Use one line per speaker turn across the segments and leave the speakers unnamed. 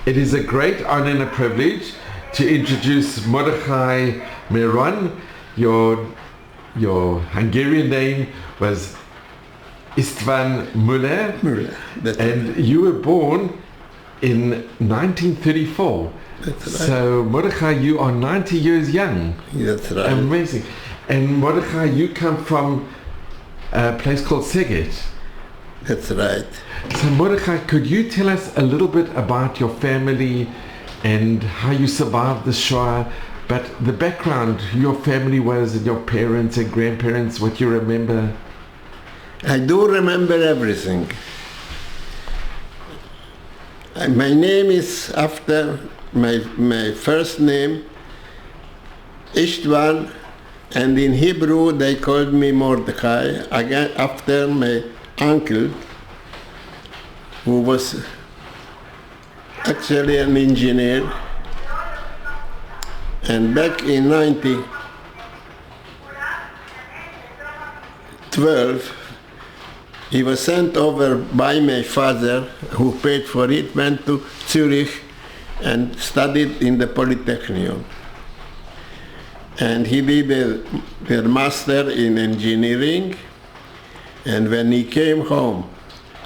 It is a great honor and a privilege to introduce Mordechai Meron. Your Hungarian name was Istvan Müller, and you were born in 1934.
That's right.
So Mordechai, you are 90 years young.
That's right.
Amazing. And Mordechai, you come from a place called Szeged.
That's right.
So Mordechai, could you tell us a little bit about your family and how you survived the Shoah, but the background, who your family was, and your parents and grandparents, what you remember?
I do remember everything. My name is after my first name, Istvan, and in Hebrew they called me Mordechai, again after my uncle, who was actually an engineer. And back in 1912, he was sent over by my father, who paid for it, went to Zurich and studied in the Polytechnic. And he did a master in engineering. And when he came home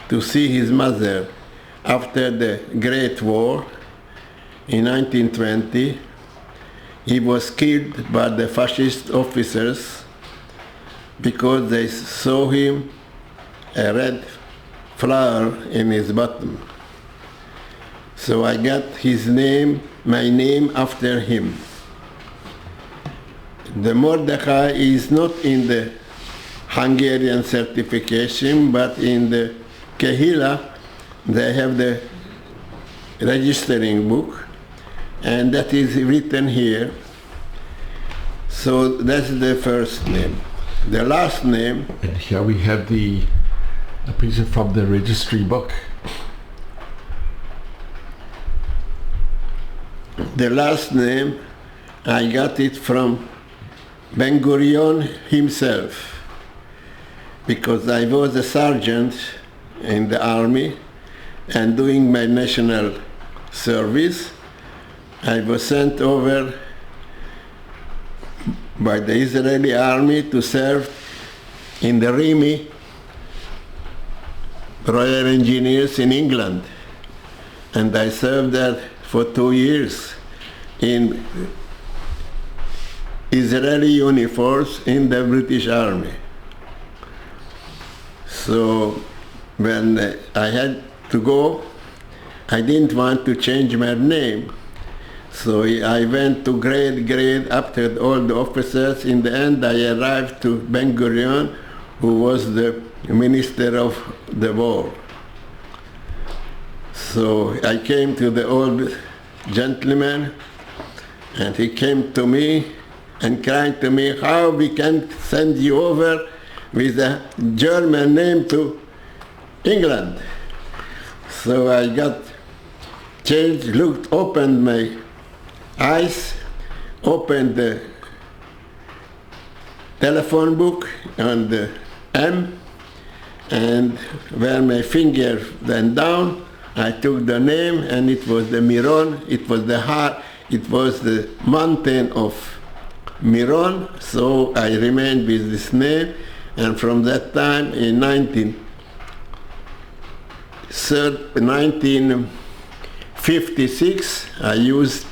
to see his mother after the Great War in 1920, he was killed by the fascist officers because they saw him a red flower in his bottom. So I got my name after him. The Mordechai is not in the Hungarian certification, but in the Kehila they have the registering book, and that is written here. So that's the first name. The last name.
And here we have a picture from the registry book.
The last name, I got it from Ben Gurion himself, because I was a sergeant in the army, and doing my national service, I was sent over by the Israeli army to serve in the Rimi Royal Engineers in England. And I served there for 2 years in Israeli uniforms in the British Army. So when I had to go, I didn't want to change my name. So I went to grade after all the officers. In the end, I arrived to Ben Gurion, who was the Minister of the War. So I came to the old gentleman, and he came to me and cried to me, how we can send you over with a German name to England. So I got changed, opened my eyes, opened the telephone book on the M, and where my finger went down, I took the name, and it was the Meron. It was the mountain of Meron. So I remained with this name, and from that time in 1956, I used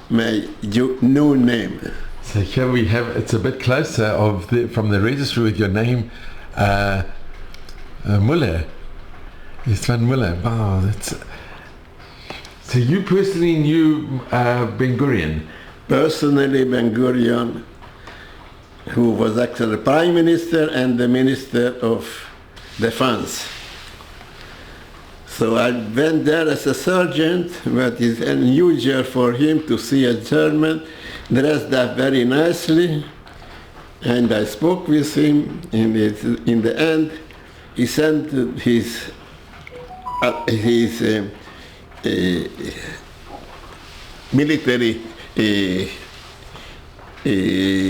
my new name.
So here we have, it's a bit closer from the registry with your name, Müller. Istvan Müller. Wow, so you personally knew Ben Gurion?
Personally, Ben Gurion, who was actually the Prime Minister and the Minister of Defense. So I went there as a sergeant, but it's unusual for him to see a German dressed up very nicely. And I spoke with him. In the end, he sent his military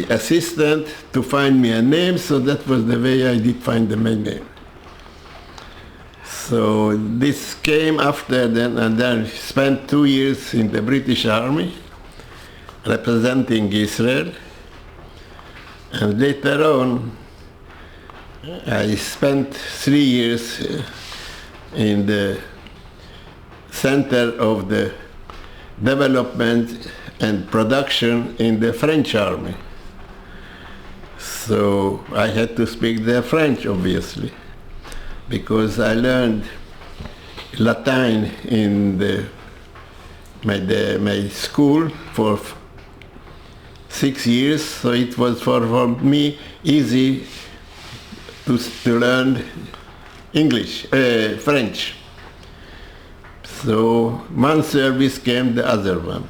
assistant to find me a name. So that was the way I did find my name. So this came after then, and then spent 2 years in the British Army representing Israel. And later on, I spent 3 years in the center of the development and production in the French army. So I had to speak the French, obviously, because I learned Latin in my school for 6 years, so it was for me easy to learn French. So one service came the other one.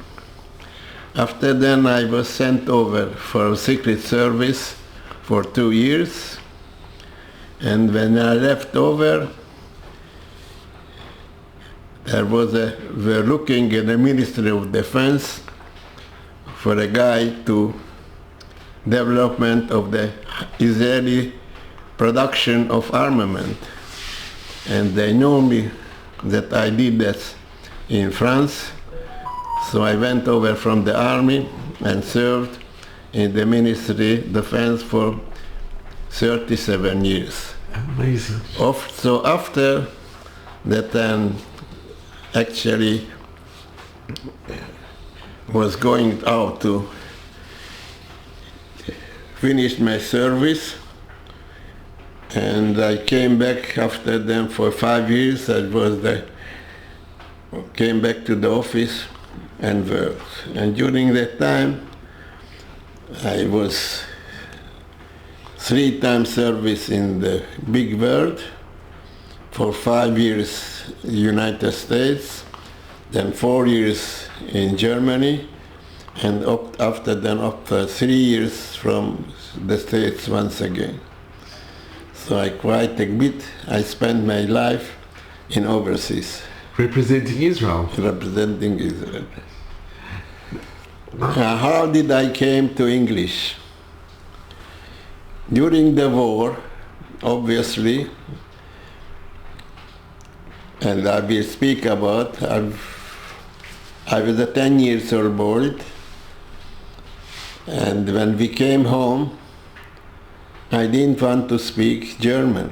After then I was sent over for Secret Service for 2 years, and when I left over, we're looking in the Ministry of Defense for a guide to development of the Israeli production of armament. And they know me that I did that in France, so I went over from the army and served in the Ministry of Defense for 37 years.
Amazing.
So after that, actually was going out to finish my service, and I came back after them for 5 years. Came back to the office and worked. And during that time, I was 3 times service in the big world, for 5 years United States, then 4 years in Germany, and after 3 years from the States once again. So I spent my life in overseas.
Representing Israel.
Representing Israel. How did I came to English? During the war, obviously, and I will speak about, I was a 10 years old boy, and when we came home, I didn't want to speak German.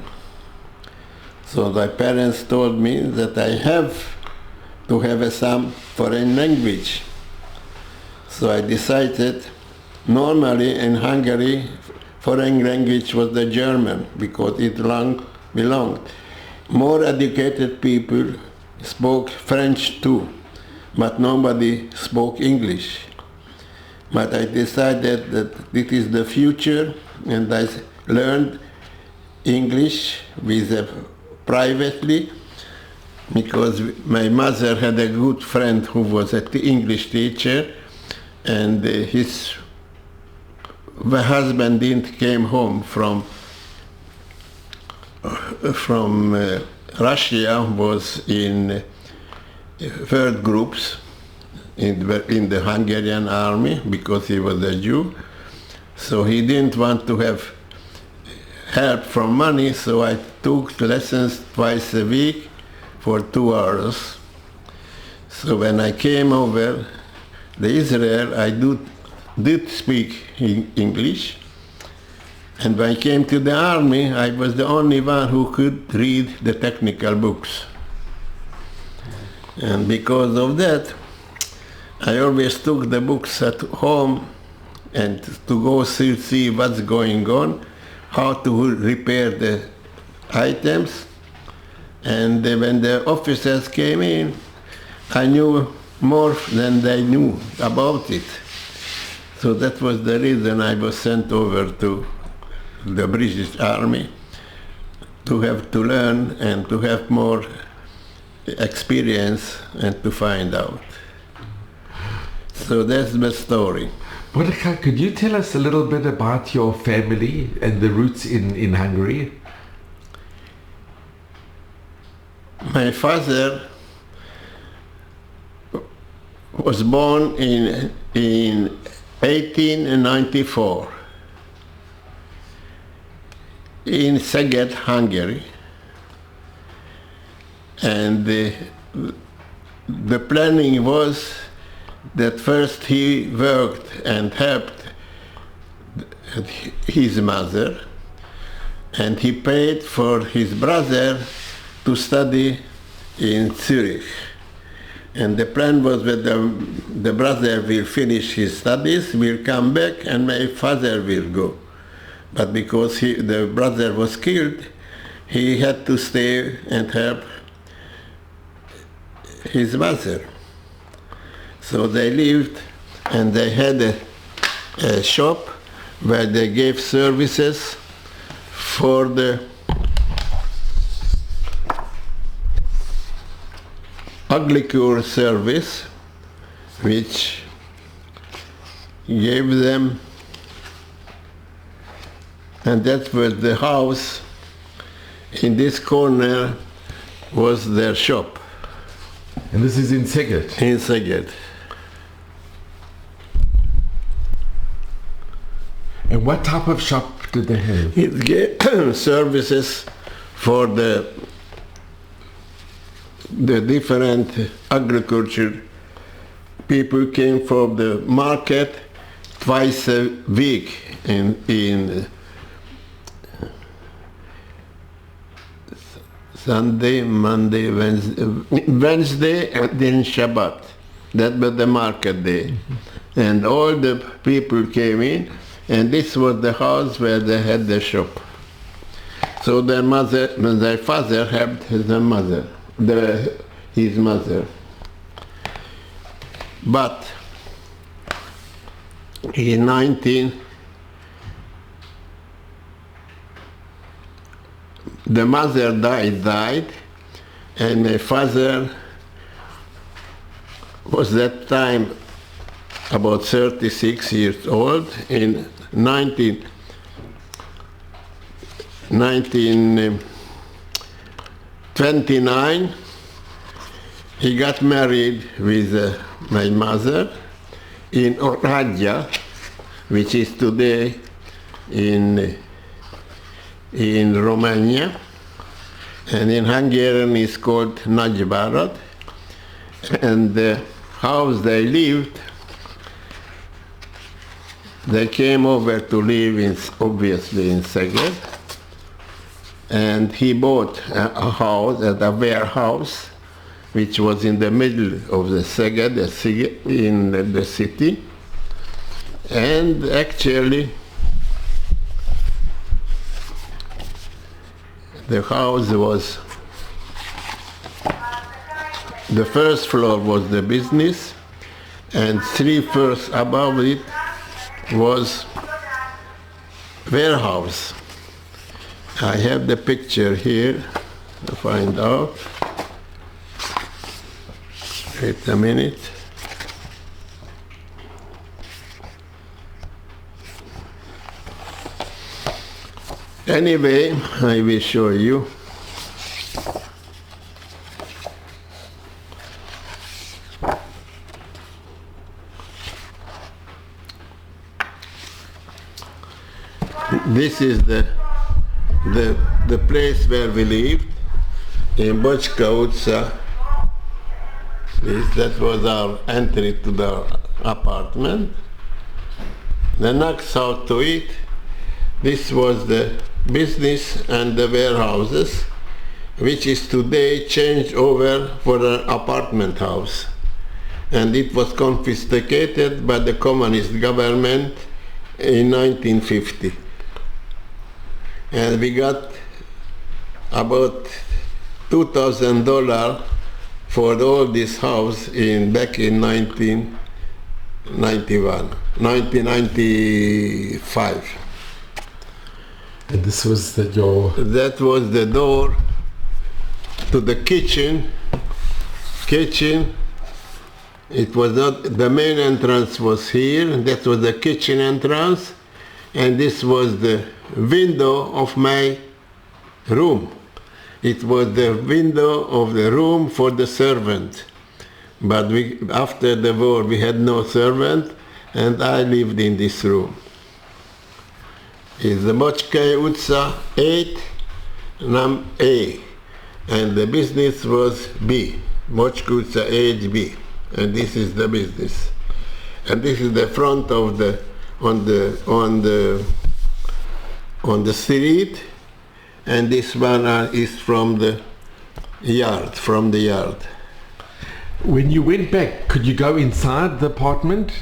So my parents told me that I have to have some foreign language. So I decided, normally in Hungary, foreign language was the German, because it belonged. More educated people spoke French too, but nobody spoke English. But I decided that this is the future, and I learned English privately, because my mother had a good friend who was an English teacher, and his husband didn't came home from Russia, was in third groups in the Hungarian army, because he was a Jew. So he didn't want to have help from money, so I took lessons twice a week for 2 hours. So when I came over to Israel, I did speak English. And when I came to the army, I was the only one who could read the technical books. And because of that, I always took the books at home and to go see what's going on, how to repair the items. And when the officers came in, I knew more than they knew about it. So that was the reason I was sent over to the British Army, to have to learn and to have more experience and to find out. So that's the story.
Mordechai, could you tell us a little bit about your family and the roots in Hungary?
My father was born in 1894 in Szeged, Hungary. And the planning was that first he worked and helped his mother, and he paid for his brother to study in Zurich. And the plan was that the brother will finish his studies, will come back, and my father will go. But because the brother was killed, he had to stay and help his mother. So they lived, and they had a shop where they gave services for the agriculture service, which gave them, and that was the house. In this corner was their shop.
And this is in Szeged?
In Szeged.
And what type of shop did they have?
It gave services for the different agriculture. People came from the market twice a week in Sunday, Monday, Wednesday, and then Shabbat. That was the market day. Mm-hmm. And all the people came in, and this was the house where they had the shop. So their father helped his mother. His mother. But in the mother died, and my father was that time about 36 years old. In 1929, he got married with my mother in Oradea, which is today in Romania, and in Hungarian it's called Nagyvárad. And the house they lived, they came over to live obviously in Szeged, and he bought a house at a warehouse which was in the middle of the Szeged, in the city. And actually the house was, the first floor was the business, and 3 floors above it was warehouse. I have the picture here to find out. Wait a minute. Anyway, I will show you. This is the place where we lived, in Bochka Utca. That was our entry to the apartment. The next house to it, this was the business and the warehouses, which is today changed over for an apartment house. And it was confiscated by the communist government in 1950. And we got about $2,000 for all this house back in 1995.
And this was the door?
That was the door to the kitchen. It was not, the main entrance was here, that was the kitchen entrance, and this was the window of my room. It was the window of the room for the servant. But after the war we had no servant, and I lived in this room. It's the Mordechai Utca 8, A. and the business was B, Mochkutsa HB, and this is the business. And this is the front of the on the street, and this one is from the yard.
When you went back, could you go inside the apartment?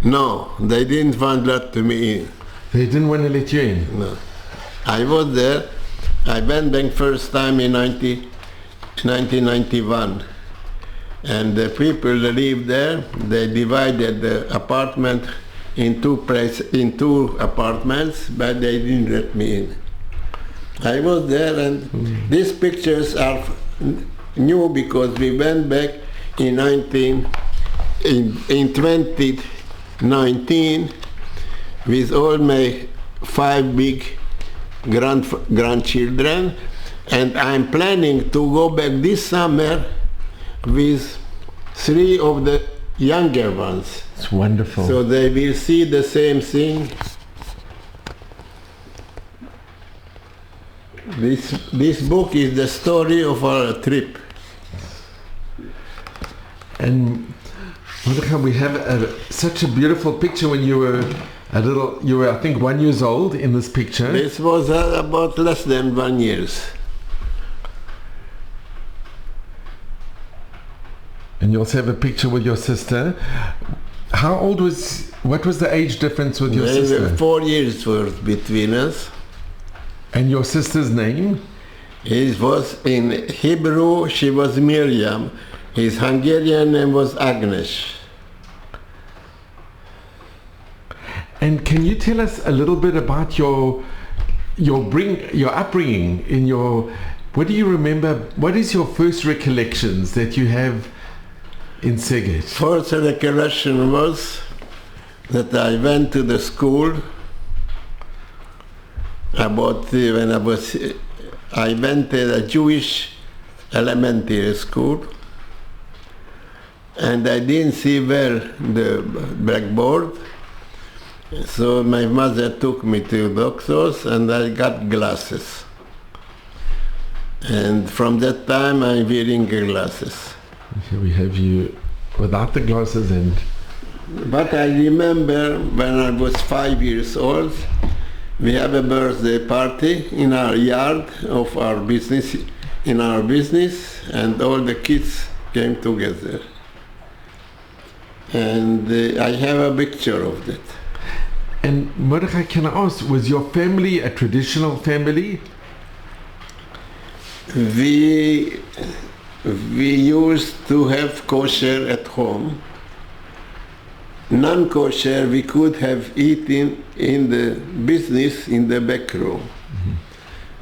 No, they didn't want to let me in.
They didn't want to let you in?
No. I was there. I went back first time in 1991. And the people that lived there, they divided the apartment in two apartments, but they didn't let me in. I was there, and these pictures are new because we went back in 2019 with all my 5 big grandchildren, and I'm planning to go back this summer with 3 of the younger ones.
It's wonderful.
So they will see the same thing. This book is the story of our trip.
And Mordechai, we have such a beautiful picture when you were I think 1 year old in this picture.
This was about less than 1 year.
And you also have a picture with your sister. What was the age difference with your sister?
4 years was between us.
And your sister's name?
It was in Hebrew, she was Miriam. His Hungarian name was Agnes.
And can you tell us a little bit about your upbringing what do you remember? What is your first recollections that you have in Szeged?
First recollection was that I went to the school I went to a Jewish elementary school, and I didn't see well the blackboard, so my mother took me to doctors and I got glasses. And from that time I'm wearing glasses.
Here we have you without the glasses.
But I remember when I was 5 years old, we have a birthday party in our yard of our business, and all the kids came together. And I have a picture of that.
And Mordechai, can I ask, was your family a traditional family?
We used to have kosher at home. Non-kosher we could have eaten in the business in the back room. Mm-hmm.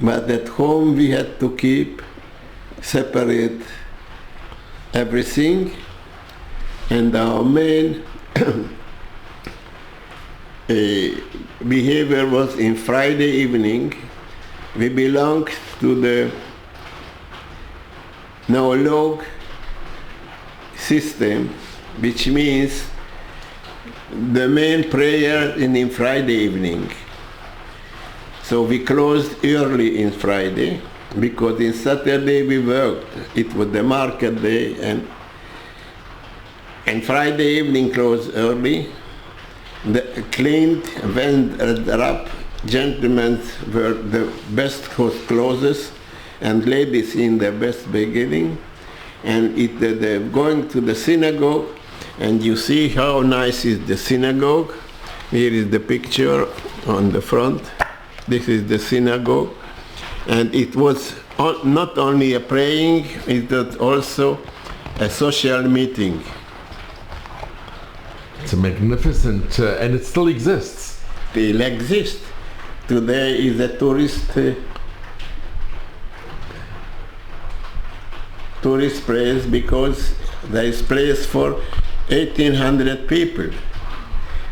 But at home we had to keep separate everything, and our main behavior was in Friday evening. We belonged to the Neolog system, which means the main prayer in Friday evening. So we closed early in Friday, because in Saturday we worked. It was the market day, and Friday evening closed early. The cleaned, went up, gentlemen were the best clothes, and ladies in the best beginning. And going to the synagogue, and you see how nice is the synagogue. Here is the picture on the front. This is the synagogue. And it was not only a praying, it was also a social meeting.
It's a magnificent, and it still exists.
Still exists. Today is a tourist place, because there is place for 1,800 people,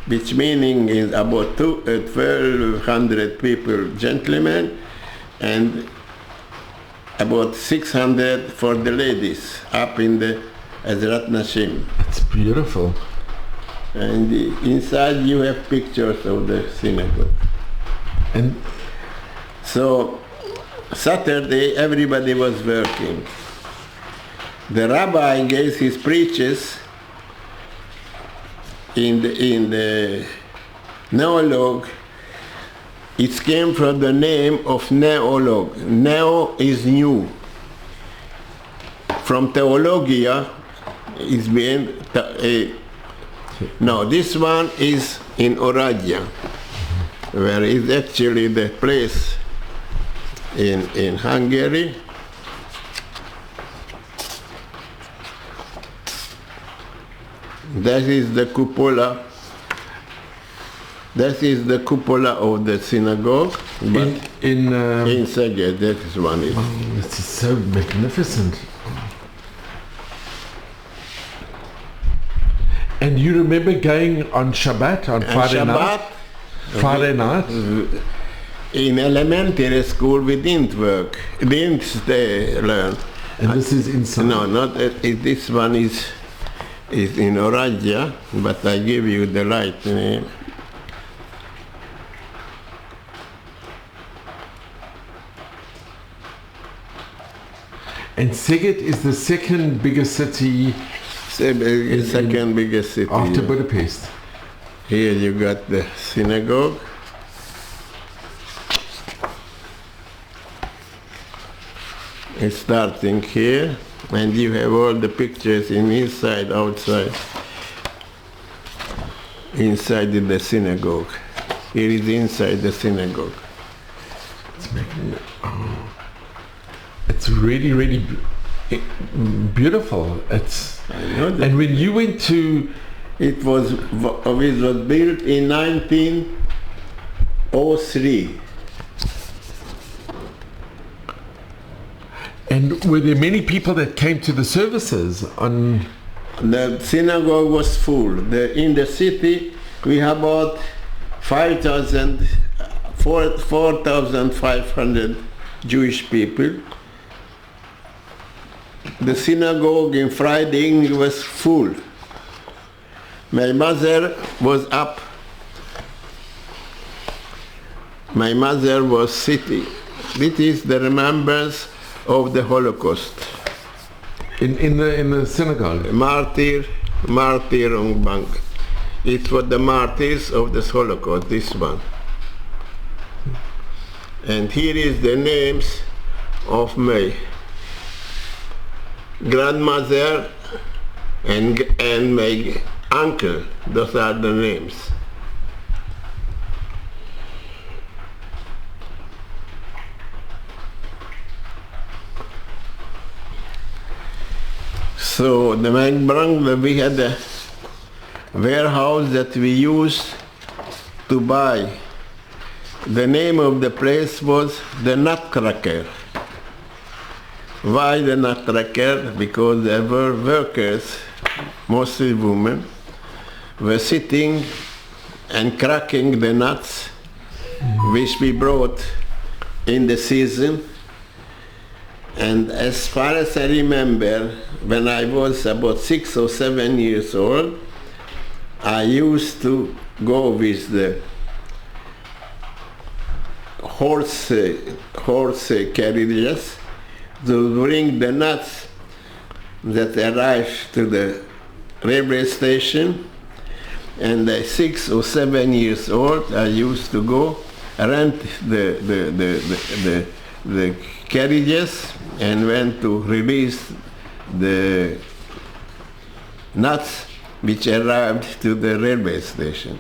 which meaning is about 1,200 people gentlemen, and about 600 for the ladies up in the Ezrat Nashim.
It's beautiful.
And inside you have pictures of the synagogue.
And
so Saturday everybody was working. The rabbi gave his preaches in the neologue. It came from the name of neologue. Neo is new. From theologia is being no, this one is in Oradea, where is actually the place in Hungary. That is the cupola. That is the cupola of the synagogue.
In
Szeged, that is one.
Oh, this is so magnificent. And you remember going on Shabbat, on Friday night? Friday night?
In elementary school we didn't work, didn't learn.
And this is inside?
No, not this one is in Oradea, but I give you the right name.
And Szeged is the second biggest city
Second biggest city.
after Budapest.
Here you got the synagogue. It's starting here, and you have all the pictures in inside, outside. Inside the synagogue. Here is inside the synagogue.
It's really, really beautiful. It's,
I know that.
and when you went to,
It was built in 1903.
and were there many people that came to the services on?
The synagogue was full. In the city, we have about 4,500 Jewish people. The synagogue in Friday evening was full. My mother was up. My mother was sitting. This is the remembrance of the Holocaust.
In the synagogue?
Martyrungsbank. It's for the martyrs of the Holocaust, this one. And here is the names of my grandmother and my uncle. Those are the names. So the Magbrang, we had a warehouse that we used to buy. The name of the place was the Nutcracker. Why the Nutcracker? Because there were workers, mostly women, were sitting and cracking the nuts which we brought in the season. And as far as I remember, when I was about 6 or 7 years old, I used to go with the horse carriages to bring the nuts that arrived to the railway station. And at 6 or 7 years old, I used to go rent the carriages and went to release the nuts which arrived to the railway station.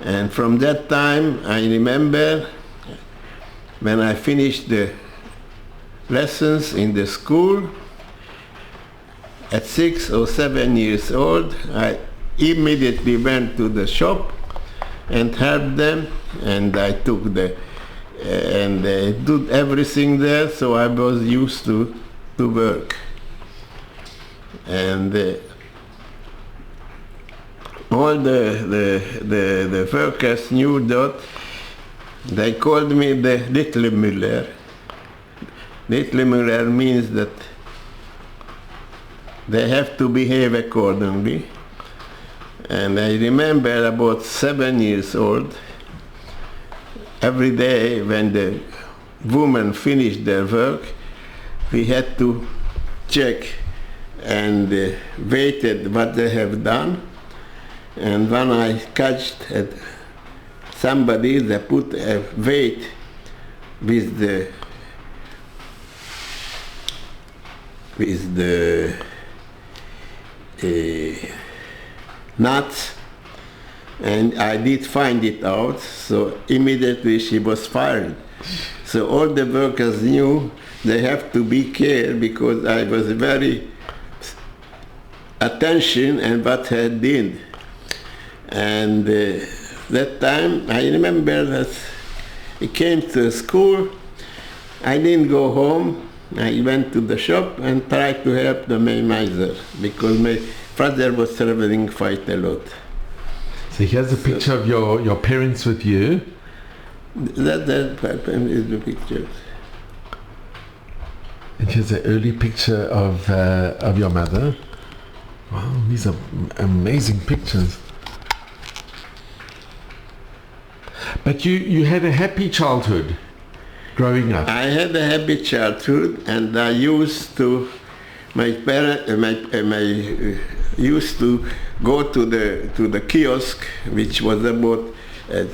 And from that time, I remember when I finished the lessons in the school, at 6 or 7 years old, I immediately went to the shop and helped them, and I took and they did everything there, so I was used to work. And all the workers knew that. They called me the Little Müller. Little Müller means that they have to behave accordingly. And I remember about 7 years old, every day when the women finished their work, we had to check and waited what they have done. And when I catched somebody, they put a weight with the nuts, and I did find it out, so immediately she was fired. So all the workers knew they have to be careful because I was very attention and what I did. And that time I remember that I came to school, I didn't go home, I went to the shop and tried to help my mother because my father was traveling quite a lot.
So here's a picture of your parents with you.
That is the picture.
And here's an early picture of your mother. Wow, these are amazing pictures. But you had a happy childhood growing up.
I had a happy childhood, and I used to used to go to the kiosk, which was about at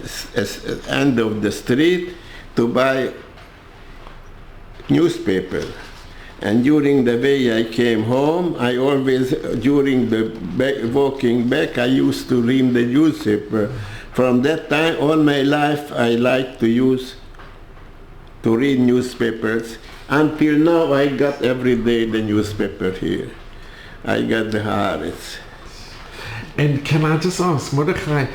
end of the street, to buy newspaper. And during the way I came home, I always, during the walking back, I used to read the newspaper. From that time, all my life, I like to read newspapers. Until now, I got every day the newspaper here. I got the Haaretz.
And can I just ask, Mordechai,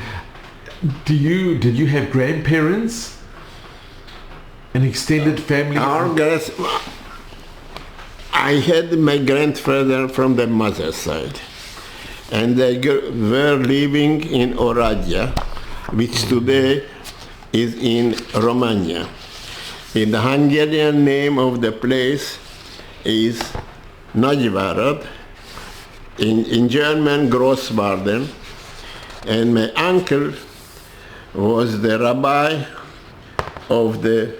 did you have grandparents? An extended family?
I had my grandfather from the mother's side, and they were living in Oradea, which today is in Romania. In the Hungarian name of the place is Nagyvárad, in German Grosswarden, and my uncle was the rabbi of the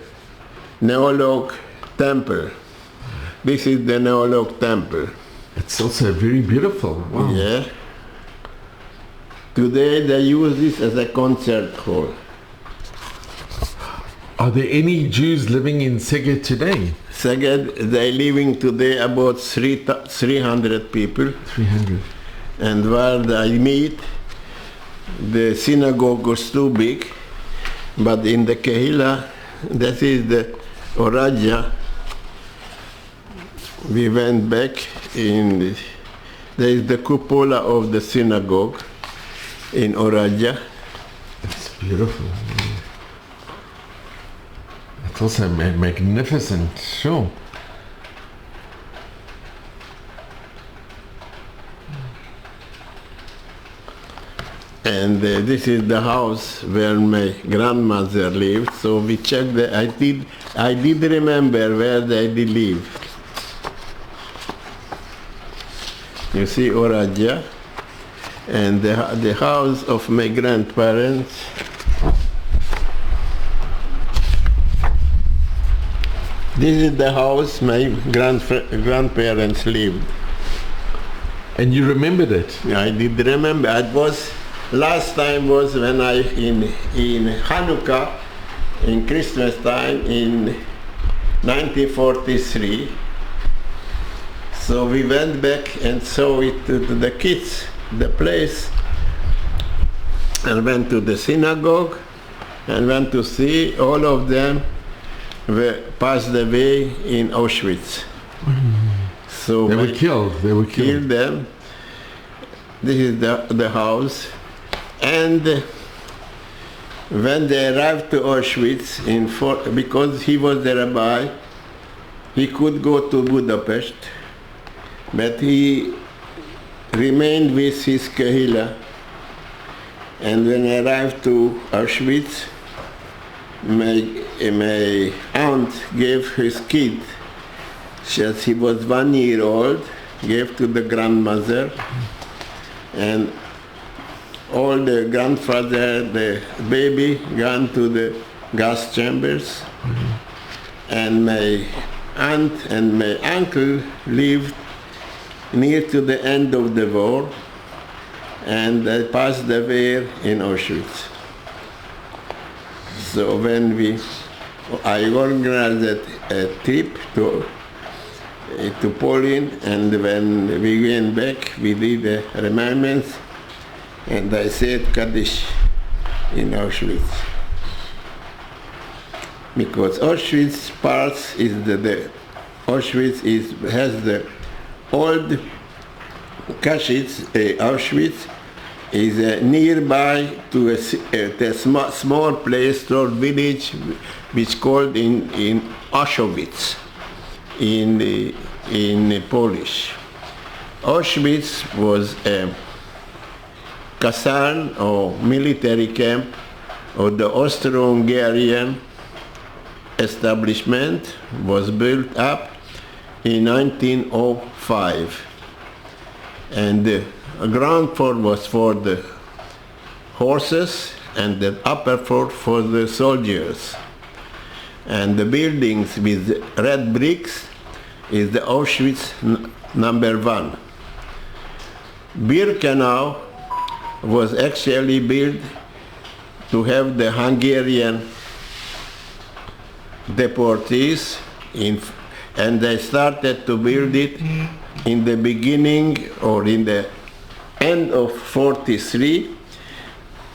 Neolog temple. This is the Neolog temple.
It's also very beautiful. Wow.
Yeah. Today they use this as a concert hall.
Are there any Jews living in Szeged today?
Szeged, they living today about 300 people.
300.
And where I meet, the synagogue was too big, but in the Kehila, that is the Oradea, we went back there is the cupola of the synagogue in Oradea.
It's beautiful. It's also magnificent, sure.
And this is the house where my grandmother lived. So we checked. I did remember where they did live. You see Oradea, and the house of my grandparents. This is the house my grandparents lived.
And you remembered it?
I did remember. It was last time was when I in Hanukkah, in Christmas time in 1943. So we went back and saw it to the kids, the place, and went to the synagogue and went to see all of them were passed away in Auschwitz. So
they were killed. They were killed.
Them. This is the house. And when they arrived to Auschwitz, because he was the rabbi, he could go to Budapest, but he remained with his Kehila. And when I arrived to Auschwitz, my aunt gave his kid, since he was 1 year old, gave to the grandmother, and all the grandfather, the baby, gone to the gas chambers, and my aunt and my uncle lived near to the end of the war, and they passed away in Auschwitz. So when I organized a trip to Poland, and when we went back, we did the remembrance, and I said Kaddish in Auschwitz. Because Auschwitz has the old Kashitz, Auschwitz is nearby to a small place or village which called in Auschwitz in Polish. Auschwitz was a caserne or military camp of the Austro-Hungarian establishment, was built up in 1905, and the ground floor was for the horses and the upper floor for the soldiers. And the buildings with red bricks is the Auschwitz number 1. Birkenau was actually built to have the Hungarian deportees and they started to build it in the beginning or in the end of 43.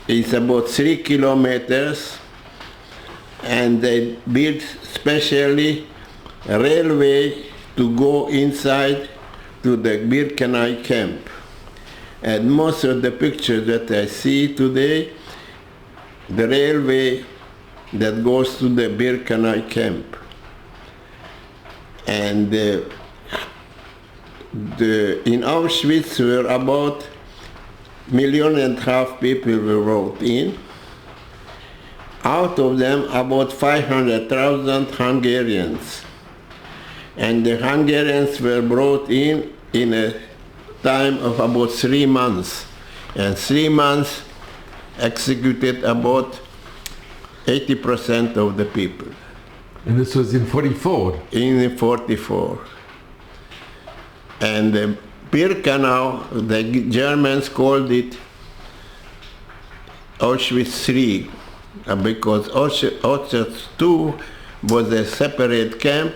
It's about 3 kilometers, and they built specially a railway to go inside to the Birkenau camp. And most of the pictures that I see today, the railway that goes to the Birkenau camp. And in Auschwitz were about 1.5 million people were brought in. Out of them, about 500,000 Hungarians. And the Hungarians were brought in a time of about 3 months. And 3 months executed about 80% of the people.
And this was in 44?
In 44. And Birkenau, the Germans called it Auschwitz III, because Auschwitz II was a separate camp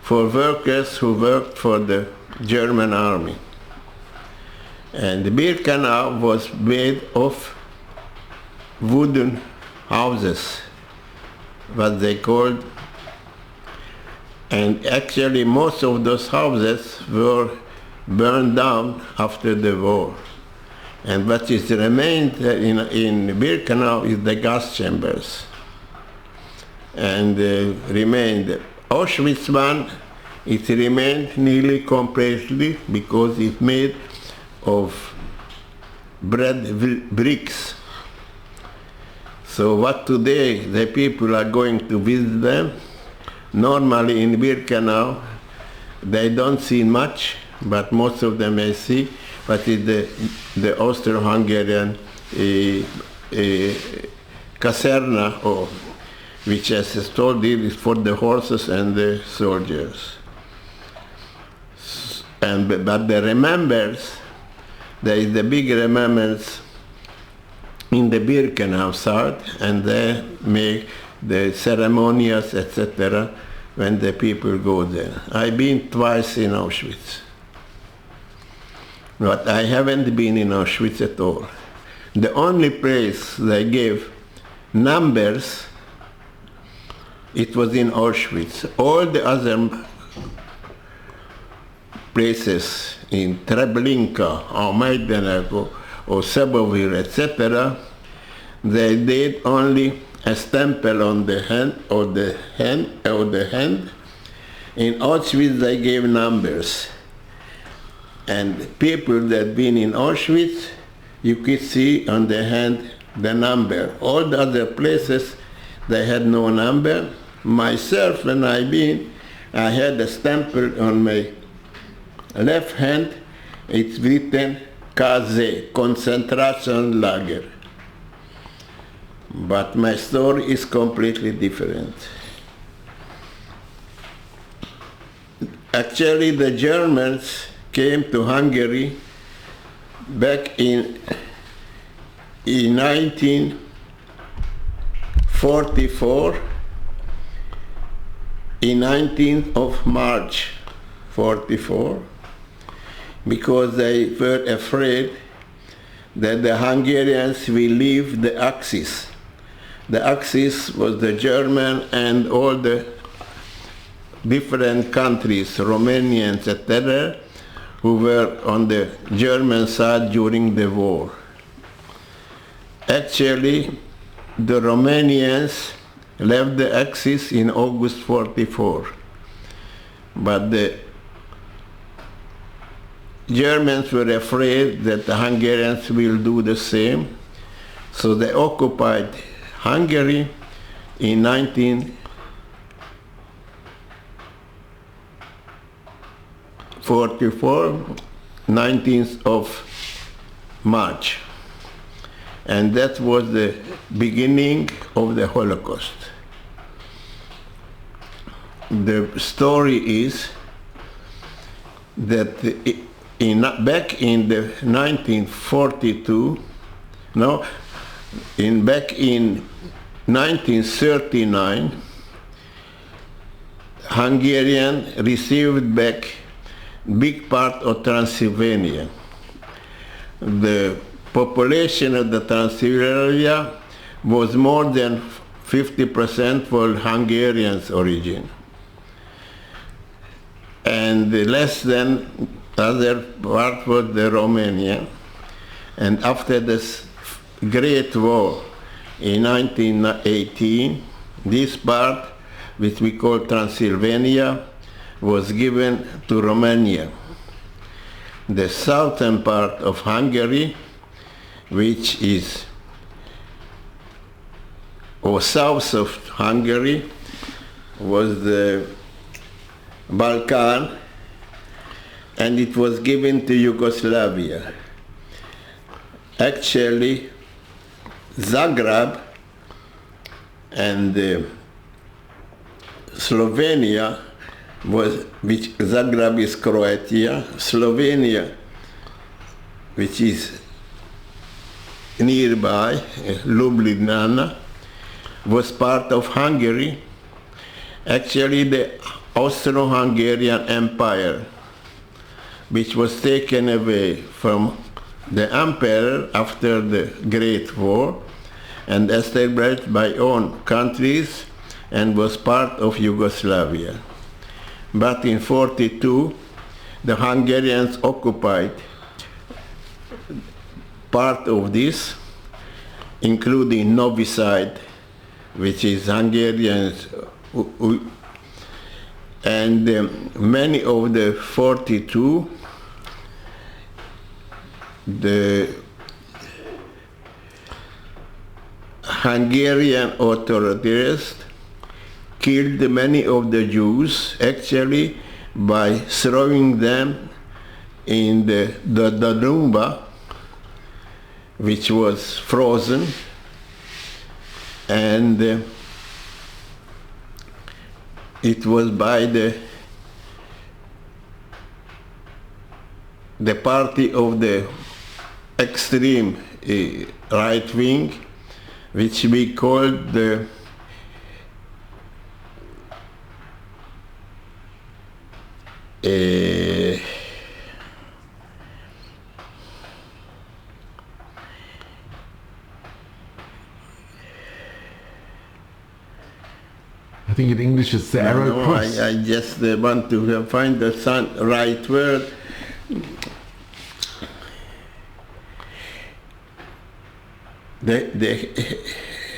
for workers who worked for the German army. And Birkenau was made of wooden houses, what they called, and actually most of those houses were burned down after the war. And what is remained in Birkenau is the gas chambers. And remained Auschwitz I, it remained nearly completely because it's made of red bricks. So what today the people are going to visit them, normally in Birkenau, they don't see much, but most of them may see, but it's the Austro-Hungarian caserna, or which, as I told you, is for the horses and the soldiers. But the remembrance, there is the big remembrance in the Birkenau side, and they make the ceremonies, etc., when the people go there. I've been twice in Auschwitz, but I haven't been in Auschwitz at all. The only place they gave numbers, it was in Auschwitz. All the other places in Treblinka or Majdanek or Sebovir, etc., they did only a stample on the hand or the hand. In Auschwitz they gave numbers. And people that been in Auschwitz, you could see on the hand the number. All the other places they had no number. Myself, when I been, I had a stample on my left hand. It's written KZ, concentration lager. But my story is completely different. Actually, the Germans came to Hungary back in 1944, in 19th of March 44, because they were afraid that the Hungarians will leave the Axis. The Axis was the German and all the different countries, Romanians, etc., who were on the German side during the war. Actually, the Romanians left the Axis in August 44, but the Germans were afraid that the Hungarians will do the same, so they occupied Hungary in 1944, 19th of March. And that was the beginning of the Holocaust. The story is that back in the 1942, back in 1939, Hungarian received back big part of Transylvania. The population of the Transylvania was more than 50% for Hungarians' origin, and less than other part was the Romanian. And after this Great War in 1918, this part, which we call Transylvania, was given to Romania. The southern part of Hungary, which is south of Hungary, was the Balkan, and it was given to Yugoslavia. Actually, Zagreb and Slovenia which Zagreb is Croatia, Slovenia, which is nearby, Ljubljana, was part of Hungary. Actually, the Austro-Hungarian Empire, which was taken away from the emperor after the Great War and established by own countries and was part of Yugoslavia. But in 1942, the Hungarians occupied part of this, including Novi Sad, which is Hungarians, and many of the 42, the Hungarian authorities killed many of the Jews, actually, by throwing them in the Danube, which was frozen, and it was by the party of the extreme right wing, which we called the
I think in English it's the arrow cross.
I just want to find the right word.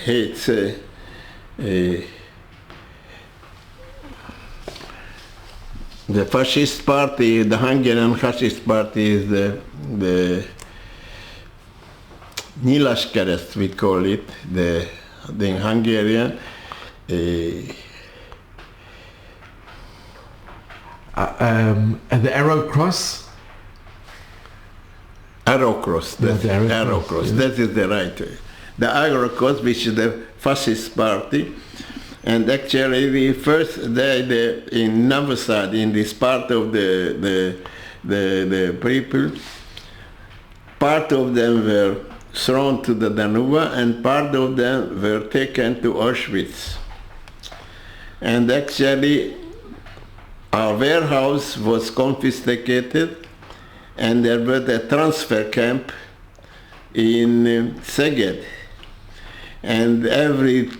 It's the fascist party, the Hungarian fascist party is the Nyilas Kereszt, we call it, the Hungarian.
And the arrow cross?
Arrow cross, that's arrow cross.
Yeah.
That is the right way. The arrow cross, which is the fascist party, And actually, the first day in Novi Sad, in this part of the people, part of them were thrown to the Danube and part of them were taken to Auschwitz. And actually, our warehouse was confiscated and there was a transfer camp in Szeged. And every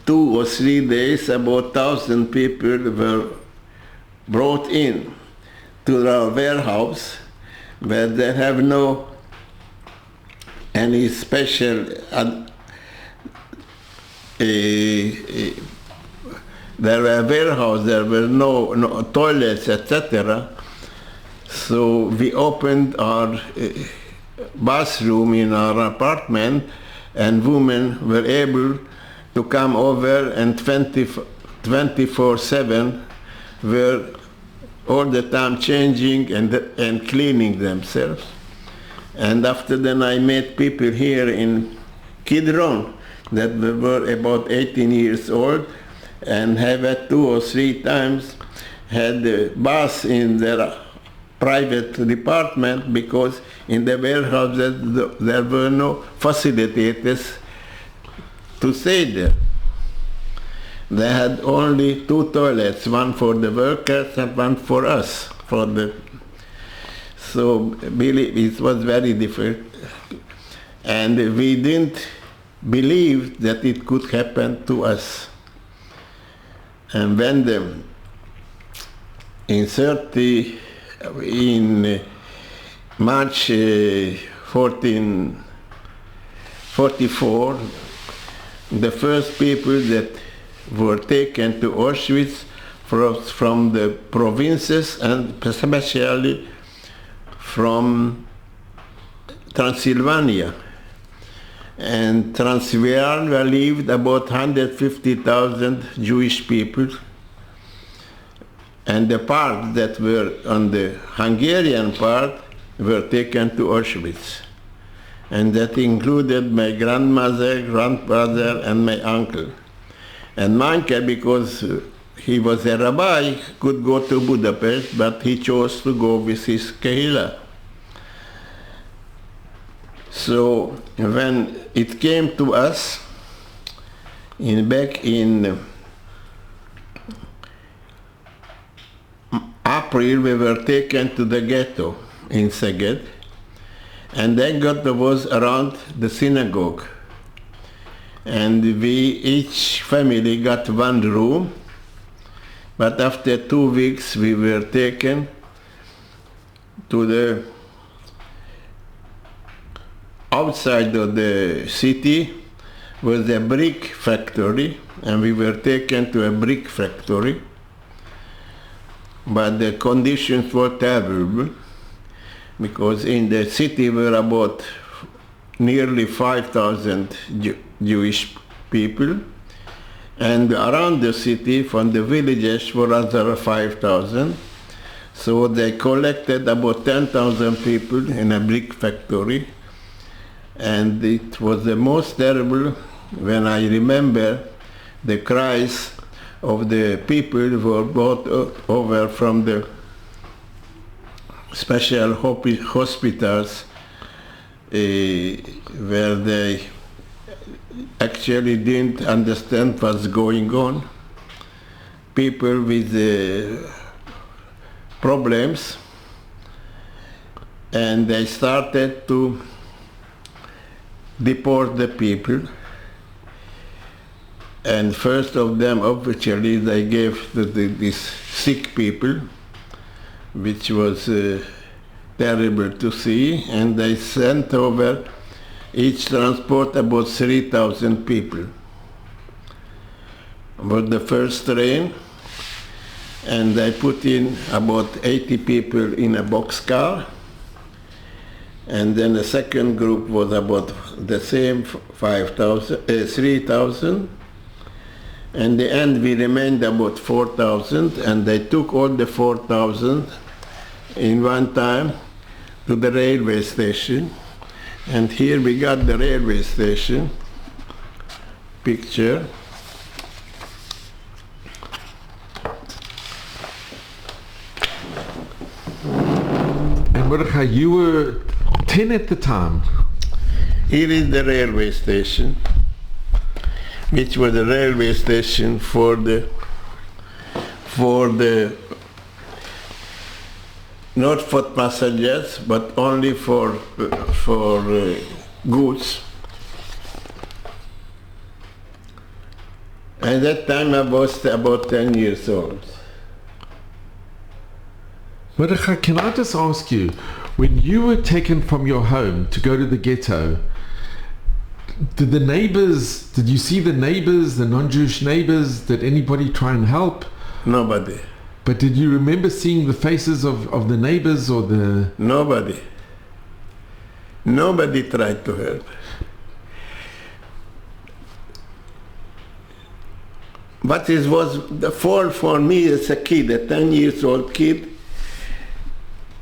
2 or 3 days, about 1,000 people were brought in to our warehouse, where they have no any special there were warehouse, there were no toilets, etc. So we opened our bathroom in our apartment, and women were able to come over, and 24/7 were all the time changing and cleaning themselves. And after then I met people here in Kidron that were about 18 years old and have had 2 or 3 times had a bath in their private department, because in the warehouse there were no facilitators to stay there. They had only 2 toilets, one for the workers and one for us. So really it was very difficult. And we didn't believe that it could happen to us. And when in March 1444, the first people that were taken to Auschwitz from the provinces, and especially from Transylvania. And Transylvania lived about 150,000 Jewish people, and the part that were on the Hungarian part were taken to Auschwitz. And that included my grandmother, grandfather, and my uncle. And my uncle, because he was a rabbi, could go to Budapest, but he chose to go with his kehillah. So when it came to us, back in April, we were taken to the ghetto in Szeged, and that ghetto was around the synagogue. And each family got 1 room, but after 2 weeks we were taken to the outside of the city was a brick factory, and we were taken to a brick factory. But the conditions were terrible, because in the city were about nearly 5,000 Jewish people, and around the city from the villages were another 5,000. So they collected about 10,000 people in a brick factory. And it was the most terrible when I remember the cries of the people who were brought over from the special hospitals where they actually didn't understand what's going on. People with problems, and they started to deport the people. And first of them, obviously, they gave to these sick people, which was terrible to see, and they sent over each transport about 3,000 people. But the first train, and they put in about 80 people in a boxcar, and then the second group was about the same 3,000. In the end, we remained about 4,000, and they took all the 4,000 in one time to the railway station. And here we got the railway station picture.
Mordechai, you were 10 at the time.
Here is the railway station, which was a railway station for the not for passengers, but only for goods. At that time I was about 10 years old.
Mordechai, can I just ask you, when you were taken from your home to go to the ghetto, did you see the neighbors, the non-Jewish neighbors? Did anybody try and help?
Nobody.
But did you remember seeing the faces of the neighbors or the...
Nobody. Nobody tried to help. But it was the fall for me as a kid, a 10 years old kid.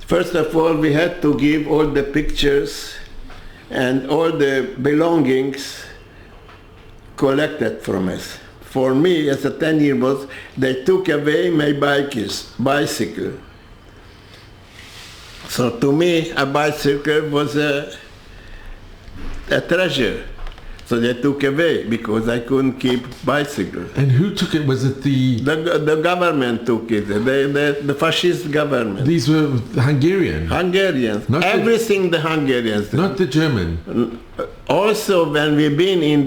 First of all, we had to give all the pictures and all the belongings collected from us. For me, as a 10-year-old, they took away my bicycle. So to me, a bicycle was a treasure. So they took away because I couldn't keep bicycle.
And who took it? Was it the
government took it, the fascist government.
These were Hungarian?
Hungarians.
Not
everything the Hungarians did.
Not the German.
Also, when we've been in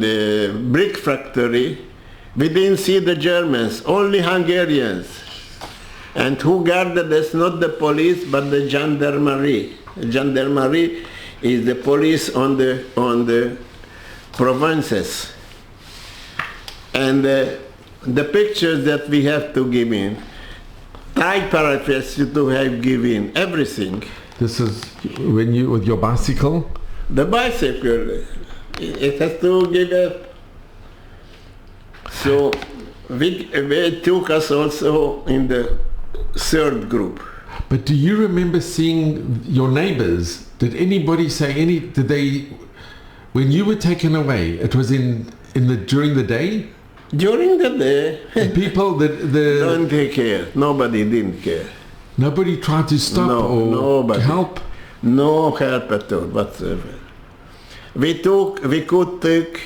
the brick factory, we didn't see the Germans, only Hungarians. And who guarded us? Not the police, but the gendarmerie. Gendarmerie is the police on the provinces. And the pictures that we have to give in, typewriters to have given everything.
This is when you with your bicycle?
The bicycle, it has to give up. So they took us also in the third group.
But do you remember seeing your neighbors? Did anybody say did they, when you were taken away, it was during the day?
During the day.
The people
don't care. Nobody didn't care.
Nobody tried to stop
nobody.
Help?
No help at all whatsoever. We could take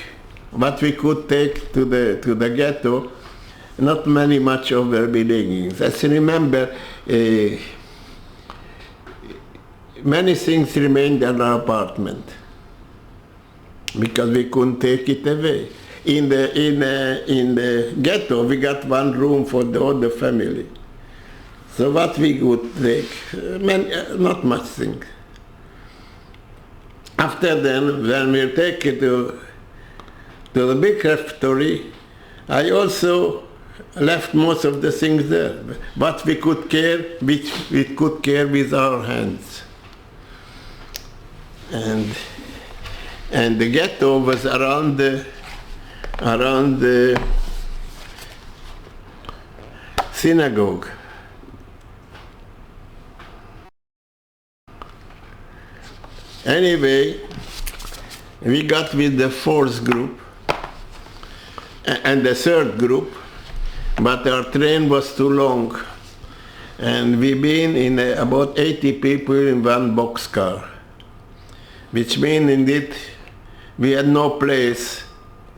what we could take to the ghetto. Not much of their belongings. As you remember, many things remained in our apartment because we couldn't take it away. In the ghetto, we got one room for all the family. So what we could take, not much things. After then, when we take it to the big factory, I also left most of the things there. What we could carry, which we could carry with our hands. And the ghetto was around the synagogue. Anyway, we got with the fourth group and the third group, but our train was too long, and we've been in about 80 people in one boxcar, which means indeed we had no place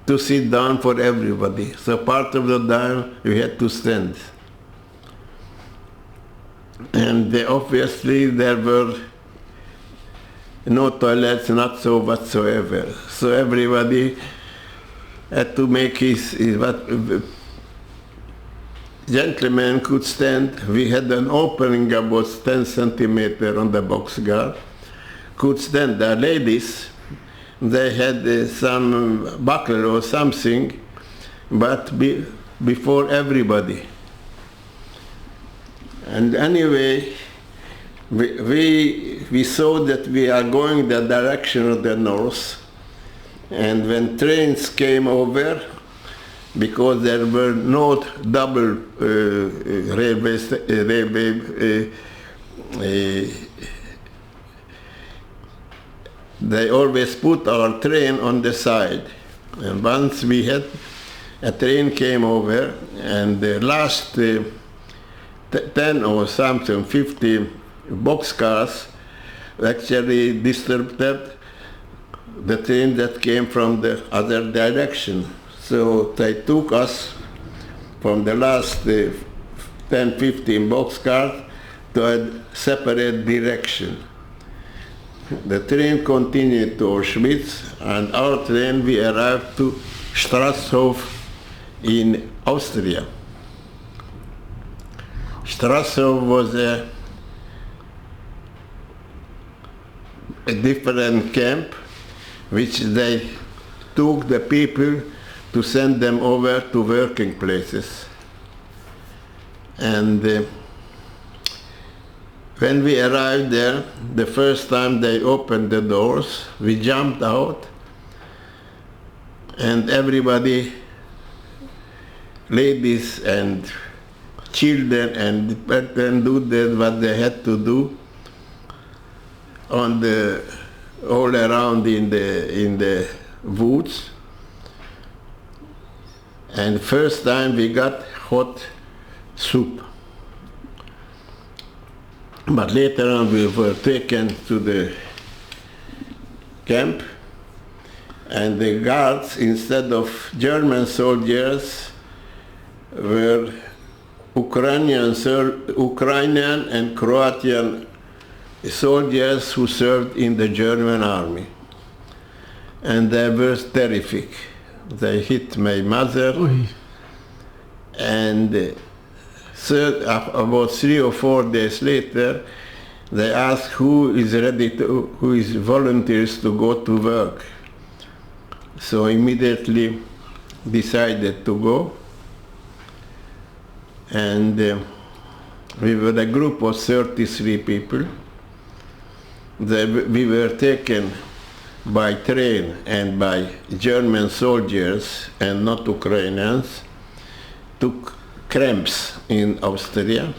to sit down for everybody. So part of the time we had to stand. And obviously there were no toilets, not so whatsoever. So everybody had to make his what gentlemen could stand. We had an opening about 10 centimeters on the boxcar. Could stand. The ladies, they had some buckle or something, but before everybody. And anyway, we saw that we are going the direction of the north, and when trains came over, because there were no double railway, they always put our train on the side. And once we had a train came over, and the last 10 or something, 50 boxcars actually disturbed the train that came from the other direction. So they took us from the last 10, 15 boxcars to a separate direction. The train continued to Auschwitz, and our train, we arrived to Strasshof in Austria. Strasshof was a different camp, which they took the people to send them over to working places. And when we arrived there, the first time they opened the doors, we jumped out, and everybody, ladies and children, and then do what they had to do all around in the woods. And first time we got hot soup. But later on we were taken to the camp, and the guards, instead of German soldiers, were Ukrainian and Croatian soldiers who served in the German army. And they were terrific. They hit my mother.
Oy.
And about 3 or 4 days later, they asked who is volunteers to go to work. So immediately decided to go. And we were a group of 33 people. We were taken by train and by German soldiers and not Ukrainians to Krems in Austria.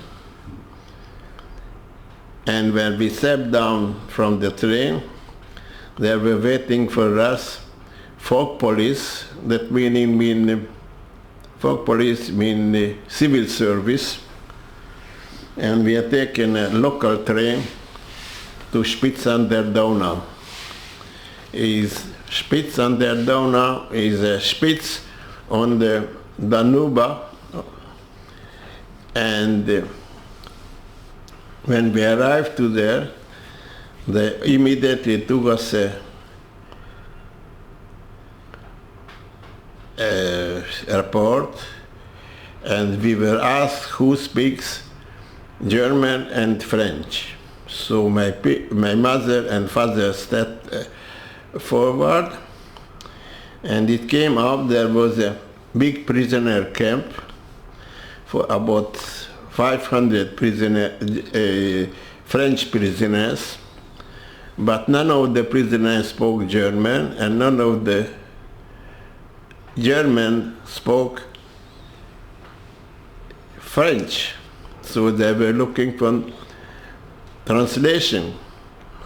And when we stepped down from the train, they were waiting for us folk police, that folk police mean civil service, and we are taken a local train to Spitz an der Donau. Spitz an der Donau is a spitz on the Danube, and when we arrived to there, they immediately took us a airport, and we were asked who speaks German and French. So my mother and father stepped forward, and it came out there was a big prisoner camp for about 500 French prisoners, but none of the prisoners spoke German, and none of the German spoke French. So they were looking for translation.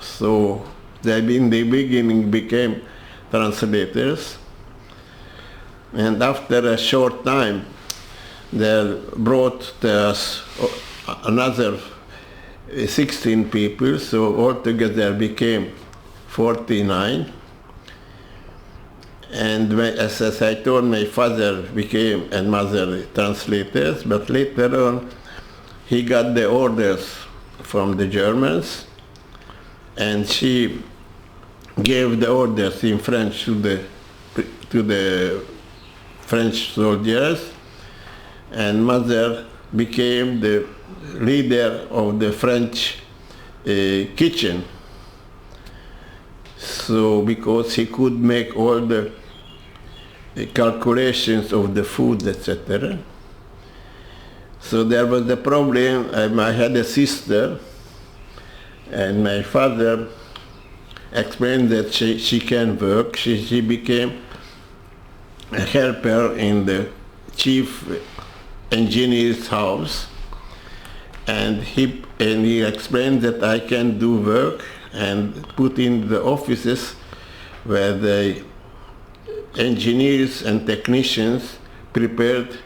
So they in the beginning became translators. And after a short time, they brought us another 16 people, so altogether became 49. And as I told, my father became and mother translators, but later on he got the orders from the Germans, and she gave the orders in French to the French soldiers, and mother became the leader of the French kitchen. So because he could make all the calculations of the food, etc. So there was the problem. I had a sister, and my father explained that she can work. She became a helper in the chief engineer's house, and he explained that I can do work and put in the offices where the engineers and technicians prepared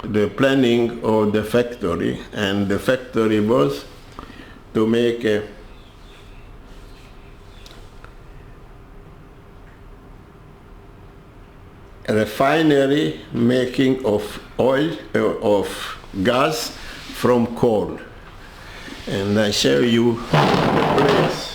the planning of the factory, and the factory was to make a refinery making of oil, of gas from coal. And I show you the place.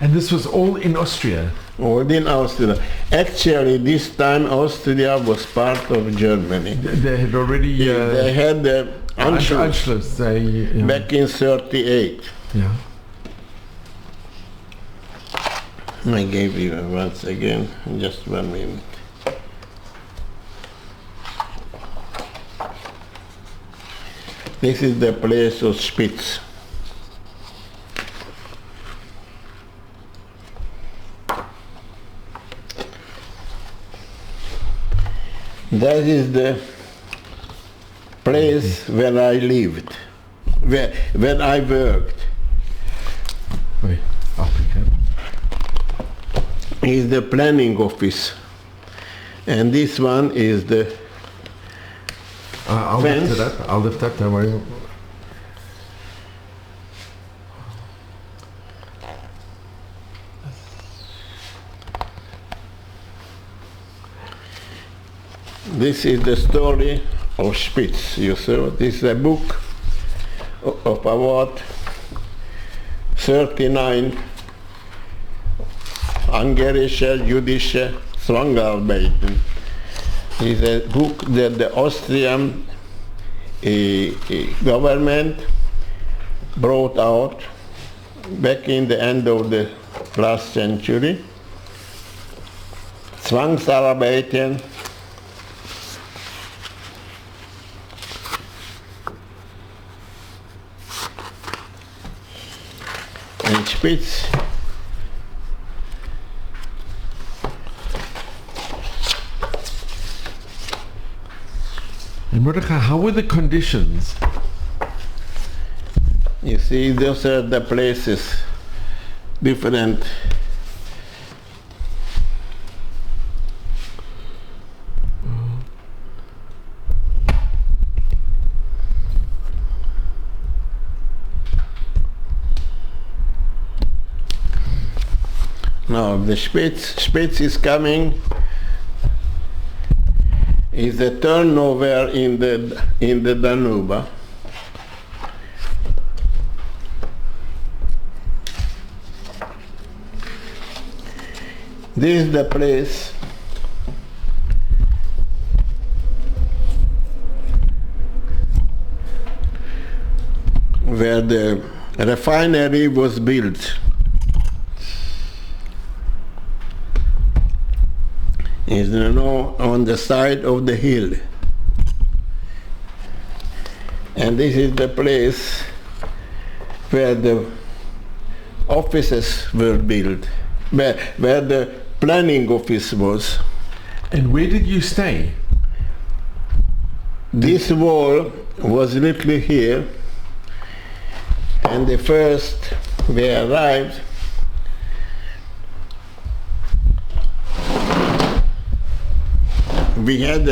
And this was all in Austria?
All in Austria. Actually, this time Austria was part of Germany.
They had already...
they had the Anschluss
yeah.
back in 1938.
Yeah.
I gave you once again, just 1 minute. This is the place of Spitz. That is the place where I lived, where I worked.
Wait,
Is the planning office, and this one is the
I'll
fence.
lift it up. I'll lift up. Don't worry.
This is the story of Spitz, you see. This is a book of about 39 ungarische, jüdische Zwangarbeiten. It's a book that the Austrian government brought out back in the end of the last century. Zwangsarbeiten. And Spitz
And Mordechai, how were the conditions?
You see, those are the places, different. Now, the Spitz is coming. Is the turnover in the Danube. This is the place where the refinery was built. Is on the side of the hill. And this is the place where the offices were built, where the planning office was.
And where did you stay?
This wall was literally here, and the first we arrived, we had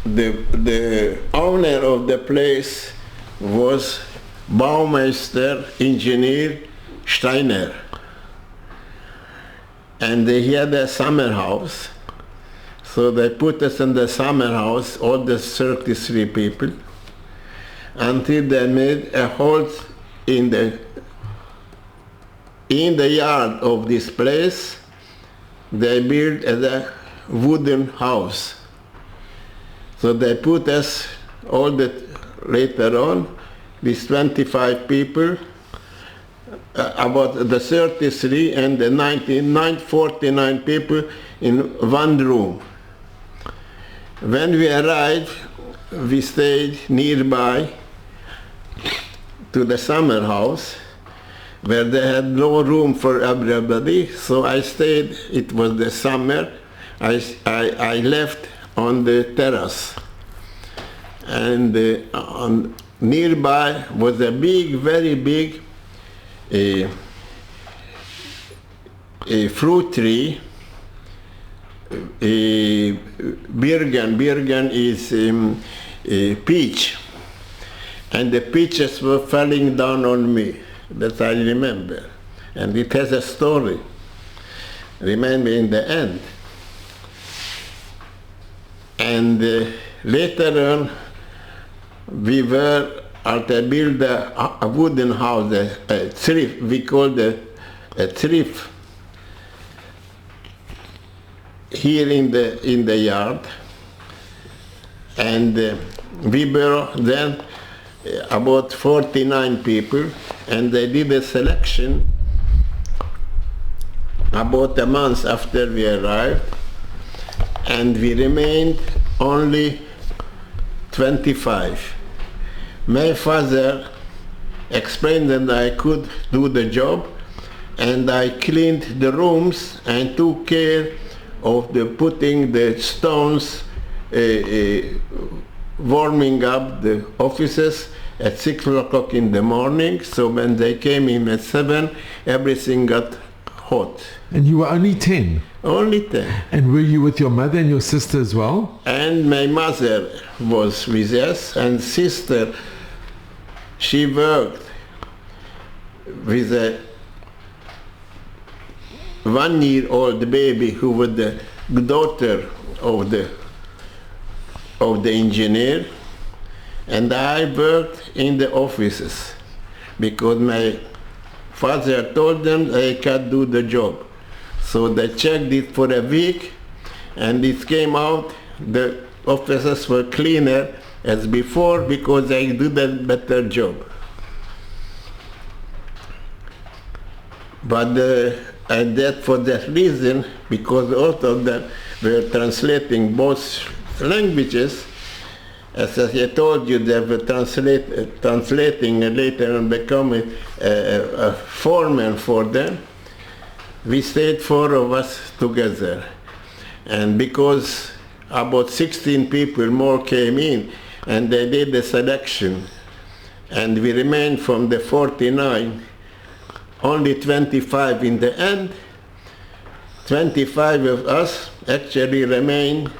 the owner of the place was Baumeister engineer Steiner, and he had a summer house, so they put us in the summer house, all the 33 people, until they made a halt in the yard of this place. They built a wooden house. So they put us later on, these 25 people, about the 33 and the 49 people in one room. When we arrived, we stayed nearby to the summer house where they had no room for everybody, so I stayed. It was the summer. I left on the terrace, and nearby was a big, very big a fruit tree. Birgen is a peach, and the peaches were falling down on me. That I remember, and it has a story. Remember in the end. And later on, we were at build a wooden house, a thrift. We called it a thrift here in the yard, and we were then about 49 people, and they did a selection about a month after we arrived, and we remained only 25. My father explained that I could do the job, and I cleaned the rooms and took care of putting the stones, warming up the offices at 6 o'clock in the morning, so when they came in at 7, everything got hot.
And you were only 10?
Only 10.
And were you with your mother and your sister as well?
And my mother was with us, and sister, she worked with a 1-year-old baby who was the daughter of the engineer, and I worked in the offices because my father told them I can't do the job. So they checked it for a week, and it came out the offices were cleaner as before because I did a better job. But and that for that reason, because all of them were translating both languages, as I told you, they were translating and later on becoming a foreman for them. We stayed 4 of us together, and because about 16 people more came in, and they did the selection, and we remained from the 49, only 25 in the end. 25 of us actually remained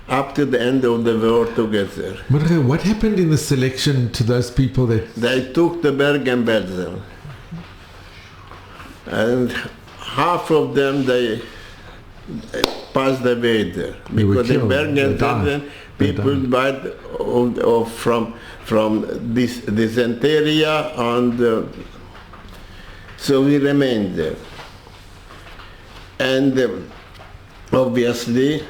up to the end of the war together.
Mordechai, what happened in the selection to those people that...
They took the Bergen-Belsen, and half of them they passed away there because the Bergen-Belsen people died from this dysentery, and so we remained there. And obviously,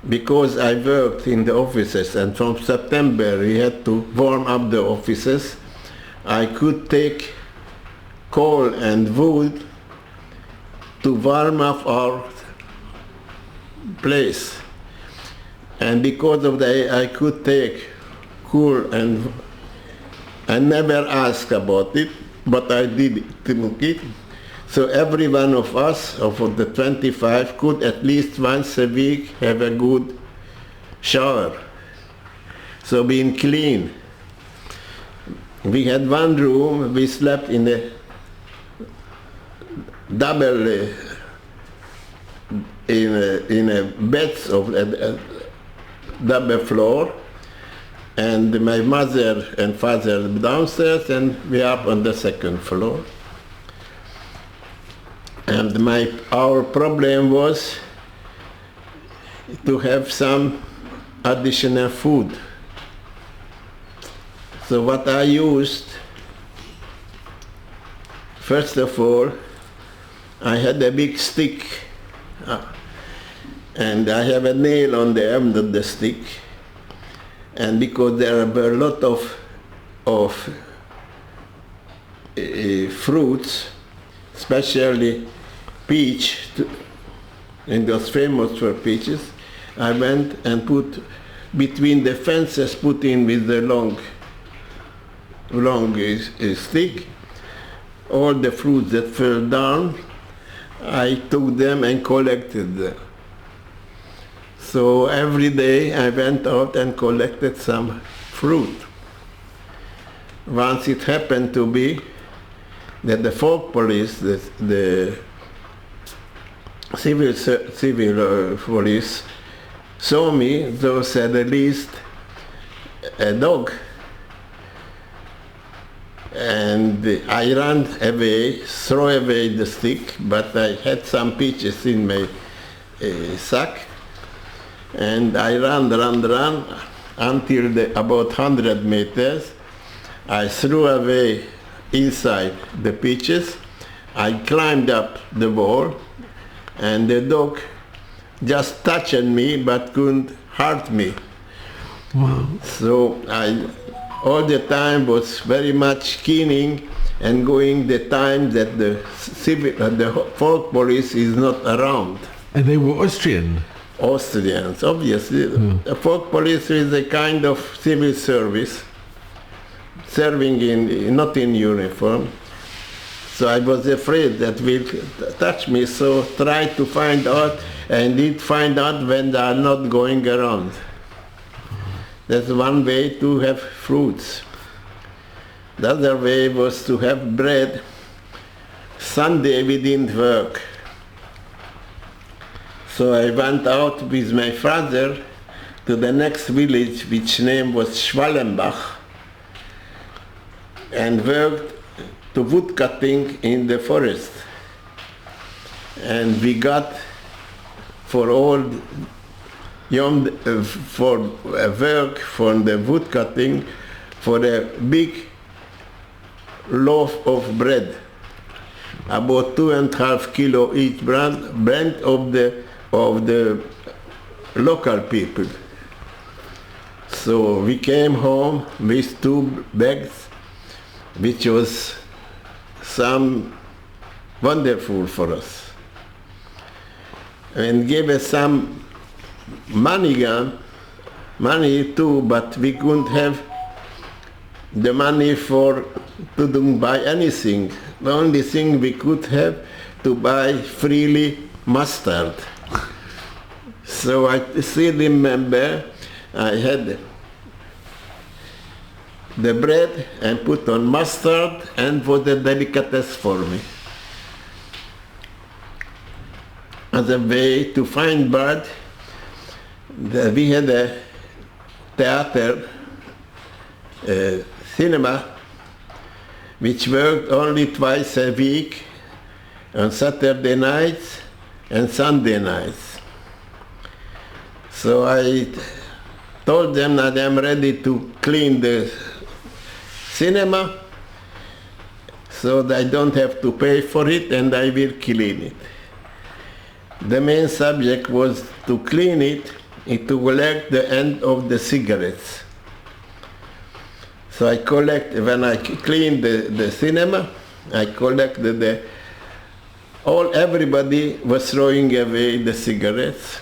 because I worked in the offices, and from September we had to warm up the offices, I could take coal and wood to warm up our place. And because of that, I could take coal, and I never asked about it, but I did it. So every one of us, of the 25, could at least once a week have a good shower. So being clean. We had one room, we slept in a double, in a beds of a double floor, and my mother and father downstairs, and we up on the second floor. And our problem was to have some additional food. So what I used, first of all, I had a big stick, and I have a nail on the end of the stick, and because there were a lot of fruits, especially peach, and it was famous for peaches. I went and put between the fences, put in with the long stick, all the fruits that fell down. I took them and collected them. So every day I went out and collected some fruit. Once it happened to be that the folk police, the civil police, saw me, they said at least a dog. And I ran away, throw away the stick, but I had some peaches in my sack. And I ran until about 100 meters. I threw away inside the peaches. I climbed up the wall, and the dog just touched me but couldn't hurt me.
Wow.
So I all the time was very much keening and going the time that the folk police is not around.
And they were Austrian?
Austrians, obviously. The folk police is a kind of civil service, serving not in uniform. So I was afraid that will touch me, so tried to find out, and did find out when they are not going around. That's one way to have fruits. The other way was to have bread. Sunday we didn't work. So I went out with my father to the next village, which name was Schwallenbach, and worked to wood cutting in the forest. And we got for all for work from the wood cutting for a big loaf of bread, about 2.5 kilos each brand of the local people. So we came home with 2 bags, which was some wonderful for us, and gave us some money too, but we couldn't have the money to buy anything. The only thing we could have to buy freely mustard. So I still remember I had the bread and put on mustard, and was a delicatessen for me. As a way to find bread, we had a theater, cinema, which worked only twice a week, on Saturday nights and Sunday nights. So I told them that I'm ready to clean the cinema, so that I don't have to pay for it, and I will clean it. The main subject was to clean it and to collect the end of the cigarettes. So when I cleaned the cinema, I collected everybody was throwing away the cigarettes,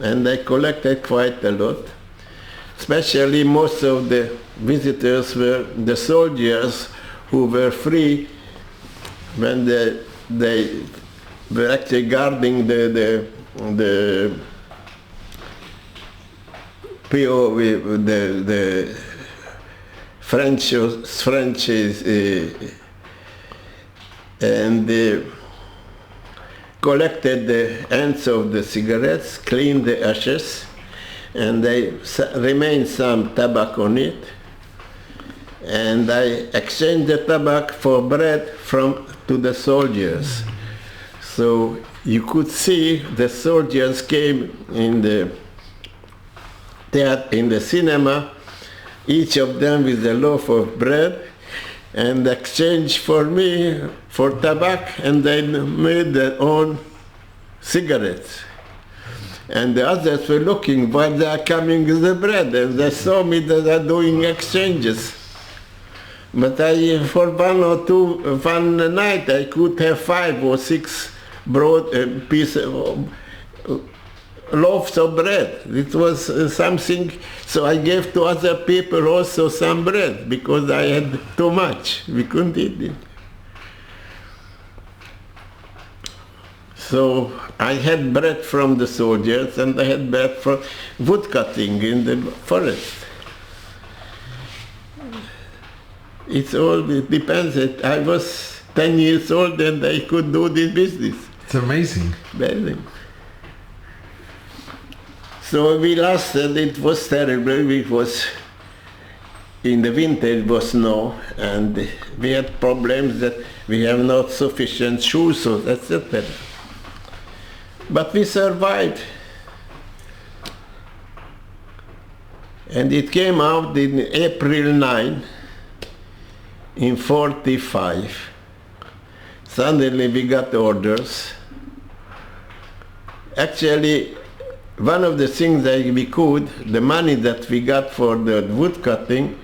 and I collected quite a lot. Especially most of the visitors were the soldiers who were free when they were actually guarding the PO, the French and collected the ends of the cigarettes, cleaned the ashes, and they remained some tobacco on it. And I exchanged the tobacco for bread to the soldiers. So you could see the soldiers came in the cinema, each of them with a loaf of bread, and exchanged for me for tobacco, and they made their own cigarettes. And the others were looking while they are coming with the bread, and they saw me that they are doing exchanges. But for one night, I could have 5 or 6 loaves of bread. It was something, so I gave to other people also some bread because I had too much. We couldn't eat it. So I had bread from the soldiers and I had bread from wood cutting in the forest. It depends. I was 10 years old and I could do this business.
It's amazing.
Amazing. So we lasted, it was terrible. It was, in the winter it was snow and we had problems that we have not sufficient shoes, etc. But we survived. And it came out in April 9, in 45. Suddenly we got orders. Actually, one of the things that we could, the money that we got for the wood cutting,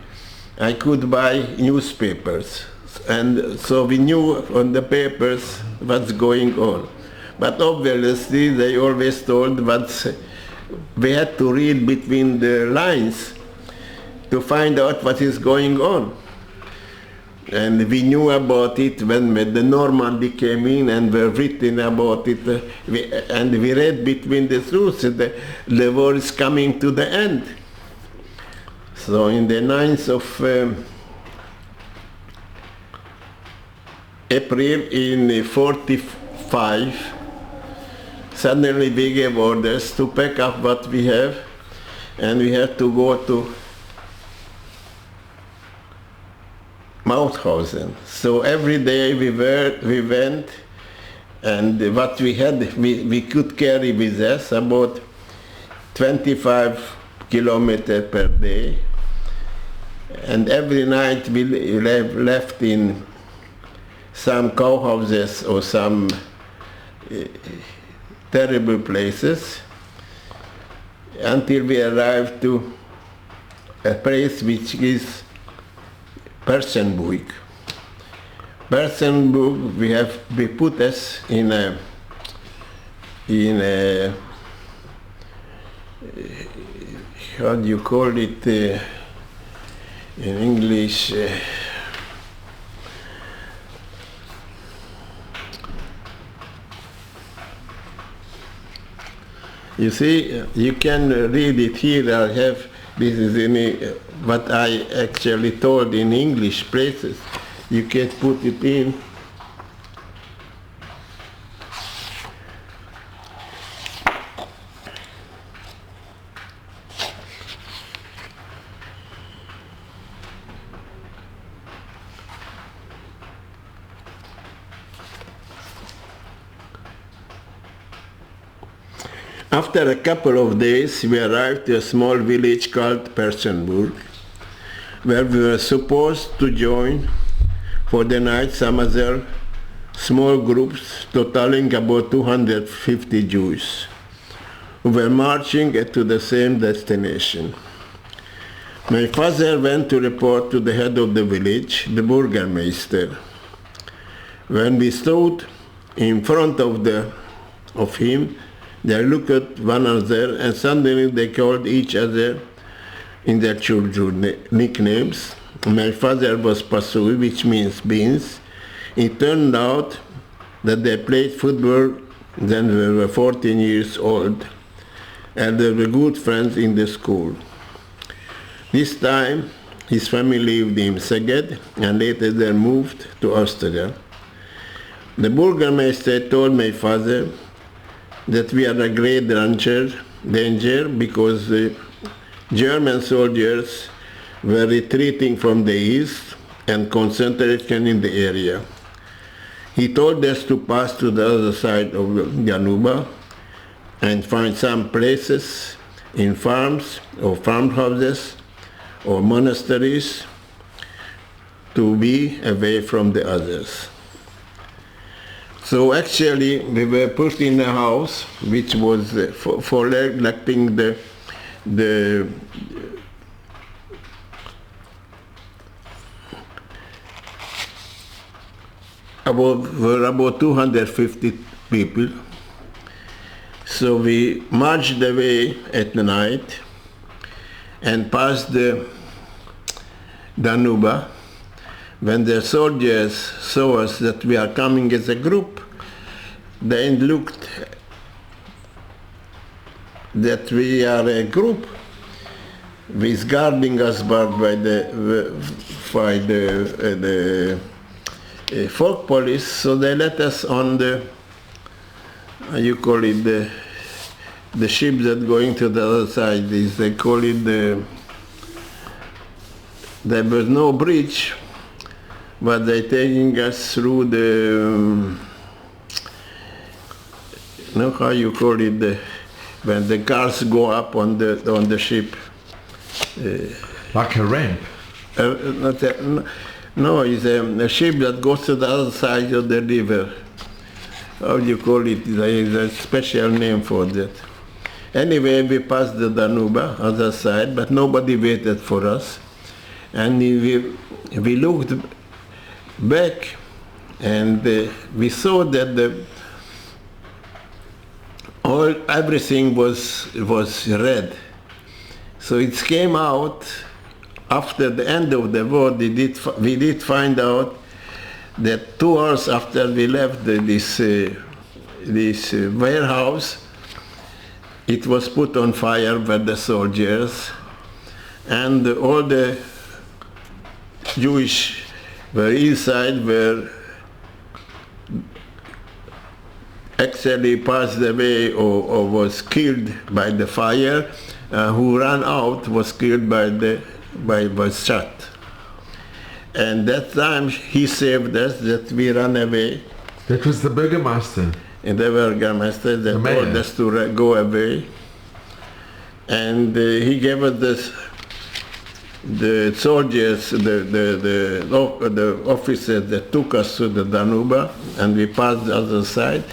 I could buy newspapers. And so we knew on the papers what's going on. But obviously they always told we had to read between the lines to find out what is going on. And we knew about it when the Normandy came in and were written about it. And we read between the truths that the war is coming to the end. So in the 9th of April in 45, suddenly we gave orders to pack up what we have and we had to go to Mauthausen. So every day we went, and what we had, we could carry with us about 25 kilometers per day. And every night we left in some cowhouses or some terrible places until we arrived to a place which is Persenburg. Persenburg, we put us in a how do you call it in English? You see, you can read it here. I have, this is what I actually told in English places. You can put it in. After a couple of days, we arrived to a small village called Persenburg, where we were supposed to join for the night some other small groups totaling about 250 Jews, who were marching to the same destination. My father went to report to the head of the village, the Burgermeister. When we stood in front of him, they looked at one another and suddenly they called each other in their children's nicknames. My father was Pasui, which means beans. It turned out that they played football when they were 14 years old, and they were good friends in the school. This time, his family lived in Szeged, and later they moved to Austria. The Burgermeister told my father that we are a great danger because the German soldiers were retreating from the east and concentration in the area. He told us to pass to the other side of the Danube and find some places in farms or farmhouses or monasteries to be away from the others. So actually we were put in a house which was for electing the were about 250 people. So we marched away at night and passed the Danube. When the soldiers saw us that we are coming as a group, they looked that we are a group with guarding us by the folk police, so they let us on the, you call it the ship that going to the other side. They call it there was no bridge, but they taking us through the, how you call it, when the cars go up on the ship.
Like a ramp?
No, it's a ship that goes to the other side of the river. How do you call it? There is a special name for that. Anyway, we passed the Danube, other side, but nobody waited for us. And we looked back, and we saw that everything was red. So it came out after the end of the war. We did find out that 2 hours after we left this warehouse, it was put on fire by the soldiers, and all the Jewish were inside were actually passed away or was killed by the fire. Who ran out was killed was shot. And that time he saved us, that we ran away.
That was the Burgermeister.
And the Burgermeister that told us to go away. And he gave us the soldiers, the officers that took us to the Danube, and we passed the other side.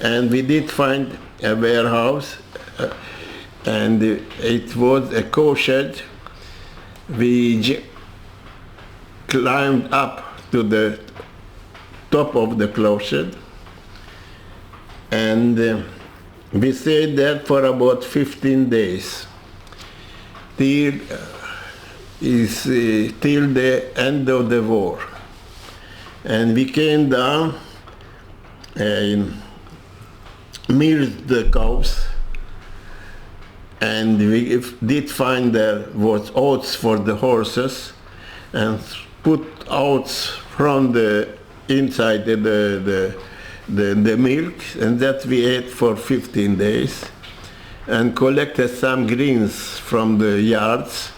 And we did find a warehouse, and it was a coal shed. We climbed up to the top of the coal shed, and we stayed there for about 15 days, till the end of the war. And we came down and milked the cows, and we did find there was oats for the horses, and put oats from the inside the milk, and that we ate for 15 days, and collected some greens from the yards.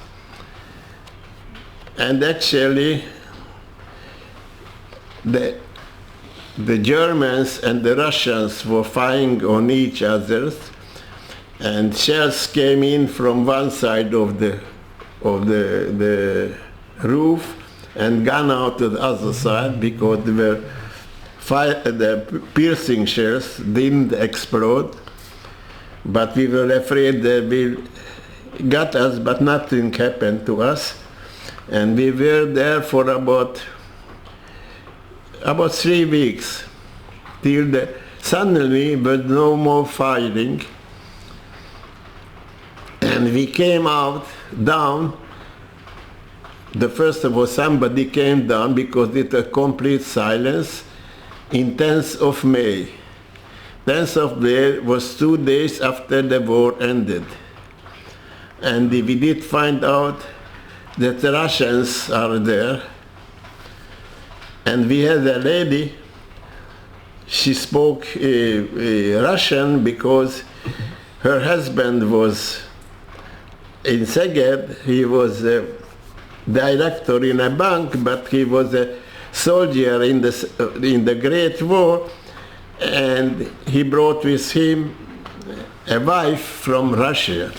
And actually the Germans and the Russians were firing on each other, and shells came in from one side of the roof and gone out to the other side, because the piercing shells didn't explode. But we were afraid they will get us, but nothing happened to us. And we were there for about 3 weeks, till suddenly there was no more firing. And we came down. The first of all, somebody came down because it was complete silence in 10th of May. 10th of May was 2 days after the war ended. And we did find out that the Russians are there. And we had a lady, she spoke Russian because her husband was in Szeged. He was a director in a bank, but he was a soldier in the Great War, and he brought with him a wife from Russia.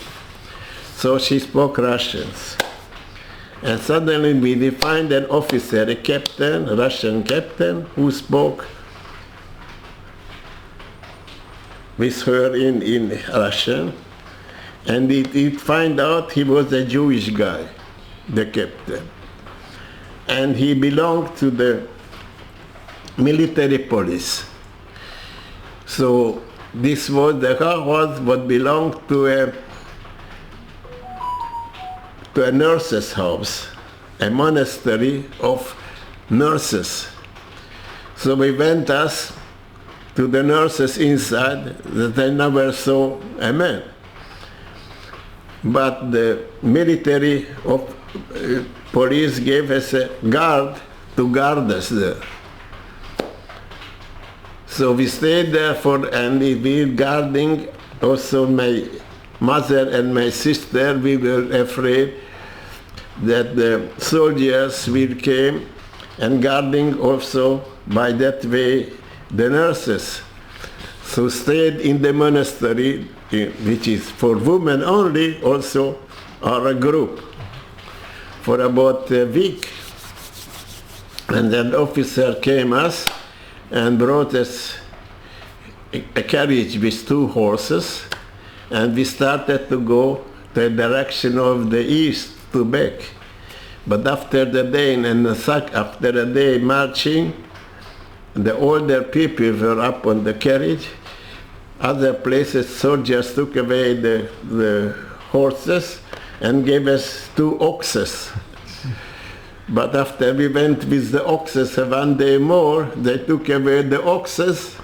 So she spoke Russians. And suddenly we find an officer, a captain, a Russian captain, who spoke with her in Russian. And it find out he was a Jewish guy, the captain. And he belonged to the military police. So this was the house what belonged to a nurse's house, a monastery of nurses. So we went us to the nurses inside that I never saw a man. But the military of police gave us a guard to guard us there. So we stayed there and we were guarding also my mother and my sister. We were afraid that the soldiers will come and guarding also by that way the nurses. So stayed in the monastery, which is for women only, also or a group, for about a week. And then officer came us and brought us a carriage with 2 horses, and we started to go the direction of the east to back. But after the day, after a day marching, the older people were up on the carriage. Other places, soldiers took away the horses and gave us 2 oxes. But after we went with the oxes 1 day more, they took away the oxes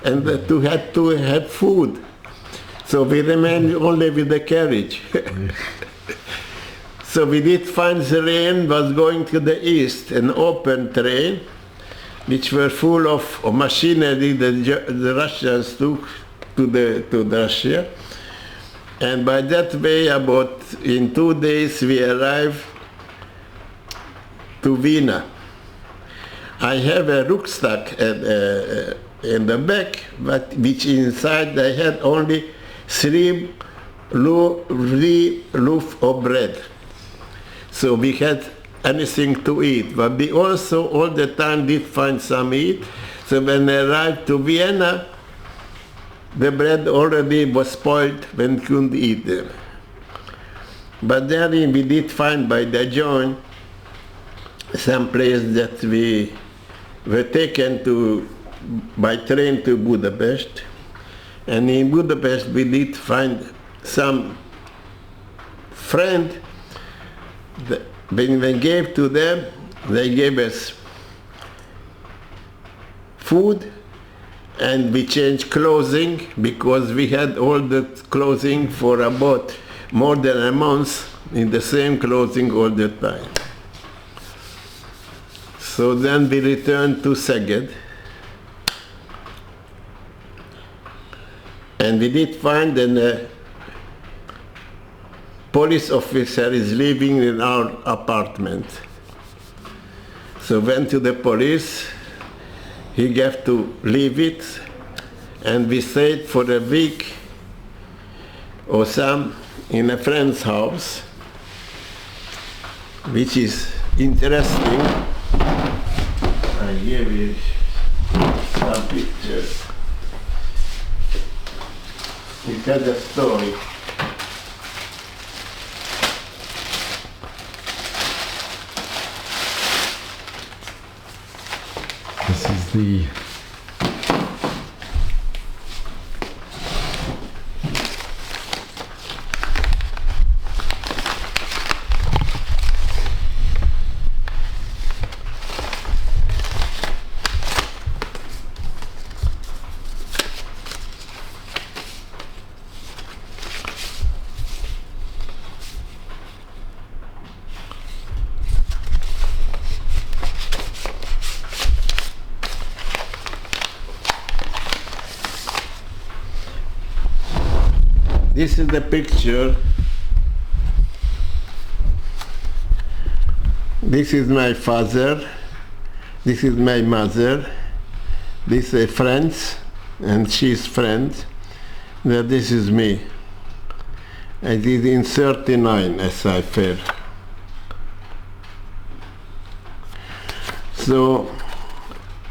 and had to have food. So we remained only with the carriage. So we did find the train was going to the east, an open train, which were full of machinery that the Russians took to Russia. And by that way, about in 2 days, we arrived to Vienna. I have a rucksack in the back, but which inside I had only 3 loaf of bread. So we had anything to eat, but we also all the time did find some eat. So when I arrived to Vienna, the bread already was spoiled when we couldn't eat them. But there we did find by the joint some place that we were taken to by train to Budapest. And in Budapest we did find some friend. When we gave to them, they gave us food, and we changed clothing because we had all the clothing for about more than a month in the same clothing all the time. So then we returned to Szeged, and we did find a police officer is living in our apartment. So went to the police, he gave to leave it, and we stayed for a week or some in a friend's house, which is interesting. I give you some pictures. It has a story.
This is the
This is the picture. This is my father. This is my mother. This is friends, and she's friend. Now this is me. I did in 39 as I fell. So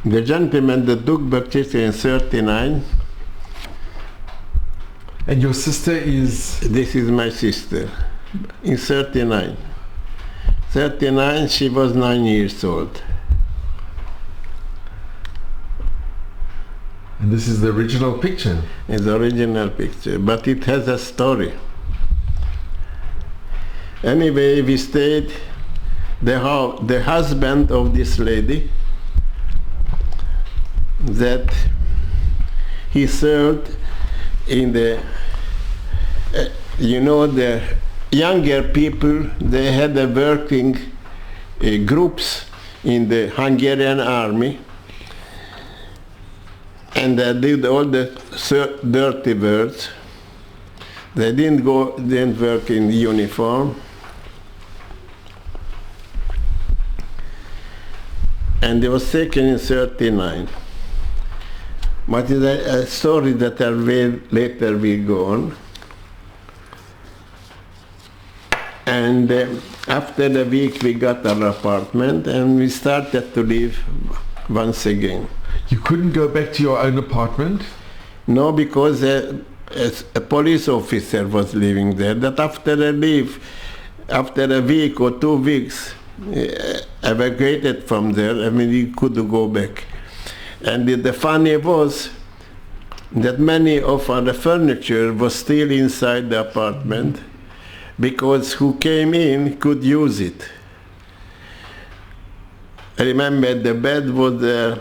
the gentleman that took baptism in 39.
And your sister is?
This is my sister, in 39. 39, she was 9 years old.
And this is the original picture.
It's the original picture, but it has a story. Anyway, we stayed. The husband of this lady, that he served in the, the younger people, they had the working groups in the Hungarian army, and they did all the dirty works. They didn't work in uniform. And they was taken in 1939. But it's a story that later will go on. And after a week we got our apartment and we started to live once again.
You couldn't go back to your own apartment?
No, because a police officer was living there. That after a week or 2 weeks, evacuated from there. I mean, he could go back. And the funny was that many of our furniture was still inside the apartment because who came in could use it. I remember the bed was there.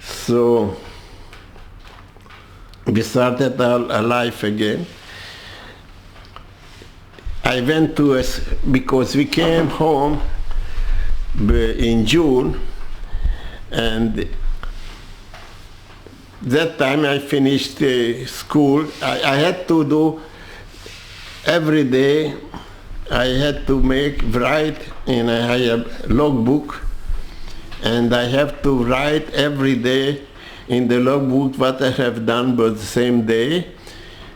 So we started our life again. I went to because we came home in June, and that time I finished school. I had to do every day. I had to write in a logbook, and I have to write every day in the logbook what I have done for the same day,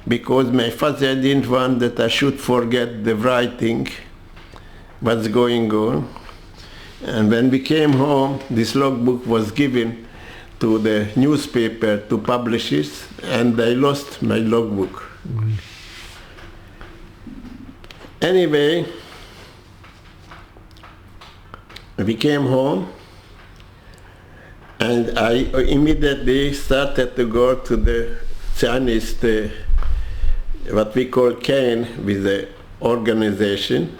because my father didn't want that I should forget the writing, what's going on. And when we came home, this logbook was given to the newspaper to publish it, and I lost my logbook. Mm. Anyway, we came home, and I immediately started to go to the Chinese, what we call CAN, with the organization,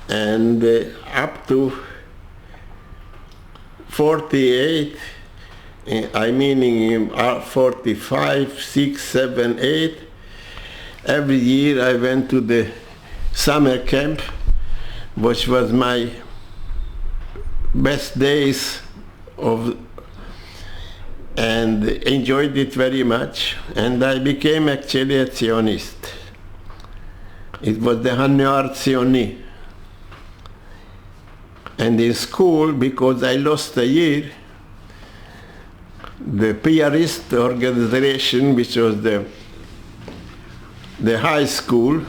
and up to 48, I mean in 45, 6, 7, 8, every year I went to the summer camp, which was my best days and enjoyed it very much, and I became actually a Zionist. It was the Hanuyar Zioni. And in school, because I lost a year, the PRist organization, which was the high school,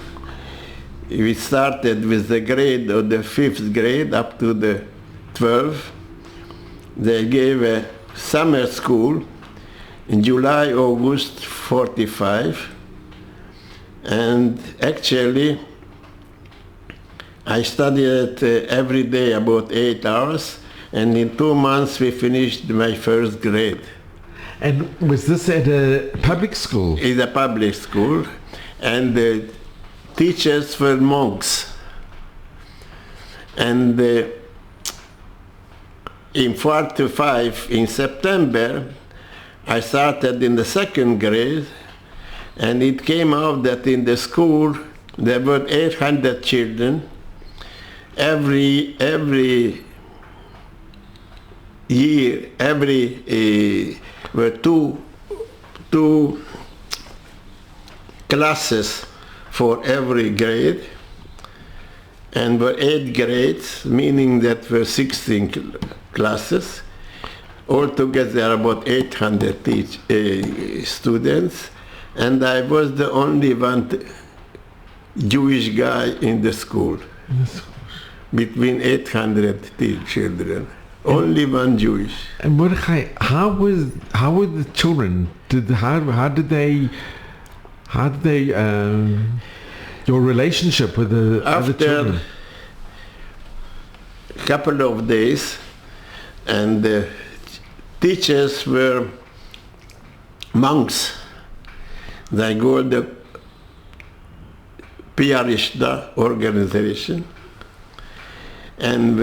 we started with the grade of the 5th grade up to the 12th. They gave a summer school in July, August 45, and actually I studied every day about 8 hours, and in 2 months we finished my 1st grade.
And was this at a public school?
It's a public school, and the teachers were monks. And in 45, in September, I started in the 2nd grade, and it came out that in the school there were 800 children. Every year, were two classes for every grade, and were 8 grades, meaning that were 16 classes. Altogether about 800 students, and I was the only one Jewish guy in the school. Between 800 children, only one Jewish.
And Mordechai, how were the children? How did they your relationship with the other children?
After a couple of days, and teachers were monks. They go the Piarista organization, and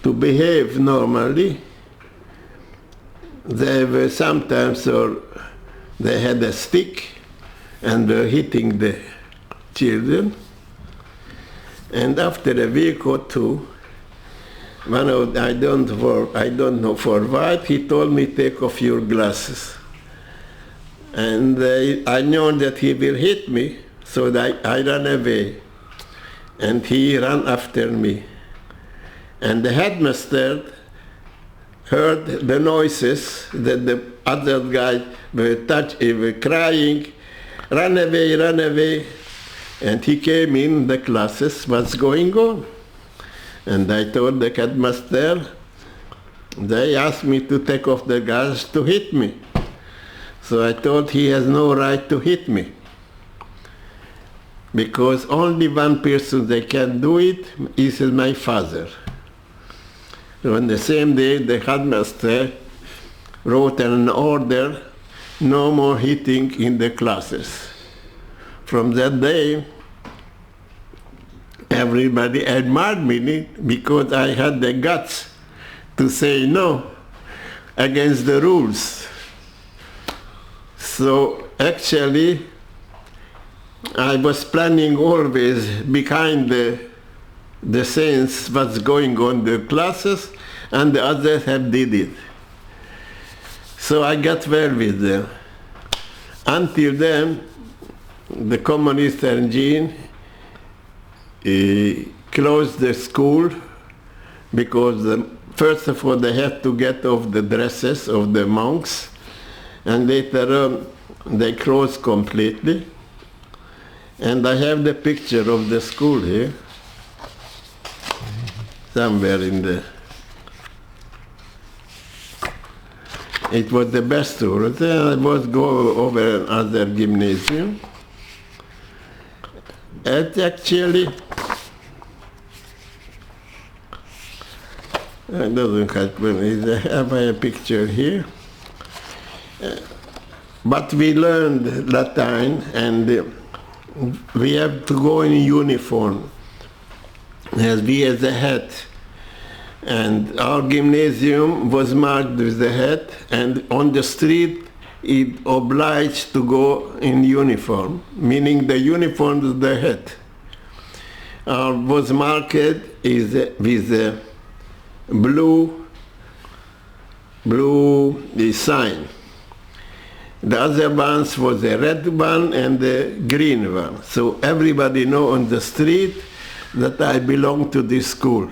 to behave normally, they were sometimes, or they had a stick and were hitting the children. And after a week or two, I don't know for what, he told me, take off your glasses. And I know that he will hit me, so I ran away. And he ran after me. And the headmaster heard the noises that the other guys were crying, run away, run away. And he came in the classes, what's going on? And I told the headmaster, they asked me to take off the glasses to hit me. So I thought he has no right to hit me, because only one person that can do it is my father. So on the same day, the headmaster wrote an order, no more hitting in the classes. From that day, everybody admired me because I had the guts to say no against the rules. So actually, I was planning always behind the scenes what's going on in the classes, and the others have did it. So I got well with them. Until then, the communist regime closed the school because first of all they had to get off the dresses of the monks, and later on they closed completely. And I have the picture of the school here, somewhere in the... It was the best school. Then I was go over another gymnasium. It actually, it doesn't help me. I have a picture here. But we learned Latin, and we have to go in uniform, as we had the hat. And our gymnasium was marked with the hat, and on the street it obliged to go in uniform, meaning the uniform is the hat. Was marked is with a blue sign. The other ones was a red one and the green one. So everybody know on the street that I belong to this school,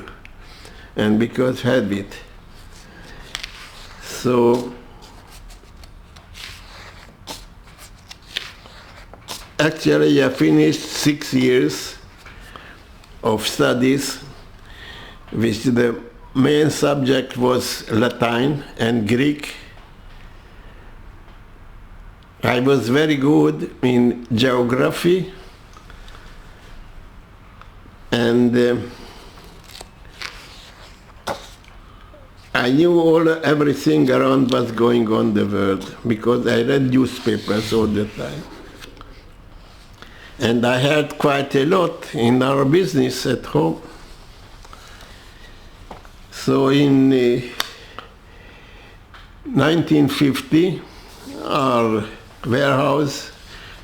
and because habit. So actually I finished 6 years of studies, which the main subject was Latin and Greek. I was very good in geography, and I knew everything around what's going on in the world, because I read newspapers all the time. And I heard quite a lot in our business at home. So in 1950, our warehouse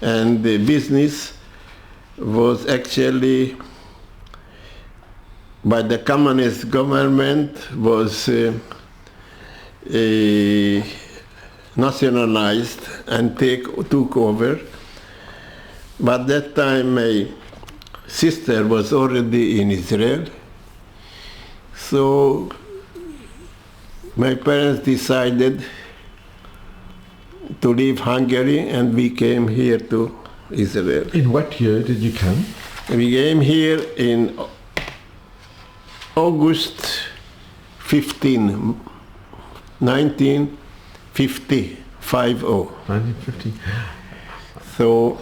and the business was actually, by the communist government, was nationalized and took over. But that time my sister was already in Israel. So my parents decided to leave Hungary, and we came here to Israel.
In what year did you come?
We came here in August 1950.
1950.
So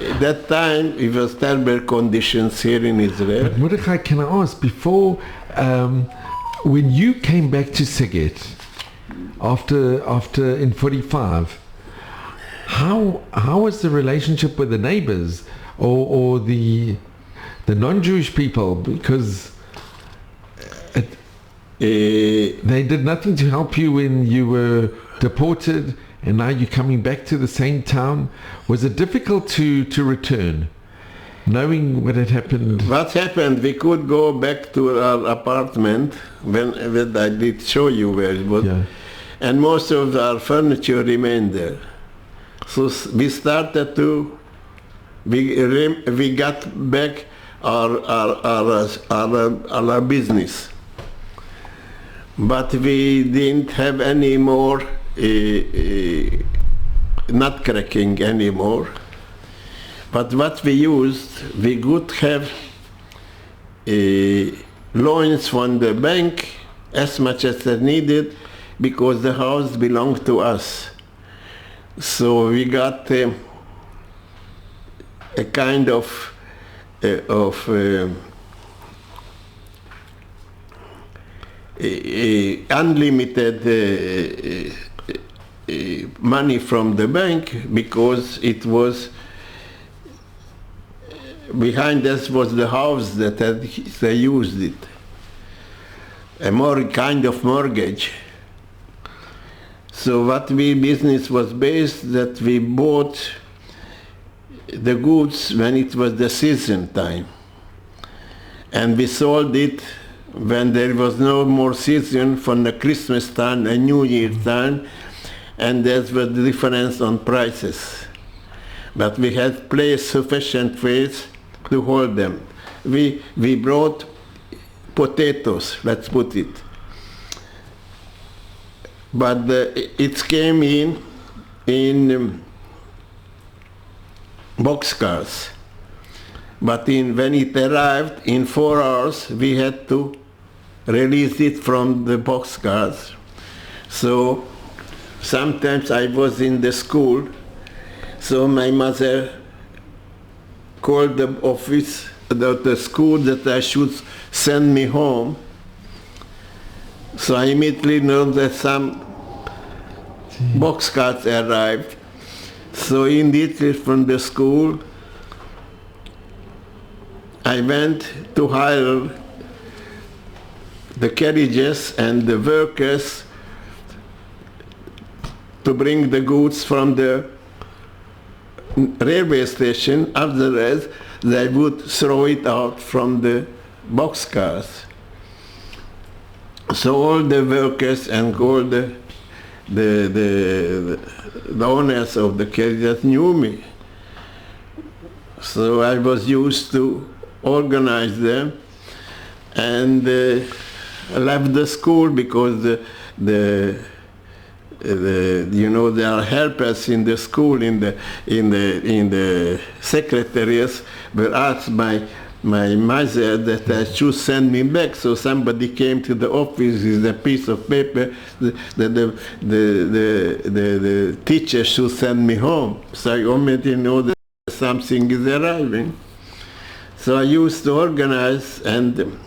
at that time it was terrible conditions here in Israel.
But Mordechai, can I ask, before, when you came back to Szeged, after in 45. How was the relationship with the neighbors or the non-Jewish people? Because they did nothing to help you when you were deported, and now you're coming back to the same town. Was it difficult to return, knowing what had happened?
What happened, we could go back to our apartment when I did show you where it was,
Yeah.
and most of our furniture remained there. So we started to, we got back our business. But we didn't have any more nut cracking anymore. But what we used, we could have loans from the bank as much as they needed, because the house belonged to us. So we got a kind of unlimited money from the bank, because it was behind us was the house that they used it, a more kind of mortgage. So what business was based, that we bought the goods when it was the season time, and we sold it when there was no more season, from the Christmas time and New Year time, and there was the difference on prices. But we had placed sufficient ways to hold them. We brought potatoes, let's put it. But it came in boxcars. But when it arrived, in 4 hours, we had to release it from the boxcars. So sometimes I was in the school, so my mother called the office, the school, that I should send me home. So I immediately know that some boxcars arrived. So immediately from the school, I went to hire the carriages and the workers to bring the goods from the railway station. Otherwise, they would throw it out from the boxcars. So all the workers and all the owners of the carriages knew me. So I was used to organize them, and left the school because you know, there are helpers in the school, in the secretaries were asked by my mother that I should send me back. So somebody came to the office with a piece of paper that the teacher should send me home. So I already know that something is arriving. So I used to organize, and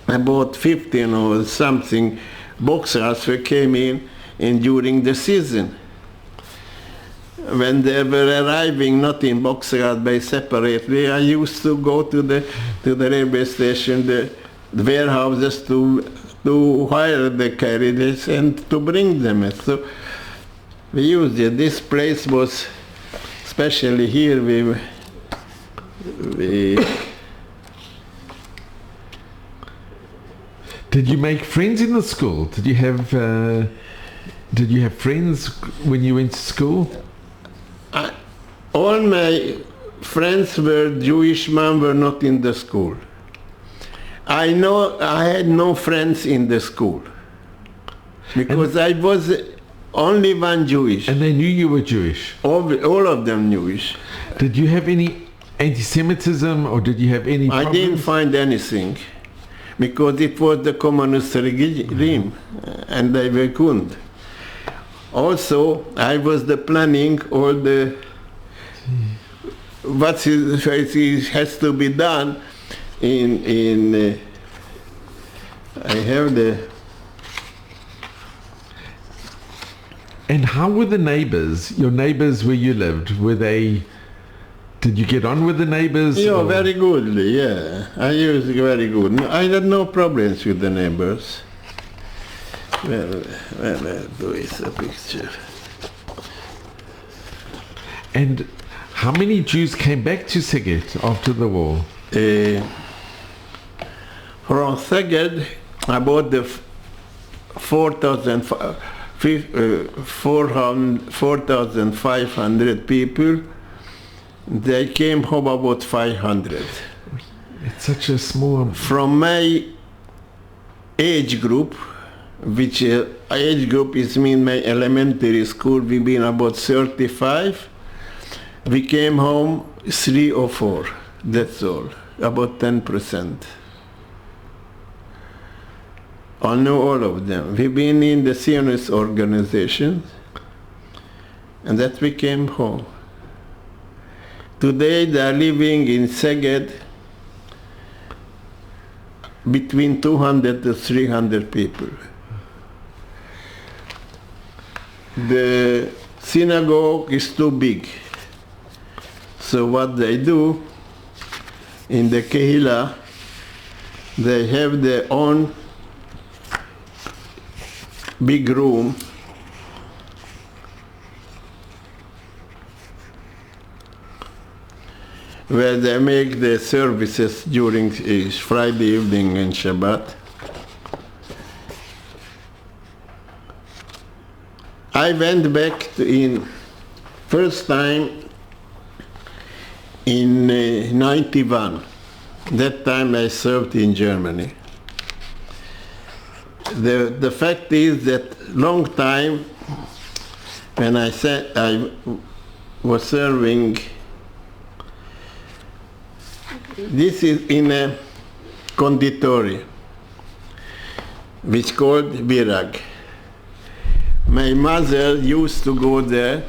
I bought 15 or something boxers that came in during the season. When they were arriving, not in boxcars but separately, I used to go to the railway station, the warehouses, to hire the carriages and to bring them. So we used it. This place was, especially here,
Did you make friends in the school? Did you have friends when you went to school?
All my friends were Jewish, men were not in the school. I had no friends in the school, because I was only one Jewish.
And they knew you were Jewish?
All of them Jewish.
Did you have any anti-Semitism, or did you have any problems?
I didn't find anything, because it was the communist regime, and they couldn't. Also, I was planning all the what has to be done in I have
And how were the neighbors, your neighbors where you lived? Did you get on with the neighbors?
Yeah,
or-
very goodly, yeah. I used very good. I had no problems with the neighbors. Well, do is a picture.
And how many Jews came back to Szeged after the war?
From Szeged, about the 4,500 people, they came home about 500.
It's such a small...
From my age group, which age group is mean my elementary school, we been about 35. We came home 3 or 4, that's all, about 10%. I know all of them. We've been in the Zionist organization, and that we came home. Today they are living in Szeged between 200 to 300 people. The synagogue is too big. So what they do in the Kehillah, they have their own big room where they make the services during Friday evening and Shabbat. I went back in first time in 91. That time I served in Germany. The fact is that long time when I said I was serving, this is in a conditori which called Virag. My mother used to go there.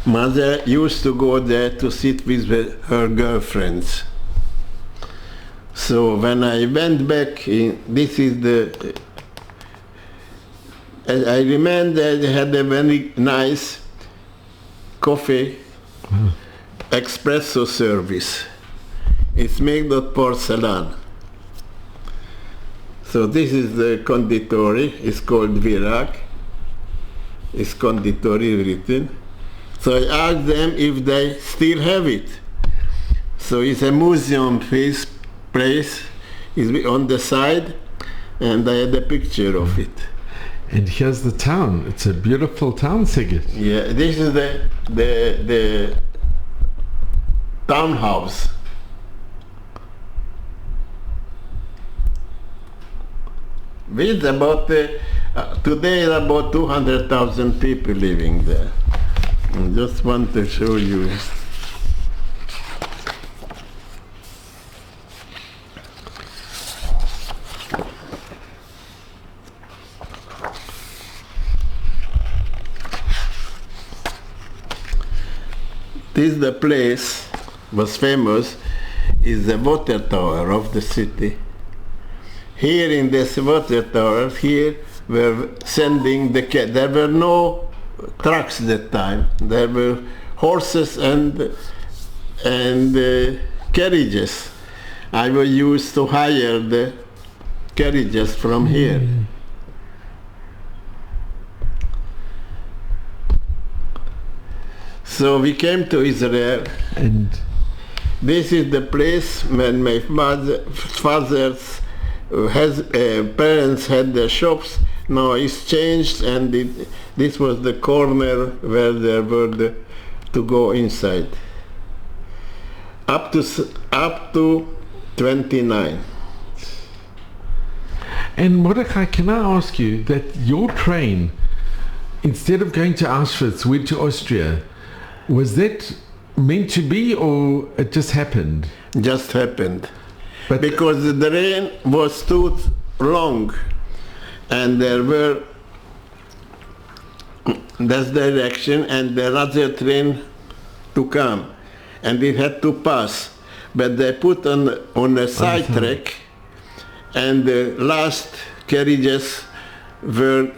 Mother used to go there to sit with her girlfriends. So when I went back, this is the, I remember they had a very nice coffee espresso service. It's made of porcelain. So this is the conditori, it's called Virag. It's conditori written. So I asked them if they still have it. So it's a museum place, it's on the side, and I had a picture of it.
And here's the town. It's a beautiful town, Szeged.
Yeah, this is the townhouse. With about, today about 200,000 people living there. I just want to show you. This the place was famous, is the water tower of the city. Here in this water tower, here were sending the cat. There were no trucks that time. There were horses and carriages. I was used to hire the carriages from here. So we came to Israel,
And
this is the place when my father's parents had their shops. Now it's changed, and this was the corner where there were to go inside. Up to 29.
And Mordechai, can I ask you that your train, instead of going to Auschwitz, went to Austria? Was that meant to be, or it just happened?
Just happened.
But
Because the rain was too long, and there were that direction and the other train to come, and it had to pass. but they put on a side track, and the last carriages were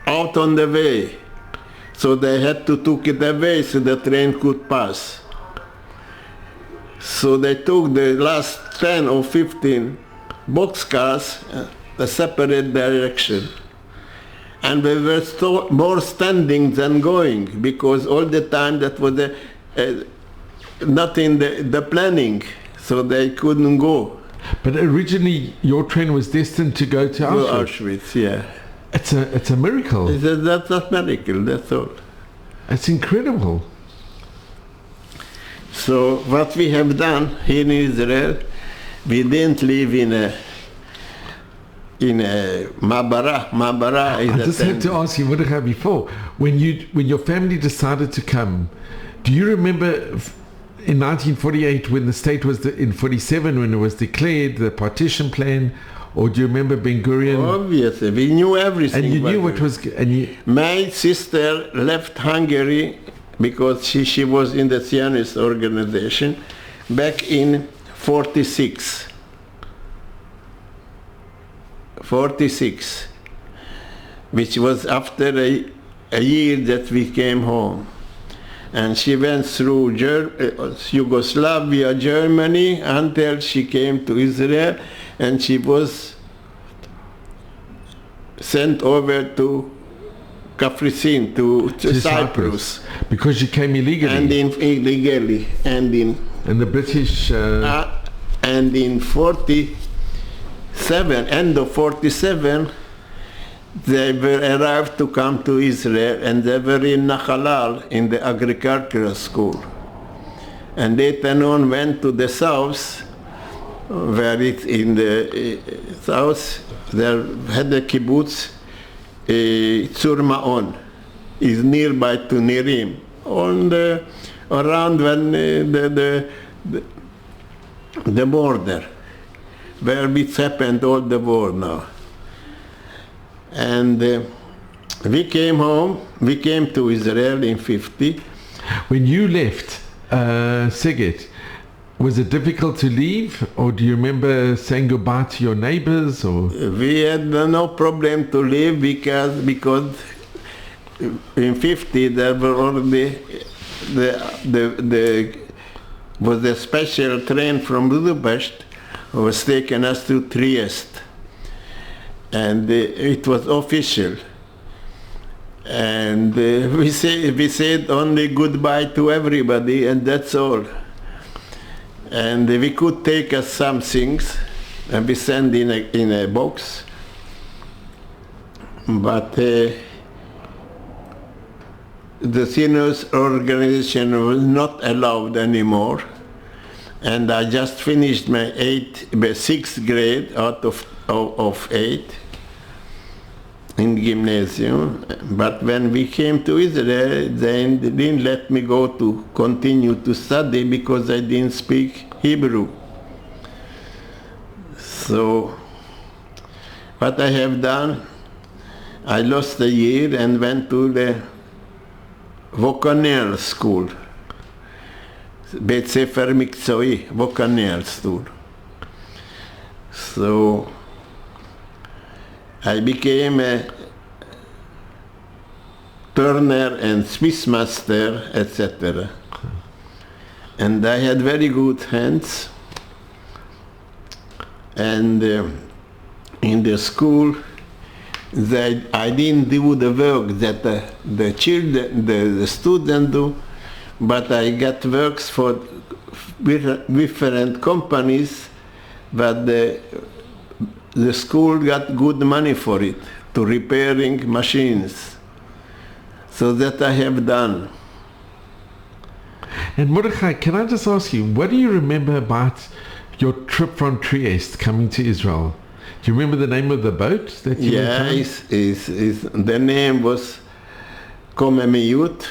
out on the way. So they had to take it away so the train could pass. So they took the last 10 or 15 boxcars a separate direction. And we were more standing than going, because all the time that was not in the planning, so they couldn't go.
But originally your train was destined to go to Auschwitz.
Auschwitz, yeah.
It's a miracle.
That's a miracle, that's all.
It's incredible.
So what we have done here in Israel, we didn't live in a Mabara. Mabara is
I just had to ask you, Mordechai, before, when your family decided to come, do you remember in 1948 when the state was in 47 when it was declared the partition plan, or do you remember Ben Gurion?
Obviously, we knew everything.
And you knew what was.
My sister left Hungary because she was in the Zionist organization back in 46. 46, which was after a year that we came home. And she went through Yugoslavia, Germany, until she came to Israel, and she was sent over to Kafricin, to Cyprus.
Because she came illegally. And the British...
and in 47, end of 47, they were arrived to come to Israel, and they were in Nahalal in the agricultural school. And later on went to the south, where it's in the south, there had a kibbutz, Tzur Ma'on, is nearby to Nirim, around when the border, where it's happened all the war now. And we came home, we came to Israel in 50.
When you left Szeged, was it difficult to leave, or do you remember saying goodbye to your neighbors? Or
we had no problem to leave because in 50 there were already was a special train from Budapest who was taking us to Trieste. And it was official, and we said only goodbye to everybody, and that's all. And we could take us some things, and we send in a box, but the Zionist organization was not allowed anymore, and I just finished my 6th grade out of 8 in gymnasium, but when we came to Israel, they didn't let me go to continue to study because I didn't speak Hebrew. So what I have done, I lost a year and went to the vocational school, Beit Sefer Miktsoi, vocational school. So I became a turner and Swiss master, etc. And I had very good hands. And in the school, I didn't do the work that the children, the students do, but I got works for different companies, but the school got good money for it, to repairing machines. So that I have done.
And Mordechai, can I just ask you, what do you remember about your trip from Trieste coming to Israel? Do you remember the name of the boat that you went on?
The name was Komemiyut.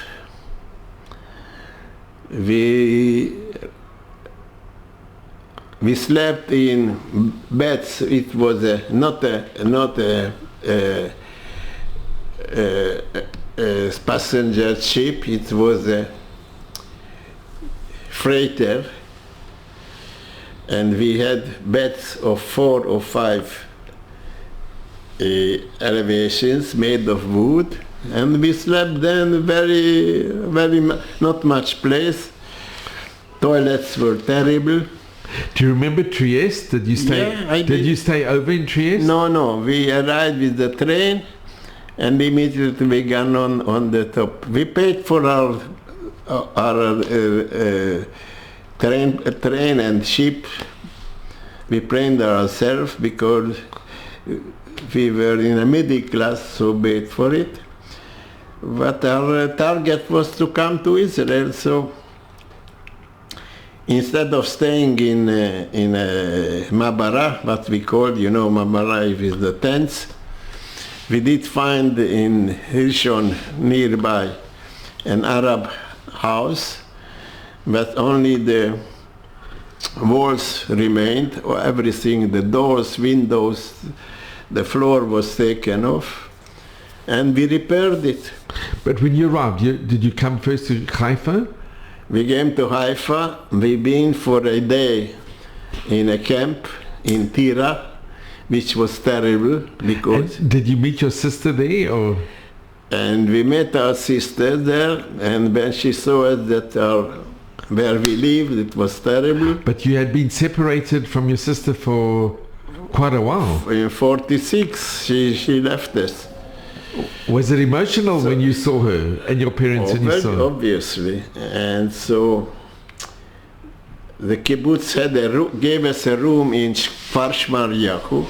We slept in beds. It was not a passenger ship. It was freighter, and we had beds of 4 or 5 elevations made of wood, and we slept then not much place. Toilets were terrible.
Do you remember Trieste? Did you stay?
Yeah, I did.
Did you stay over in Trieste?
No. We arrived with the train, and immediately we got on the top. We paid for our train and ship. We paid ourselves because we were in a middle class, so paid for it. But our target was to come to Israel, so instead of staying in Mabara, what we call, Mabara is the tents, we did find in Rishon nearby an Arab house, but only the walls remained, or everything, the doors, windows, the floor was taken off, and we repaired it.
But when you arrived, did you come first to Haifa?
We came to Haifa. We've been for a day in a camp in Tira, which was terrible because...
And did you meet your sister there, or...?
And we met our sister there, and when she saw us where we lived, it was terrible.
But you had been separated from your sister for quite a while.
In 1946, she left us.
Was it emotional when you saw her, and your parents when you saw her?
Obviously. And so the kibbutz gave us a room in Kfar Shmaryahu,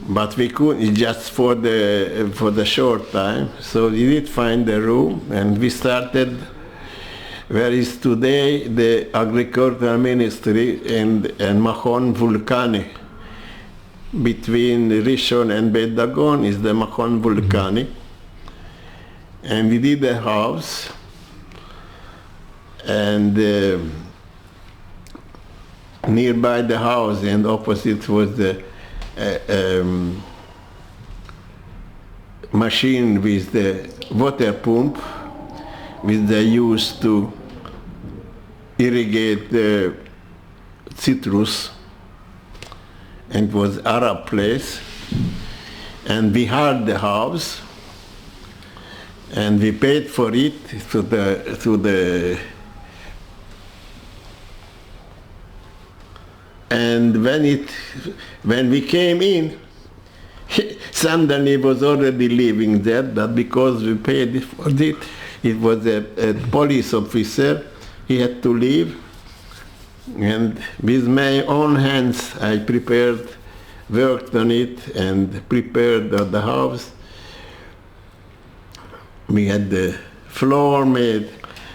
but we couldn't, just for the short time. So we did find a room, and we started where is today the agricultural ministry and Machon Vulcani. Between Rishon and Beit Dagon is the Machon Vulcani. And we did a house, and nearby the house and opposite was the machine with the water pump, which they used to irrigate the citrus. And it was Arab place, and we hired the house, and we paid for it and when we came in, suddenly was already living there, but because we paid for it, it was a police officer, he had to leave. And with my own hands, I worked on it and prepared the house. We had the floor made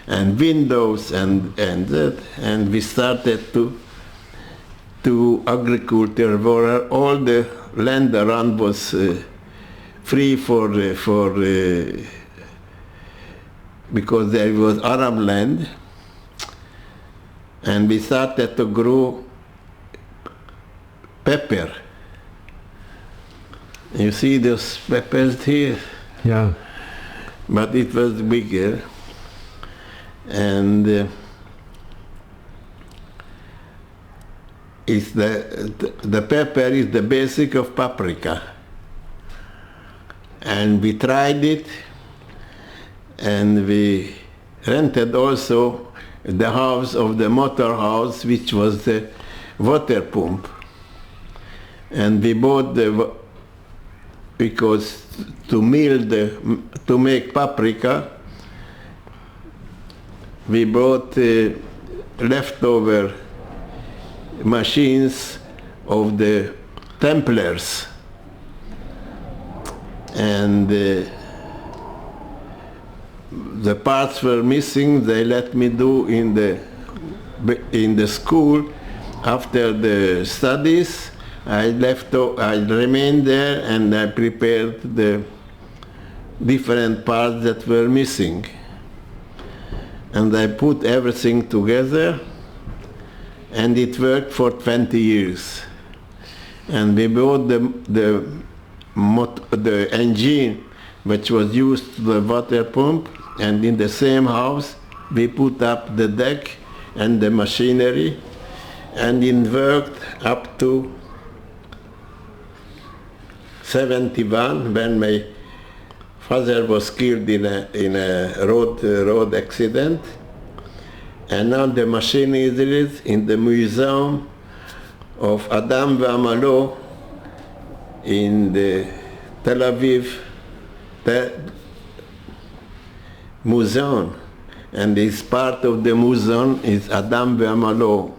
and windows and that, and we started to agriculture, where all the land around was free because there was Arab land. And we started to grow pepper. You see those peppers here?
Yeah.
But it was bigger. And it's the pepper is the basic of paprika. And we tried it, and we rented also the house of the motor house, which was the water pump. And we bought because to make paprika, we bought leftover machines of the Templars. And the parts were missing. They let me do in the school. After the studies, I remained there, and I prepared the different parts that were missing. And I put everything together, and it worked for 20 years. And we bought the engine which was used to the water pump, and in the same house we put up the deck and the machinery, and it worked up to 71 when my father was killed in a road accident. And now the machine is in the museum of Adam V'Amalo in the Tel Aviv museum. And this part of the museum is Adam V'Amalo.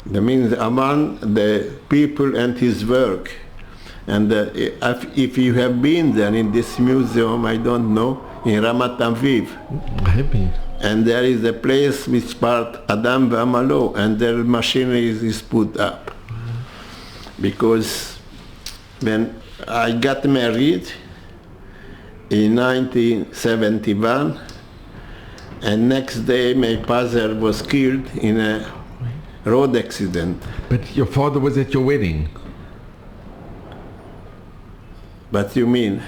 That means among the people and his work. And if you have been there in this museum, I don't know, in Ramat Aviv.
I have been.
And there is a place which part Adam V'Amalo, and their machinery is put up. Because when I got married in 1971, and next day my father was killed in a road accident.
But your father was at your wedding.
What you mean?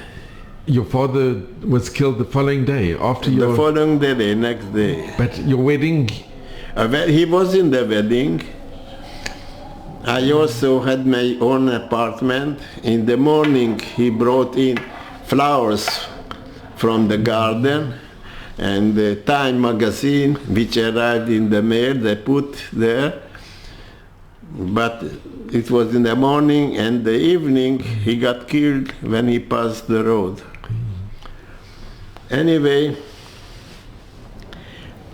Your father was killed the following day after your...
The following day, the next day.
But your wedding...
He was in the wedding. I also had my own apartment. In the morning he brought in flowers from the garden, and the Time magazine, which arrived in the mail, they put there. But it was in the morning, and the evening he got killed when he passed the road. Anyway,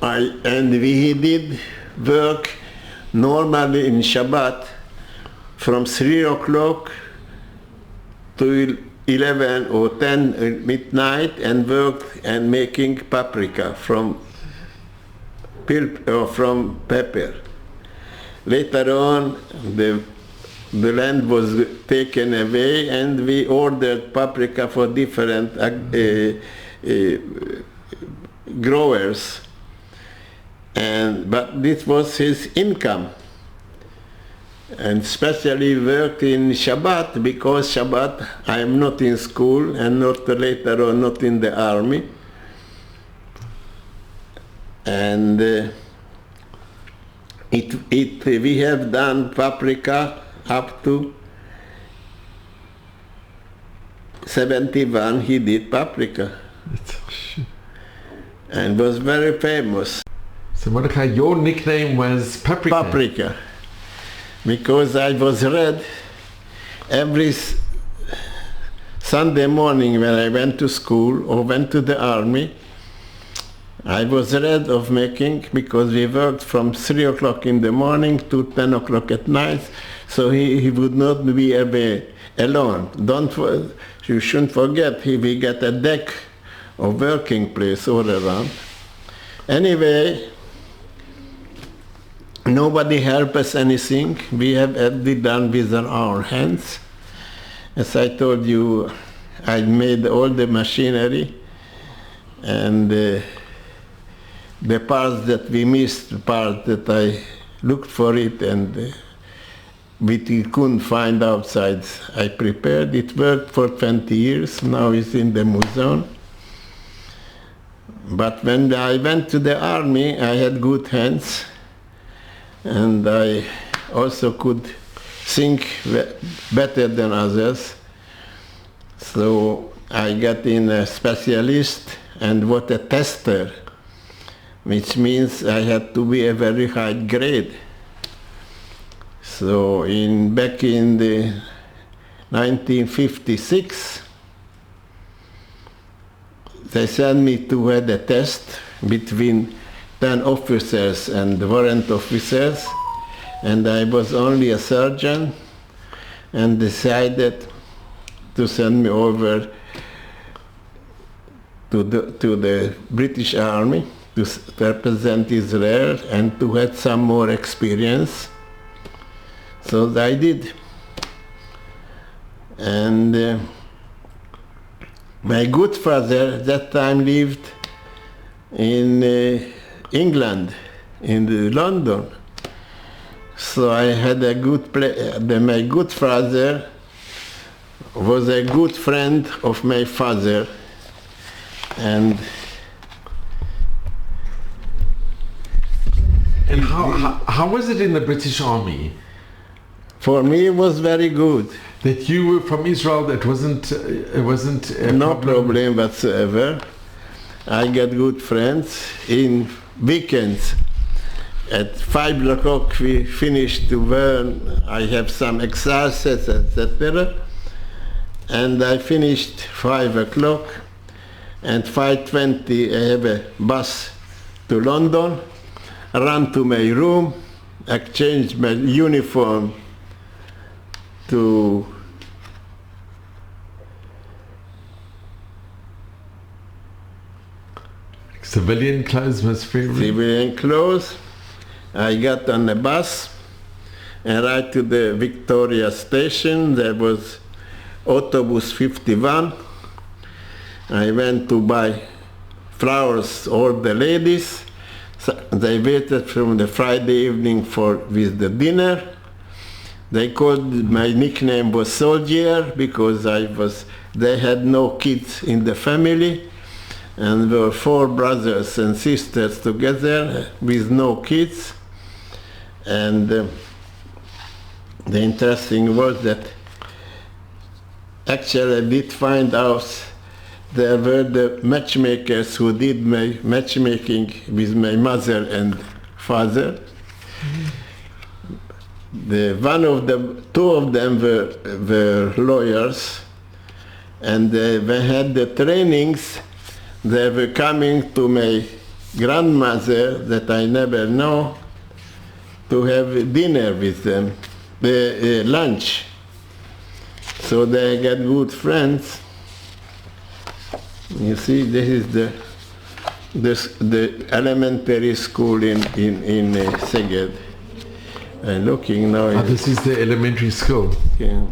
we did work normally in Shabbat from 3 o'clock to 11 or 10 midnight, and worked and making paprika from pepper. Later on, the land was taken away, and we ordered paprika for different growers. But this was his income. And especially worked in Shabbat, because Shabbat I am not in school, and not later on not in the army. And we have done paprika up to 71. He did paprika, and was very famous.
So Mordechai, your nickname was Paprika.
Paprika, because I was read every Sunday morning when I went to school or went to the army. I was read of making, because we worked from 3 o'clock in the morning to 10 o'clock at night, so he would not be away alone. You shouldn't forget, we get a deck of working place all around. Anyway, nobody helped us anything. We have everything done with our hands. As I told you, I made all the machinery, and the parts that we missed, the part that I looked for it, and we couldn't find outside, I prepared. It worked for 20 years. Now it's in the museum. But when I went to the army, I had good hands, and I also could think better than others. So I got in a specialist and what a tester, which means I had to be a very high grade. So back in the 1956, they sent me to have a test between 10 officers and warrant officers, and I was only a sergeant, and decided to send me over to the British Army to represent Israel and to have some more experience. So I did. And my good father at that time lived in England, in London. So I had a good my good father was a good friend of my father, and
how was it in the British Army?
For me, it was very good.
That you were from Israel, that wasn't a
No problem whatsoever. I got good friends. In weekends, at 5 o'clock we finish to burn. I have some exercises, etc. And I finished 5 o'clock. And 5:20 I have a bus to London. Run to my room, exchange my uniform to
civilian clothes, most favorite.
civilian clothes. I got on the bus and right to the Victoria station. There was autobus 51. I went to buy flowers, all the ladies. So they waited from the Friday evening with the dinner. They called, my nickname was Soldier because they had no kids in the family, and there were 4 brothers and sisters together with no kids. And the interesting was that actually I did find out there were the matchmakers who did my matchmaking with my mother and father. Two of them were lawyers, and they had the trainings. They were coming to my grandmother that I never know to have dinner with them, lunch. So they got good friends. You see, this is the elementary school in Szeged. I'm looking now.
This is the elementary school.
Yeah.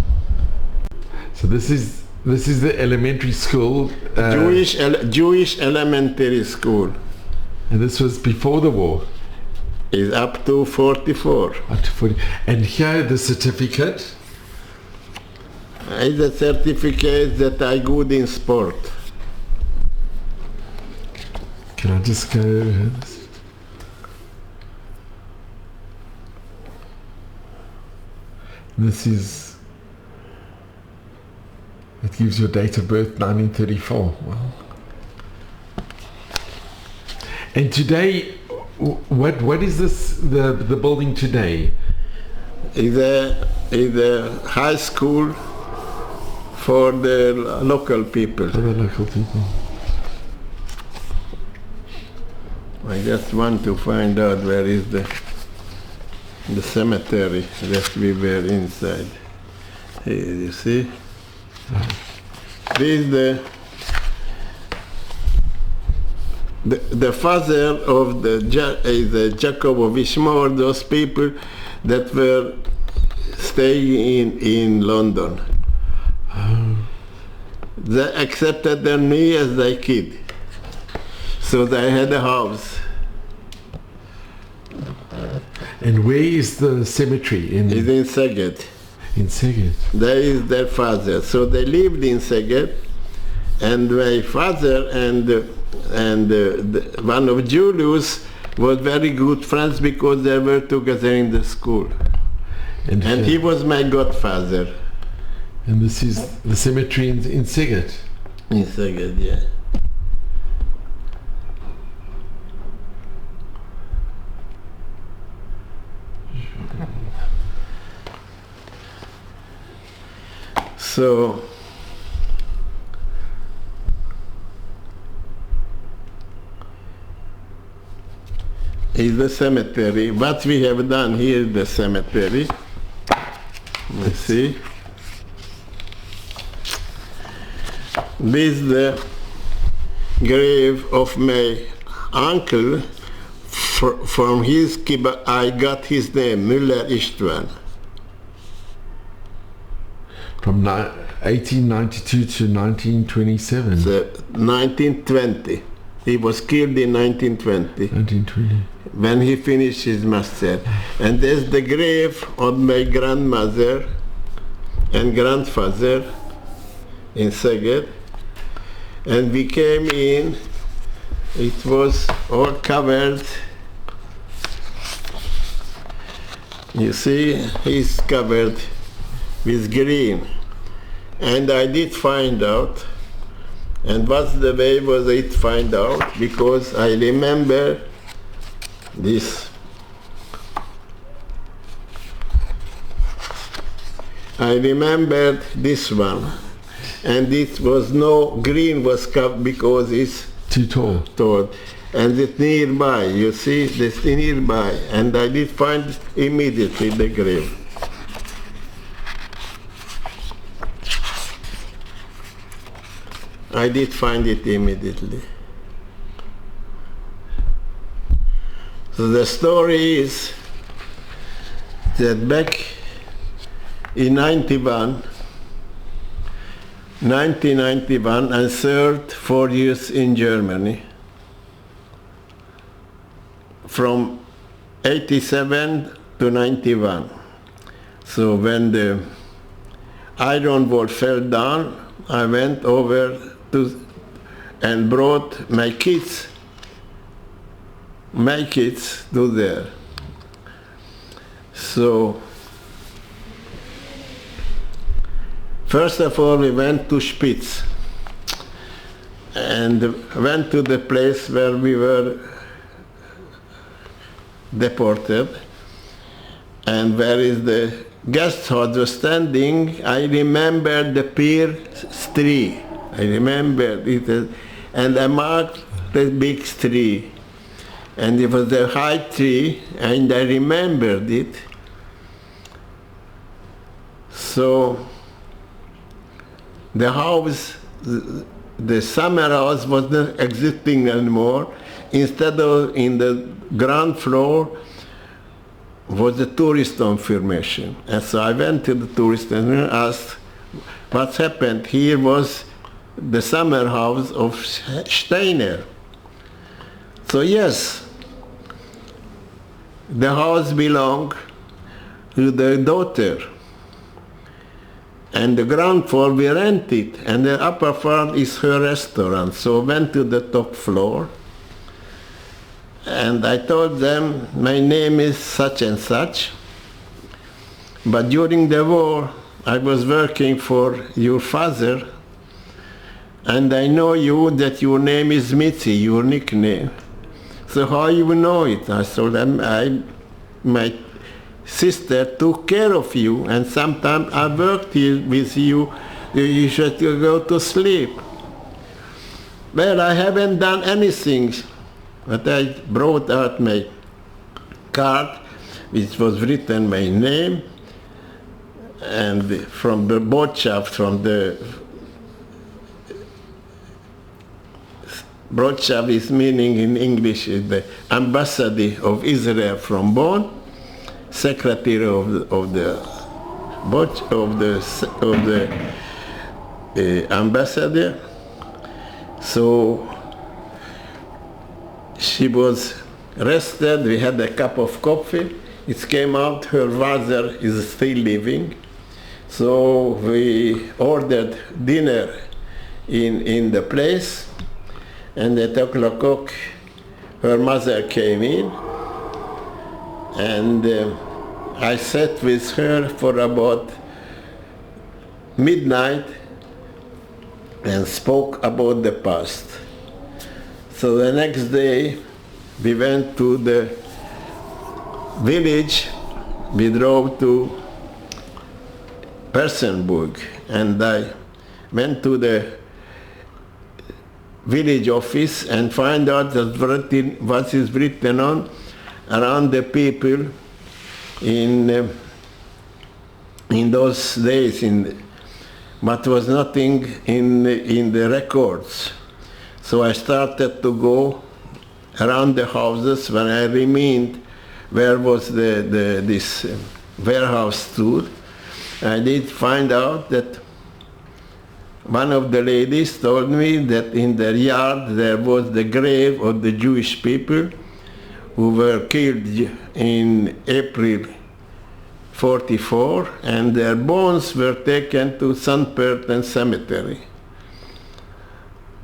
So this is the elementary school.
Jewish elementary school.
And this was before the war.
Is up to 44.
Up to 40. And here the certificate.
Is a certificate that I good in sport.
Can I just go? This is, it gives your date of birth, 1934. Wow. And today, what is this, the building today?
Is a high school for the local people.
For the local people.
I just want to find out where is the cemetery that we were inside. Here, you see? This is the father of the Jakobovich Mor, those people that were staying in London. They accepted me as their kid. So they had a house.
And where is the cemetery?
It's in Szeged.
In Szeged.
There is their father. So they lived in Szeged, and my father and one of Julius was very good friends because they were together in the school. And he was my godfather.
And this is the cemetery in Szeged?
In Szeged, yeah. So is the cemetery. What we have done here is the cemetery. You see? This is the grave of my uncle. From his kibbutz I got his name, Müller István.
From 1892 to 1927.
1920. He was killed in 1920.
1920.
When he finished his master. And there's the grave of my grandmother and grandfather in Szeged. And we came in, it was all covered You see, he's covered with green. And I did find out, and what's the way was I find out? Because I remember this. I remembered this one, and it was no green was covered because it's
Too tall.
tall, and it's nearby. You see, it's nearby, and I did find immediately the grave. I did find it immediately. So the story is that back in 1991, I served 4 years in Germany, from 87 to 91. So when the iron wall fell down, I went over to and brought my kids to there. So first of all, we went to Spitz and went to the place where we were deported, and where is the guest house was standing. I remember the pier tree. I remember it, and I marked the big tree, and it was a high tree, and I remembered it. So the house, the summer house was not existing anymore. Instead of in the ground floor was the tourist information. And so I went to the tourist and asked what's happened. Here was the summer house of Steiner. So yes, the house belonged to the daughter. And the ground floor we rented, and the upper floor is her restaurant. So I went to the top floor, and I told them, my name is such and such, but during the war I was working for your father, and I know you that your name is Mitzi, your nickname. So how you know it? I told them, my sister took care of you, and sometimes I worked here with you. You should go to sleep. Well, I haven't done anything, but I brought out my card, which was written my name, and from the Botschaft, from the Botschaft is meaning in English is the ambassador of Israel from Bonn, secretary of the ambassador. So she was rested. We had a cup of coffee. It came out her father is still living. So we ordered dinner in the place, and at 2:00 her mother came in, and I sat with her for about midnight and spoke about the past. So the next day we went to the village. We drove to Persenburg, and I went to the village office and find out that what is written on around the people in those days, but was nothing in the records. So I started to go around the houses. When I remained where was this warehouse stood, I did find out that one of the ladies told me that in their yard there was the grave of the Jewish people who were killed in April 1944, and their bones were taken to St. Pölten Cemetery.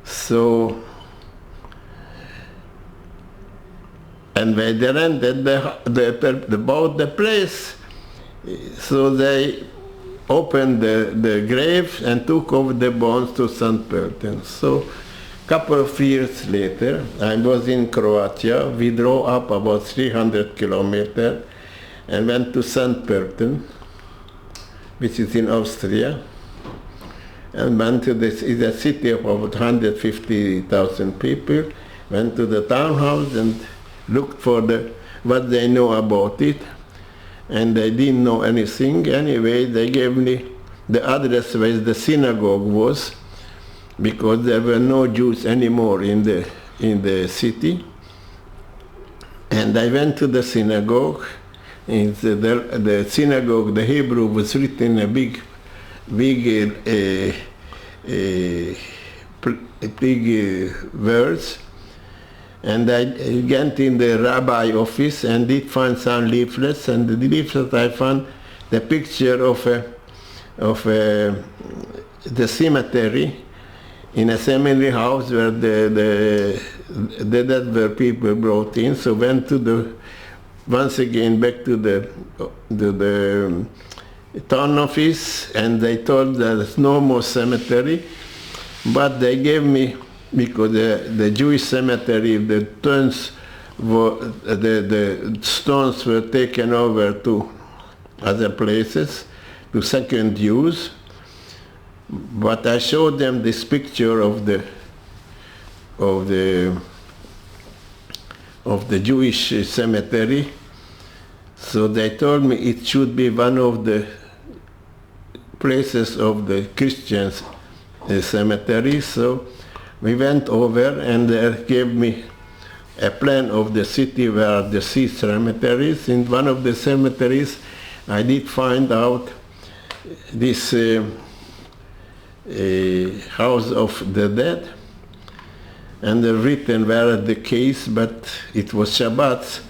So, and when they rented about the place, So they opened the grave and took off the bones to St. Pölten. So couple of years later, I was in Croatia. We drove up about 300 kilometers and went to St. Pölten, which is in Austria, and went to this is a city of about 150,000 people. Went to the townhouse and looked for what they know about it, and they didn't know anything. Anyway, they gave me the address where the synagogue was, because there were no Jews anymore in the city. And I went to the synagogue. In the synagogue, the Hebrew was written in big words. And I went in the rabbi office and did find some leaflets. And the leaflets I found the picture of the cemetery, in a cemetery house where the dead were people brought in. So went to once again back to the town office, and they told there's no more cemetery, but they gave me, because the Jewish cemetery, the stones were taken over to other places, to second use. But I showed them this picture of the Jewish cemetery. So they told me it should be one of the places of the Christian cemetery. So we went over, and they gave me a plan of the city where the sea cemeteries. In one of the cemeteries, I did find out this house of the dead, and written where the case, but it was Shabbat.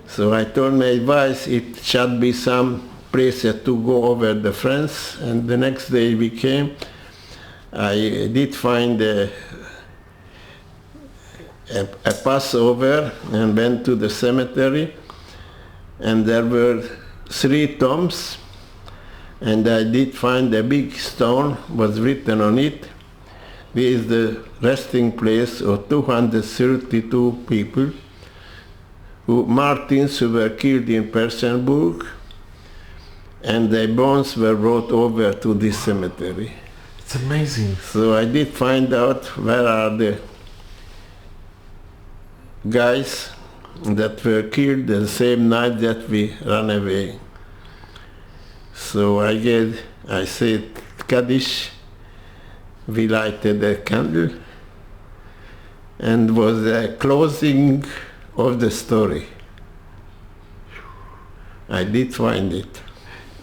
So I told my wife it should be some place to go over the friends, and the next day we came. I did find a Passover and went to the cemetery, and there were 3 tombs, and I did find a big stone was written on it. This is the resting place of 232 people, Martins who were killed in Persenburg, and their bones were brought over to this cemetery.
It's amazing.
So I did find out where are the guys that were killed the same night that we ran away. So I said Kaddish, we lighted a candle, and was a closing of the story. I did find it.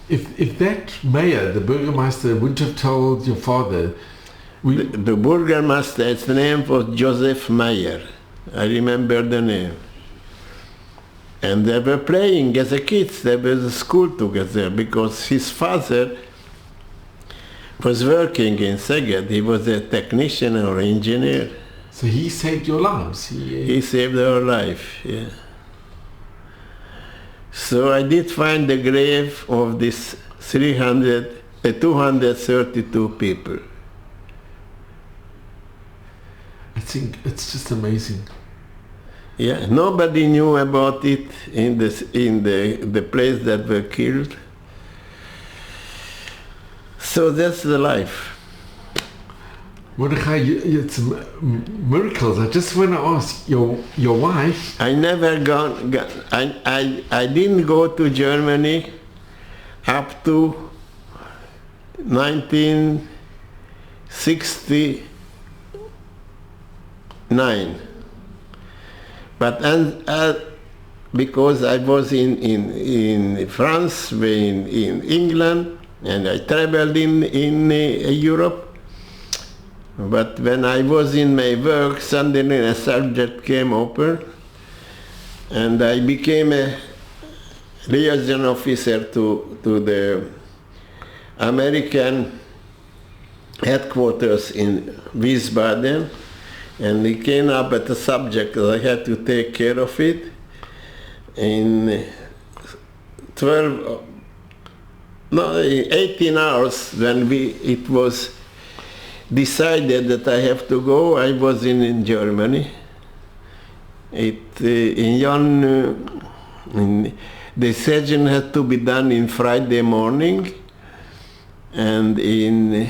If that mayor, the Bürgermeister, wouldn't have told your father...
The Bürgermeister, his name was Joseph Meyer. I remember the name. And they were playing as a kids. They were at school together, because his father was working in Szeged. He was a technician or engineer.
So he saved your lives?
He saved our life, yeah. So I did find the grave of this 232 people.
I think it's just amazing.
Yeah, nobody knew about it in the place that were killed. So that's the life.
Mordechai, it's miracles. I just want to ask your wife.
I never I didn't go to Germany up to 1969. But because I was in France, in England, and I traveled in Europe. But when I was in my work, suddenly a subject came open, and I became a liaison officer to the American headquarters in Wiesbaden, and it came up at the subject that I had to take care of it. In 12 No, 18 hours when it was decided that I have to go, I was in Germany. The decision had to be done in Friday morning, and in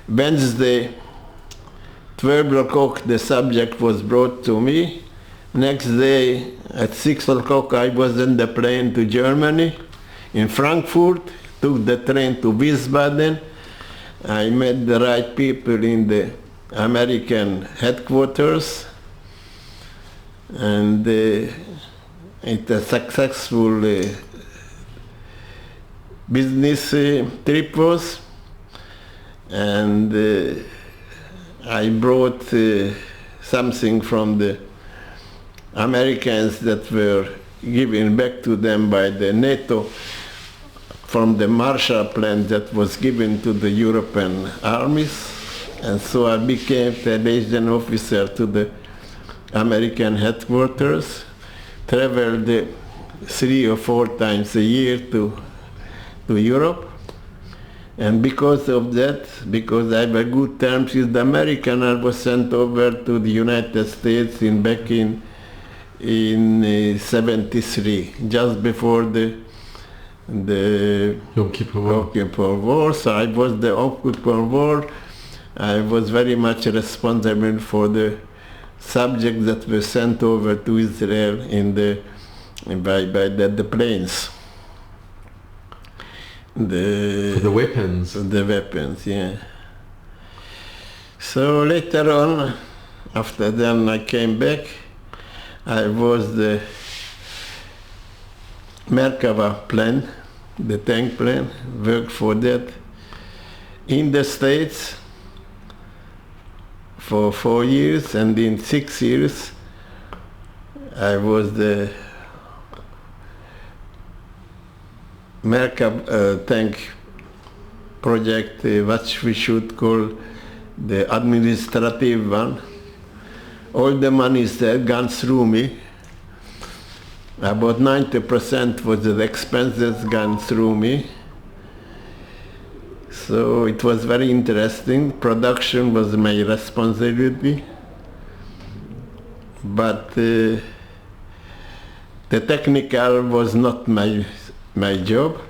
Wednesday, 12 o'clock, the subject was brought to me. Next day, at 6 o'clock, I was in the plane to Germany. In Frankfurt, took the train to Wiesbaden. I met the right people in the American headquarters, and it's a successful business trip was, and I brought something from the Americans that were given back to them by the NATO from the Marshall Plan that was given to the European armies. And so I became the liaison officer to the American headquarters, traveled 3 or 4 times a year to Europe. And because of that, because I had good terms with the American, I was sent over to the United States back in 73, just before the
Yom Kippur
War. So I was the Yom Kippur War. I was very much responsible for the subjects that were sent over to Israel by the planes.
The weapons.
The weapons, yeah. So later on, after then I came back. I was the Merkava plan, the tank plan, worked for that in the States for 4 years, and in 6 years I was the Merkava tank project, what we should call the administrative one. All the money is gone through me. About 90% was the expenses gone through me. So it was very interesting. Production was my responsibility. But the technical was not my job.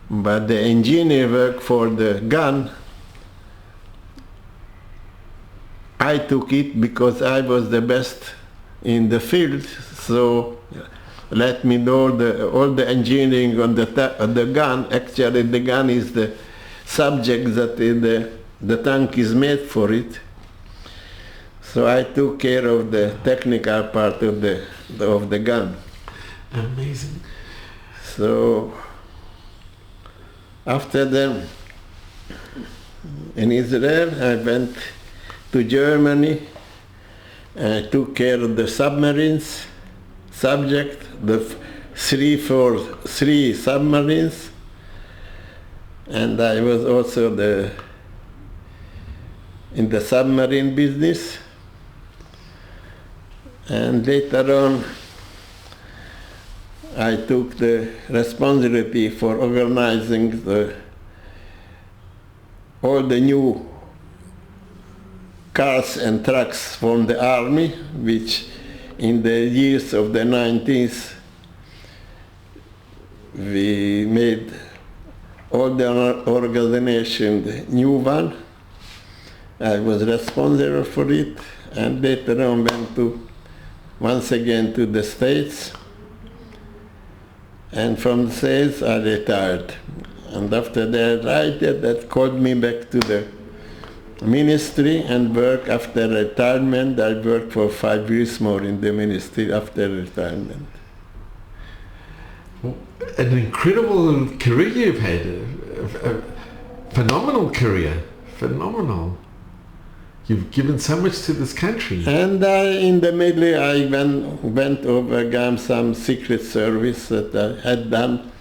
But the engineer work for the gun, I took it because I was the best in the field, so let me know all the engineering on the gun. Actually, the gun is the subject that the tank is made for it. So I took care of the technical part of the gun.
Amazing.
So after that, in Israel, I went to Germany. I took care of the submarines subject, the 3 submarines, and I was also in the submarine business. And later on, I took the responsibility for organizing all the new cars and trucks from the army, which in the years of the 90s we made all the organization the new one. I was responsible for it, and later on went once again to the States, and from the States I retired. And after that, that called me back to the ministry and work. After retirement, I worked for 5 years more in the ministry after retirement.
An incredible career you've had, a phenomenal career, phenomenal. You've given so much to this country.
And in the middle, I went over some secret service that I had done.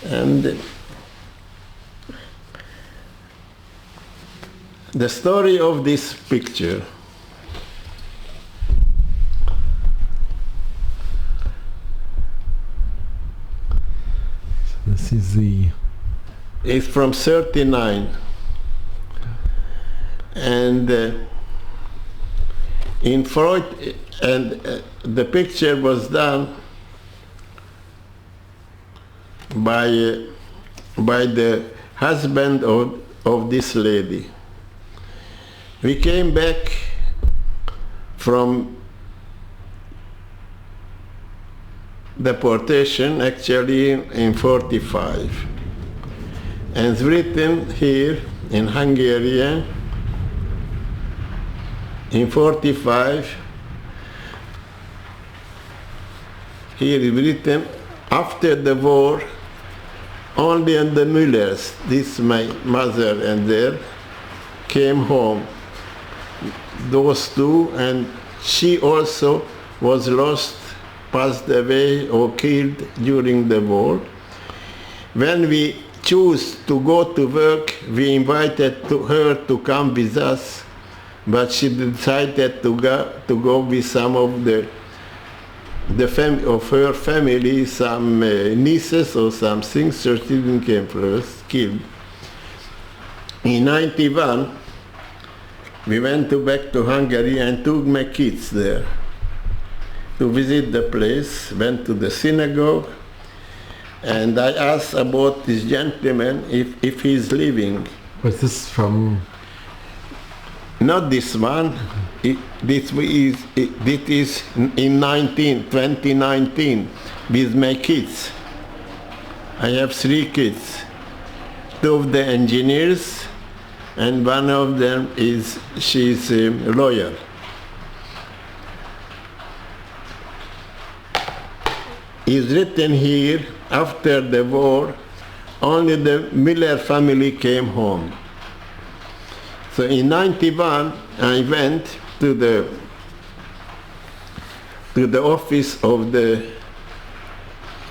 And the story of this picture.
This is the...
It's from 39. And in Freud, and the picture was done by the husband of this lady. We came back from deportation actually in 45. And it's written here in Hungary in 45. Here is written, after the war, only the Müllers, this my mother and there, came home. Those two, and she also was lost, passed away or killed during the war. When we chose to go to work, we invited her to come with us, but she decided to go with some of of her family, some nieces or something, so she didn't come first, killed. In 91, we went back to Hungary and took my kids there to visit the place, went to the synagogue, and I asked about this gentleman if he's living.
Was this from...
Not this one. This is in 2019 with my kids. I have 3 kids. 2 of the engineers, and one of them she's a lawyer. It's written here, after the war, only the Miller family came home. So in 91, I went to the office of the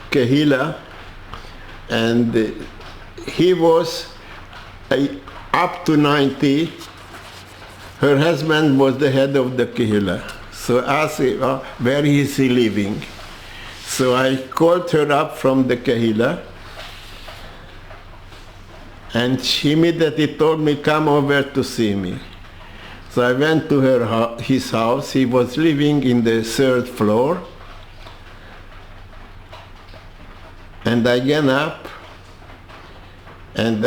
Kehila, and he was up to 90. Her husband was the head of the Kehila. So I asked him, where is he living? So I called her up from the Kehila, and she immediately told me, come over to see me. So I went to his house. He was living in the 3rd floor. And I got up, and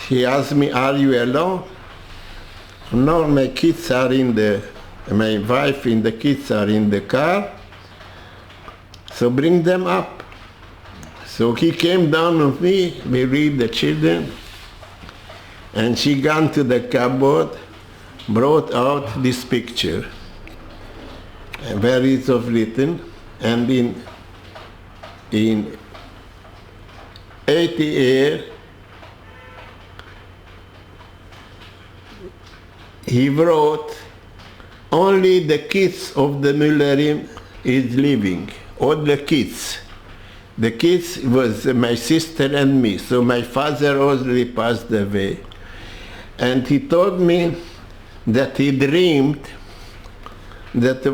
he asked me, are you alone? No, my kids are my wife and the kids are in the car. So bring them up. So he came down with me, we read the children, and she gone to the cupboard, brought out this picture, where it's written, and in 88, he wrote, only the kids of the Müllerim is living, all the kids. The kids was my sister and me, so my father already passed away. And he told me that he dreamed that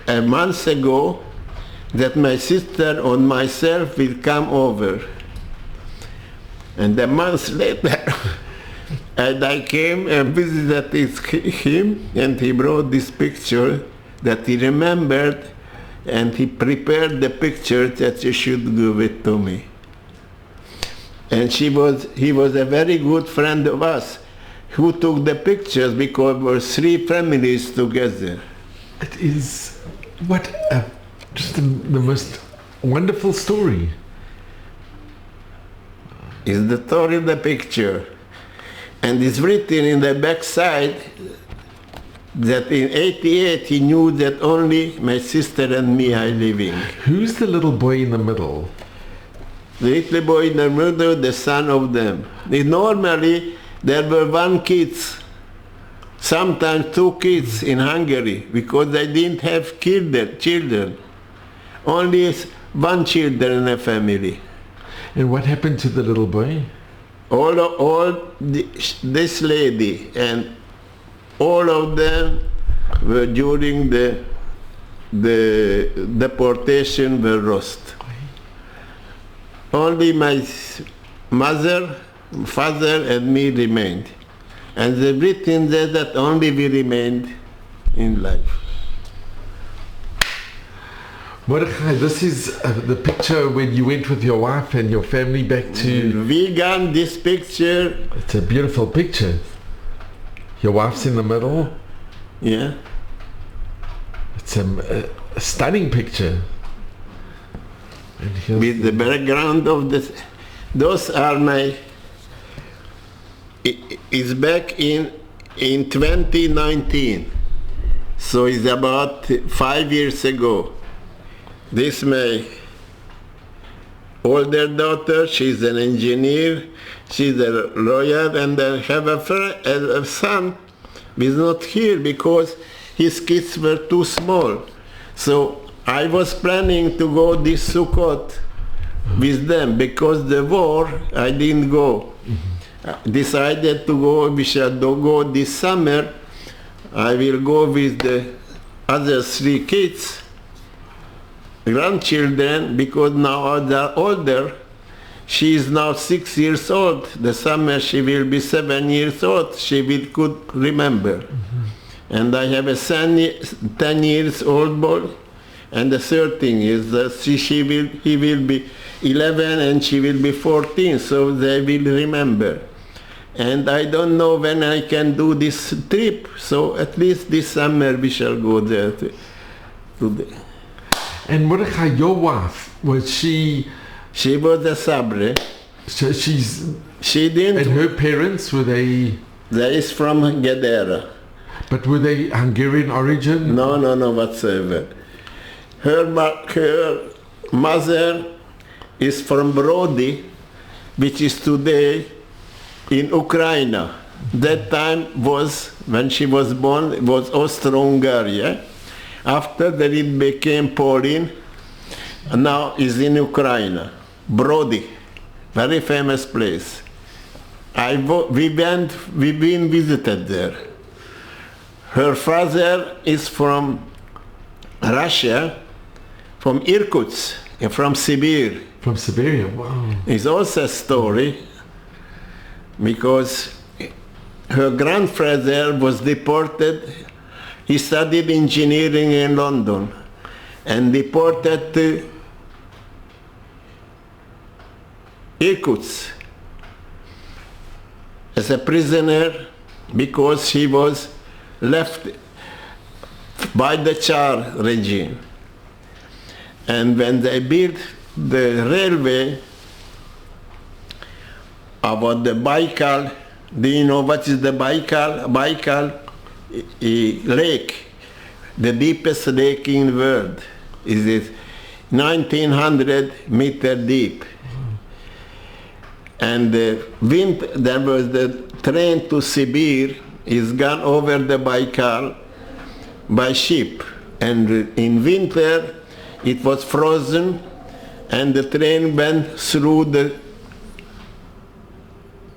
a month ago that my sister and myself will come over. And a month later, and I came and visited him, and he brought this picture that he remembered, and he prepared the picture that he should give it to me. And he was a very good friend of us, who took the pictures because we were 3 families together.
It is just the most wonderful story.
It's the story of the picture. And it's written in the back side that in 88 he knew that only my sister and me are living.
Who's the little boy in the middle?
The little boy in the middle, the son of them. Normally there were 1 kid, sometimes 2 kids in Hungary, because they didn't have children. Only 1 child in a family.
And what happened to the little boy?
This lady and all of them were during the deportation were lost. only my mother, father and me remained. And the Britain said that only we remained in life.
Mordechai, this is the picture when you went with your wife and your family back to...
We got this picture.
It's a beautiful picture. Your wife's in the middle.
Yeah.
It's a stunning picture. And
With the background of this. Those are my... It's back in 2019. So it's about 5 years ago. This my older daughter, she's an engineer, she's a lawyer, and I have a son who's not here because his kids were too small. So I was planning to go this Sukkot with them because the war, I didn't go. Decided to go, we shall go this summer. I will go with the other 3 kids, grandchildren, because now they're older. She is now 6 years old. The summer she will be 7 years old. She could remember. And I have a 10 years old boy and a 13 years. He will be 11 and she will be 14, so they will remember. And I don't know when I can do this trip, so at least this summer we shall go there
And Mordechai, your wife, was she...
She was a sabre.
So
She didn't...
And her parents, were they...
They is from Gedera.
But were they Hungarian origin?
No, whatsoever. Her mother is from Brody, which is today in Ukraine. That time was, when she was born, it was Austro-Hungary. After that it became Poland, and now is in Ukraine. Brody, very famous place. We've been visited there. Her father is from Russia, from Irkutsk, from Siberia.
From Siberia, wow.
It's also a story because her grandfather was deported. He studied engineering in London and deported to Irkutsk as a prisoner because he was left by the Tsar regime. And when they built the railway about the Baikal, do you know what is the Baikal? Baikal lake, the deepest lake in the world. Is 1900 meter deep. And there was the train to Siberia is gone over the Baikal by ship. And in winter it was frozen and the train went through the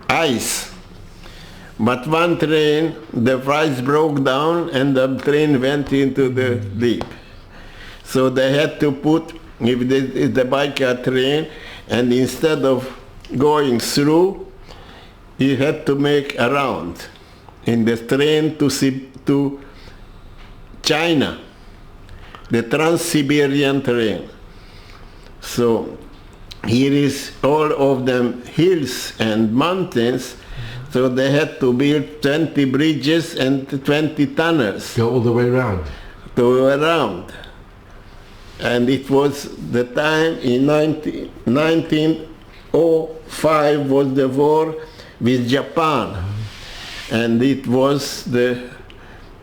ice. But one train, the ice broke down and the train went into the deep. So they had to put, if the Baikal train, and instead of going through, you had to make a round in the train to China, the Trans-Siberian train. So here is all of them hills and mountains, so they had to build 20 bridges and 20 tunnels.
Go all the way around.
To go around. And it was the time in 1905 was the war with Japan. And it was the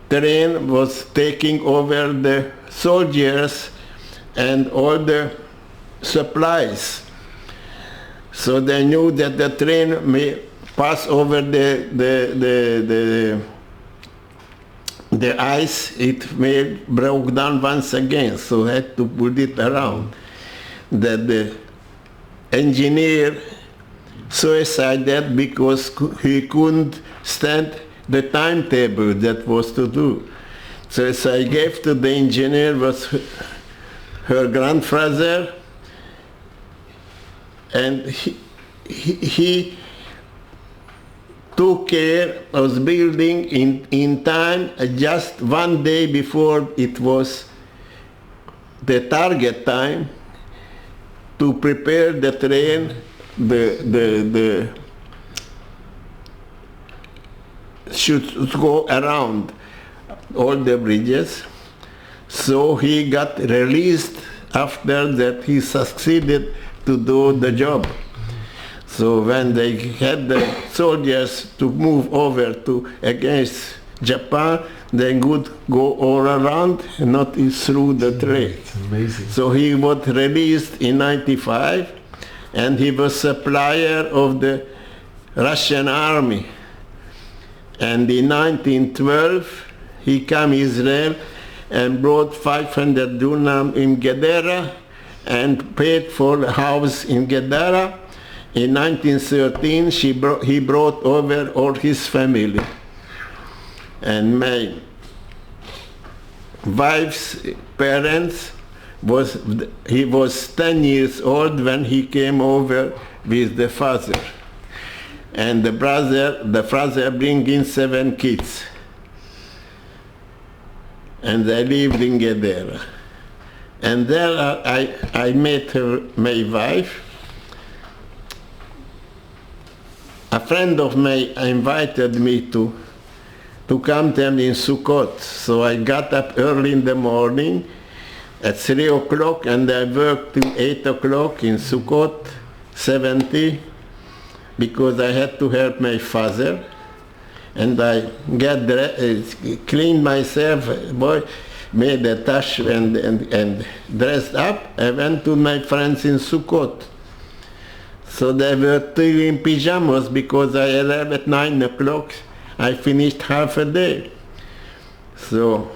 train was taking over the soldiers and all the supplies. So they knew that the train may pass over the ice, it may broke down once again, so had to put it around. That the engineer suicided because he couldn't stand the timetable that was to do. So I gave to the engineer was her grandfather. and he took care of building in time, just one day before it was the target time, to prepare the train, the should go around all the bridges. So he got released after that. He succeeded to do the job. So when they had the soldiers to move over to against Japan, they could go all around, not through the train.
It's amazing.
So he was released in 95, and he was supplier of the Russian army. And in 1912, he came Israel and brought 500 dunam in Gedera and paid for a house in Gedera. In 1913, he brought over all his family. And my wife's parents, he was 10 years old when he came over with the father. And the father bring in 7 kids. And they lived in Gedera. And there I met my wife. A friend of mine invited me to come to him in Sukkot. So I got up early in the morning at 3 o'clock, and I worked till 8 o'clock in Sukkot 70, because I had to help my father. And I cleaned myself, made a tash and dressed up. I went to my friends in Sukkot. So they were still in pajamas, because I arrived at 9 o'clock. I finished half a day. So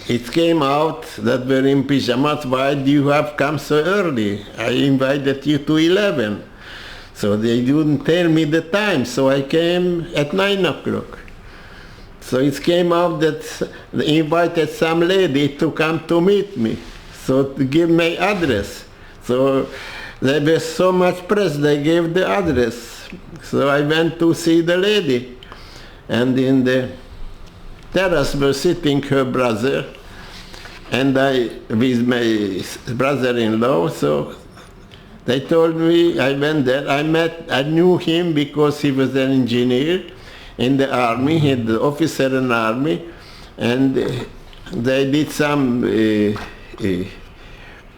it came out that we're in pajamas. Why do you have come so early? I invited you to 11. So they didn't tell me the time, so I came at 9 o'clock. So it came out that they invited some lady to come to meet me, so to give my address. So they were so much pressed, they gave the address. So I went to see the lady, and in the terrace was sitting her brother, and I with my brother-in-law. So they told me, I went there, I knew him because he was an engineer in the army, he was the officer in the army, and they did some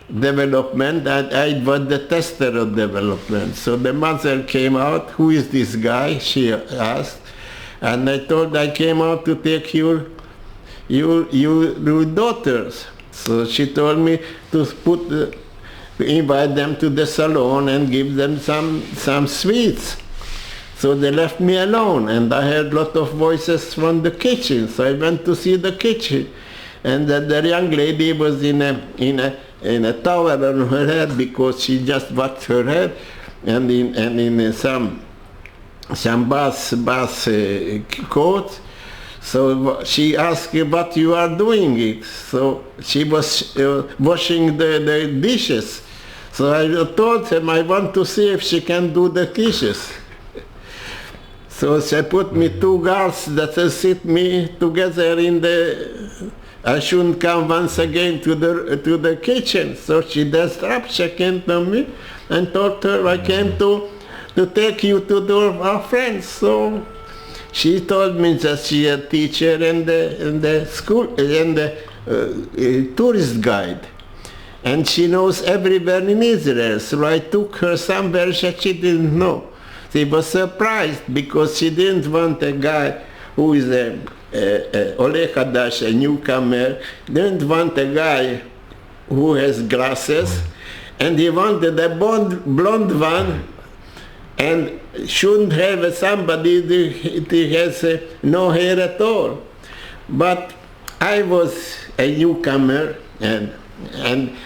development, and I was the tester of development. So the mother came out, who is this guy, she asked, and I told I came out to take your daughters. So she told me to invite them to the salon and give them some sweets. So they left me alone, and I heard a lot of voices from the kitchen. So I went to see the kitchen, and the young lady was in a towel on her head, because she just washed her head, and in some bath coat. So she asked what you are doing. So she was washing the dishes. So I told him I want to see if she can do the dishes. So she put me 2 guards that sit me together in the. I shouldn't come once again to the kitchen. So she dressed up. She came to me and told her I came to take you to our friends. So she told me that she is a teacher in the school, in the tourist guide, and she knows everywhere in Israel. So I took her somewhere that she didn't know. She was surprised, because she didn't want a guy who is a Ole Hadash, a newcomer, didn't want a guy who has glasses, and he wanted a blonde one, and shouldn't have somebody that has no hair at all. But I was a newcomer, and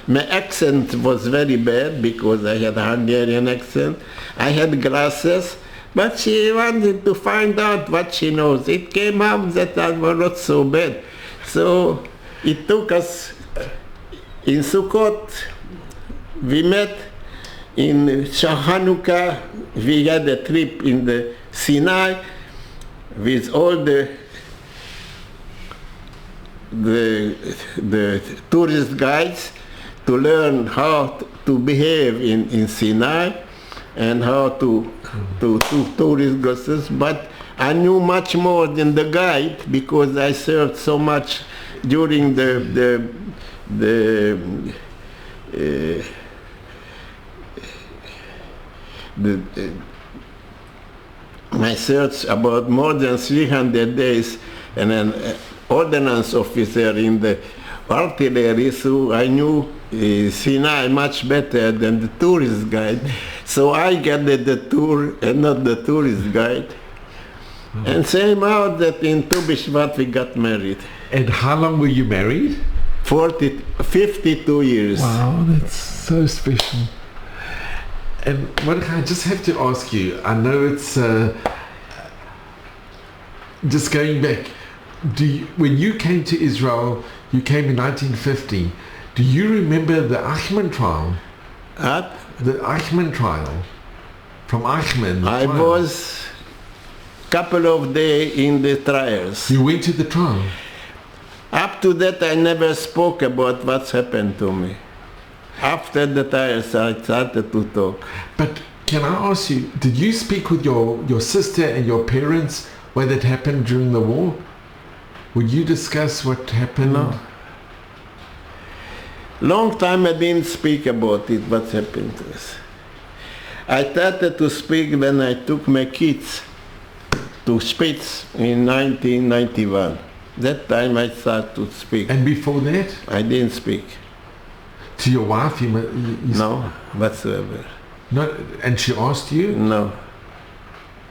my accent was very bad, because I had a Hungarian accent. I had glasses, but she wanted to find out what she knows. It came out that I was not so bad. So it took us in Sukkot We met in Hanukkah. We had a trip in the Sinai with all the tourist guides to learn how to behave in Sinai and how to tourist glasses. But I knew much more than the guide because I served so much during my search about more than 300 days, and an ordnance officer in the artillery, so I knew Sinai much better than the tourist guide. So I gathered the tour and not the tourist guide. And same out that in Tu B'Shvat we got married.
And how long were you married?
52 years.
Wow, that's so special. And Mordechai, I just have to ask you, I know it's just going back, when you came to Israel, you came in 1950, do you remember the Eichmann trial?
What?
The Eichmann trial, from Eichmann.
I was couple of days in the trials.
You went to the trial?
Up to that I never spoke about what's happened to me. After the trials I started to talk.
But can I ask you, did you speak with your sister and your parents when that happened during the war? Would you discuss what happened?
No. Long time I didn't speak about it, what happened to us. I started to speak when I took my kids to Spitz in 1991. That time I started to speak.
And before that?
I didn't speak.
To your wife? You
no, whatsoever.
No, and she asked you?
No.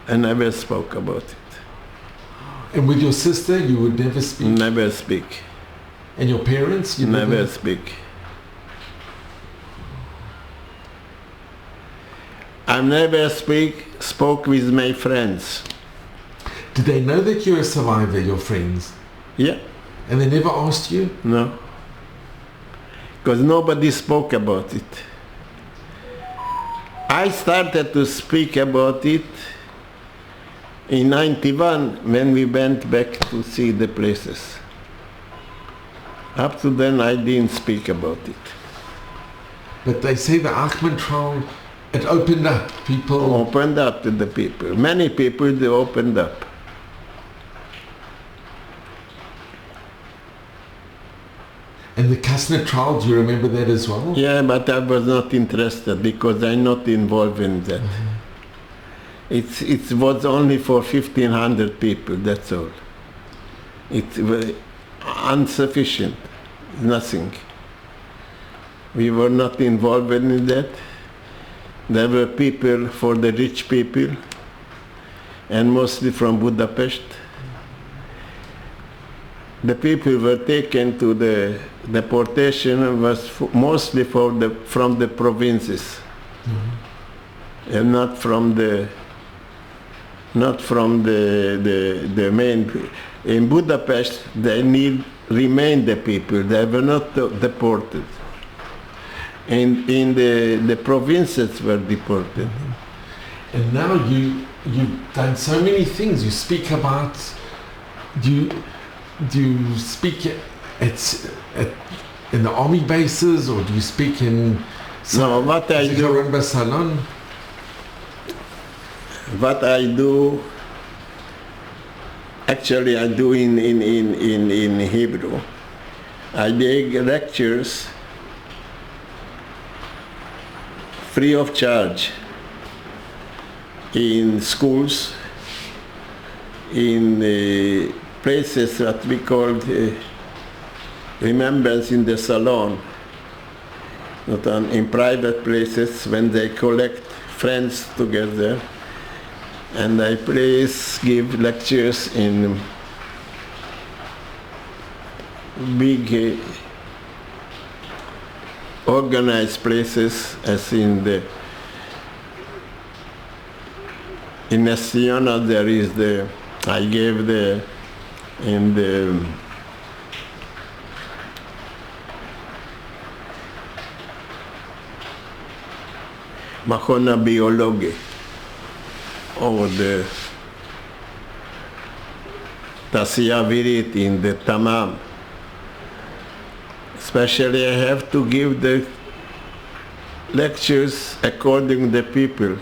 I never spoke about it.
And with your sister, you would never speak?
Never speak.
And your parents? You
never speak. I never spoke with my friends.
Did they know that you're a survivor, your friends?
Yeah.
And they never asked you?
No. Because nobody spoke about it. I started to speak about it in 91 when we went back to see the places. Up to then I didn't speak about it.
But they say the Eichmann trial, it opened up people.
Opened up to the people. Many people, they opened up.
And the Kastner trial, do you remember that as well?
Yeah, but I was not interested because I'm not involved in that. Mm-hmm. It was only for 1,500 people, that's all. It was insufficient, nothing. We were not involved in that. There were people for the rich people, and mostly from Budapest. The people were taken to the deportation was mostly from the provinces, mm-hmm. and not from the main. In Budapest, they remained the people. They were not deported. And in the provinces were deported.
Mm-hmm. And now you've done so many things. You speak about. Do you speak in the army bases, or do you speak in?
No, what I do. Actually, I do in Hebrew. I make lectures free of charge in schools, in places that we called remembrance in the salon, not in private places when they collect friends together. And I give lectures in big organized places, as in Nestiona there is I gave in the מכון הביולוגי, או תעשייה אווירית in the Tamam. Especially I have to give the lectures according to the people.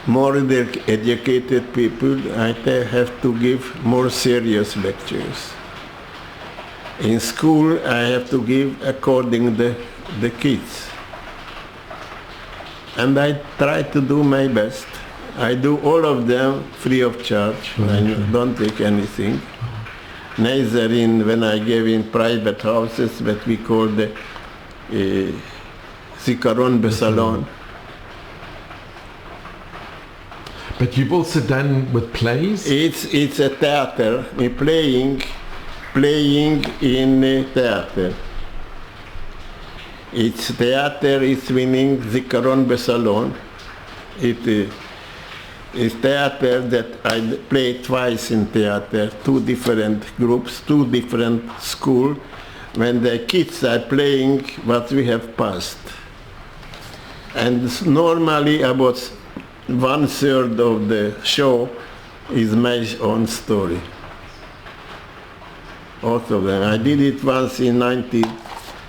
More educated people, I have to give more serious lectures. In school, I have to give according to the kids. And I try to do my best. I do all of them free of charge. I don't take anything. Neither when I give in private houses, that we call the Zikaron Besalon.
But you've also done with plays?
It's a theater, playing in a theater. It's theater is meaning Zikaron Besalon. It is theater that I played twice in theater, two different groups, two different schools, when the kids are playing what we have passed. And normally about 1/3 of the show is my own story. Both of them. I did it once in 19,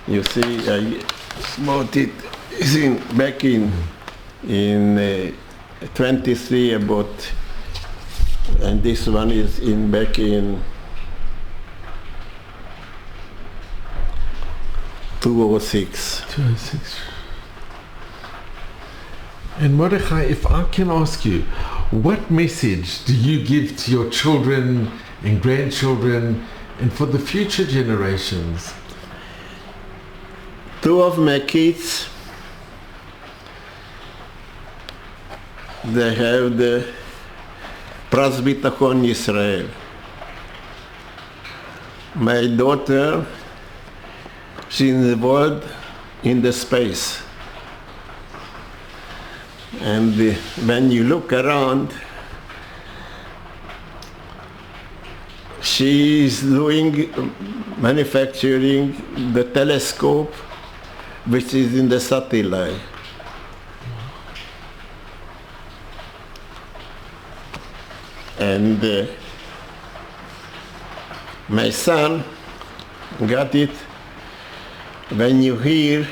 you see, I wrote it back in 23 about, and this one is back in 206.
206. And Mordechai, if I can ask you, what message do you give to your children and grandchildren and for the future generations?
Two of my kids, they have the Pras Bitachon Israel. My daughter, she's involved in the space. And when you look around, she is doing, manufacturing the telescope, which is in the satellite. And my son got it. When you hear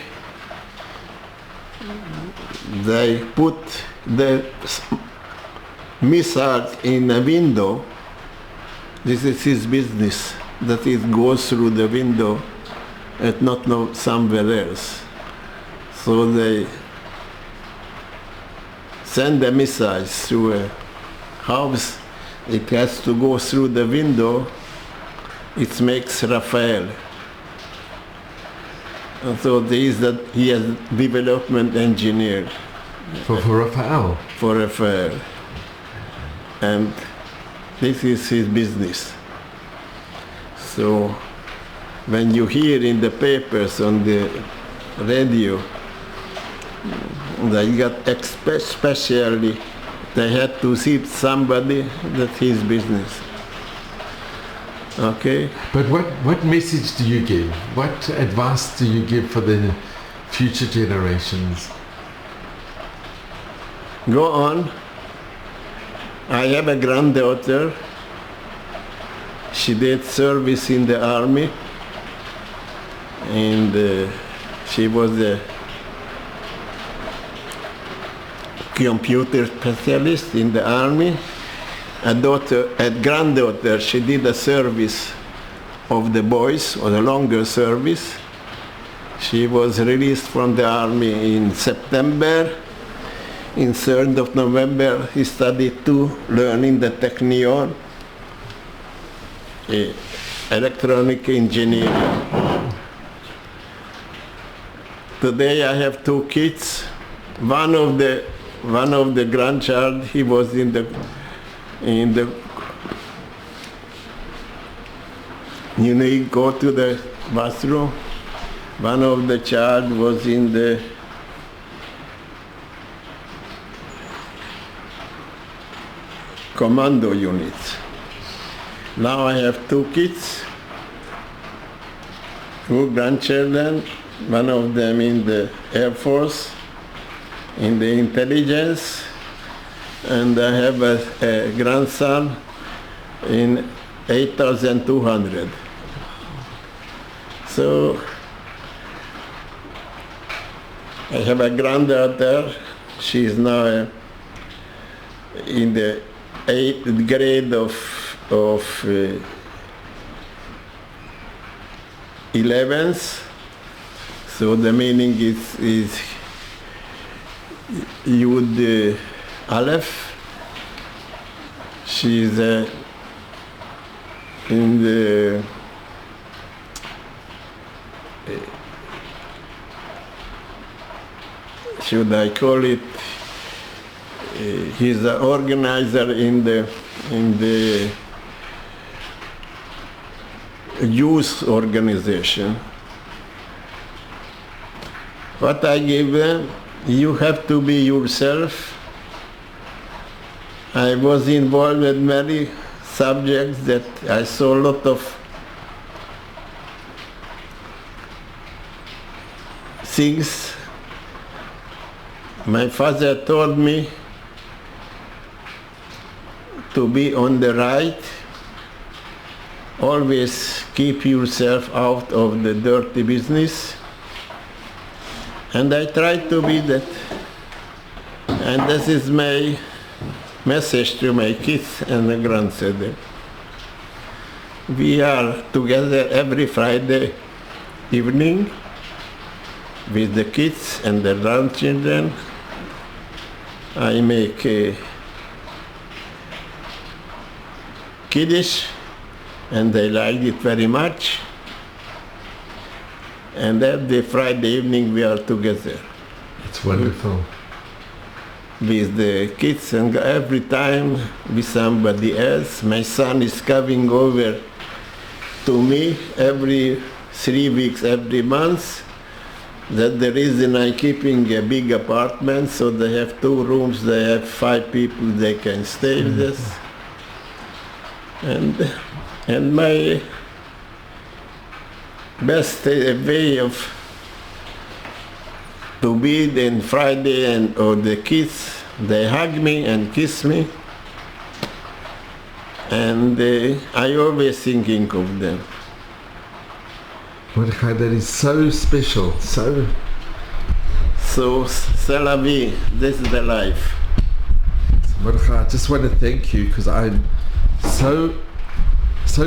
they put the missile in a window, this is his business, that it goes through the window and not somewhere else. So they send the missiles through a house. It has to go through the window. It makes Raphael. And so he is development engineer.
For Raphael?
For Raphael. And this is his business. So when you hear in the papers, on the radio, they got especially, they had to see somebody that his business. Okay?
But what message do you give? What advice do you give for the future generations?
Go on. I have a granddaughter. She did service in the army, and she was a computer specialist in the army. A granddaughter, she did a service of the boys, or a longer service. She was released from the army in September. In 3rd of November, he studied to learn in the Technion, electronic engineering. Today I have two kids. One of the grandchild, he was in the you go to the bathroom. One of the child was in the commando unit. Now I have two kids, two grandchildren, one of them in the Air Force, in the intelligence, and I have a grandson in 8,200. So I have a granddaughter. She is now in the 8th grade of 11th. So the meaning is Yud Aleph. She is in the should I call it? He's an organizer in the youth organization. What I give them, you have to be yourself. I was involved in many subjects that I saw a lot of things. My father told me to be on the right, always keep yourself out of the dirty business, and I try to be that. And this is my message to my kids and the grandchildren. We are together every Friday evening with the kids and the grandchildren. I make Kiddush, and they liked it very much. And every Friday evening we are together.
It's wonderful.
With the kids, and every time with somebody else. My son is coming over to me every 3 weeks, every month. That's the reason I'm keeping a big apartment, so they have 2 rooms, they have 5 people they can stay with us. And my best way of to be then Friday, or the kids, they hug me and kiss me, and I always thinking of them.
Mordechai, that is so special, so
c'est la vie, this is the life.
Mordechai, I just want to thank you because I'm so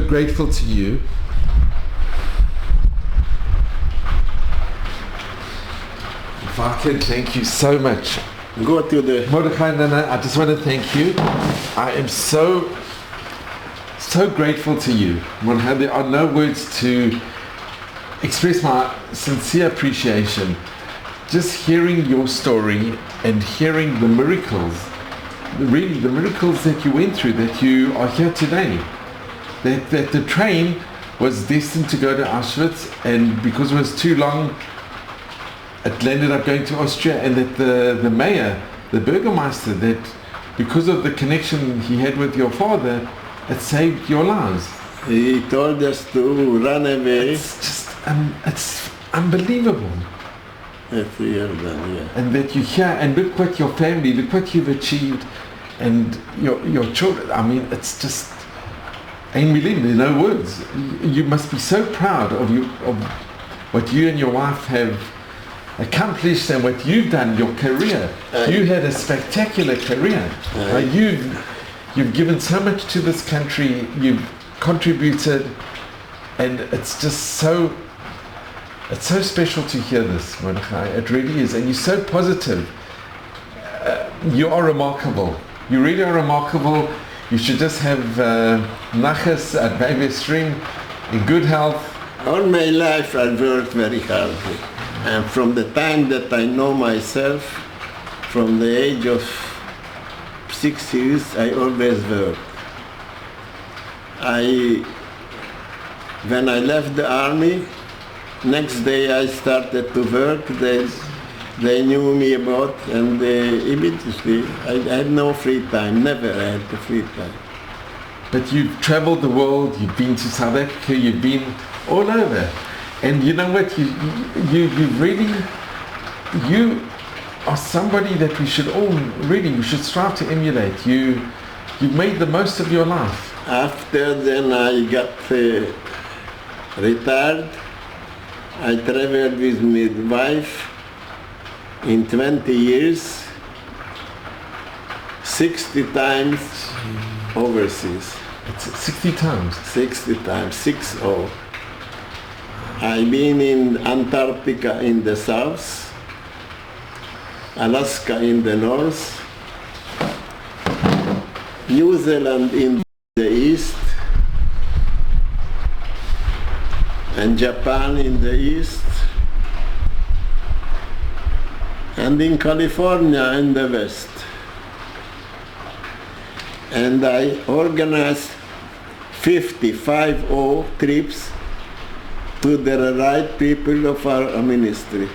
grateful to you. If I can thank you so much.
Go to the...
Mordechai, no, I just want to thank you. I am so grateful to you. Mordechai, there are no words to express my sincere appreciation. Just hearing your story and hearing the miracles, really the miracles that you went through, that you are here today. That the train was destined to go to Auschwitz, and because it was too long, it ended up going to Austria, and that the mayor, the Bürgermeister, that because of the connection he had with your father, it saved your lives.
He told us to run away.
It's just, it's unbelievable.
That's real, yeah.
And that you're here, and look what your family, look what you've achieved, and your children. I mean, it's just, ain't believable, there's no words. You must be so proud of what you and your wife have accomplished and what you've done, your career. You had a spectacular career. You've given so much to this country, you've contributed, and it's just so special to hear this, Mordechai. It really is, and you're so positive. You are remarkable. You really are remarkable. You should just have nachas at baby string, in good health.
All my life I worked very hard. And from the time that I know myself, from the age of 6 years, I always worked. When I left the army, next day I started to work. They knew me about, and immediately I had no free time, never had the free time.
But you've traveled the world, you've been to South Africa, you've been all over. And you know what, you really, are somebody that we should all we should strive to emulate. You've made the most of your life.
After then I got retired. I traveled with my wife in 20 years, 60 times overseas.
It's 60 times?
60 times, 6-0. I've been in Antarctica in the south, Alaska in the north, New Zealand in the east, and Japan in the east, and in California in the west. And I organized 55 trips to the right people of our ministry,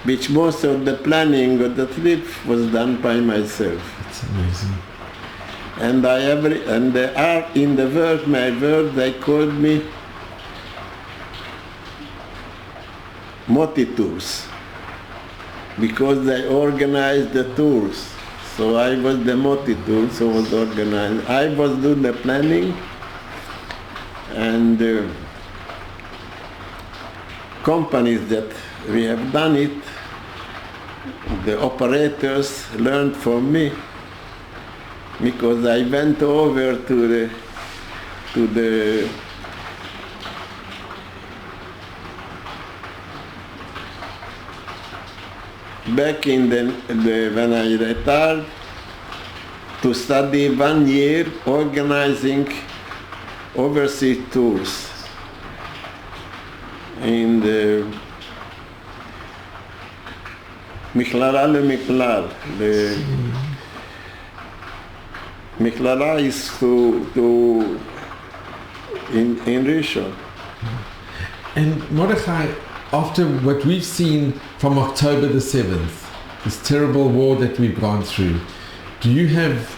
which most of the planning of the trip was done by myself.
That's amazing.
And the art in the world, my world, they called me multi-tours, because they organized the tours. So I was the multi-tour, so was organized. I was doing the planning, and companies that we have done it, the operators learned from me, because I went over to the back in when I retired, to study 1 year organizing overseas tours in the Miklara le-Miklar. The Miklara is in Russia.
And Mordechai, after what we've seen from October the 7th, this terrible war that we've gone through, do you have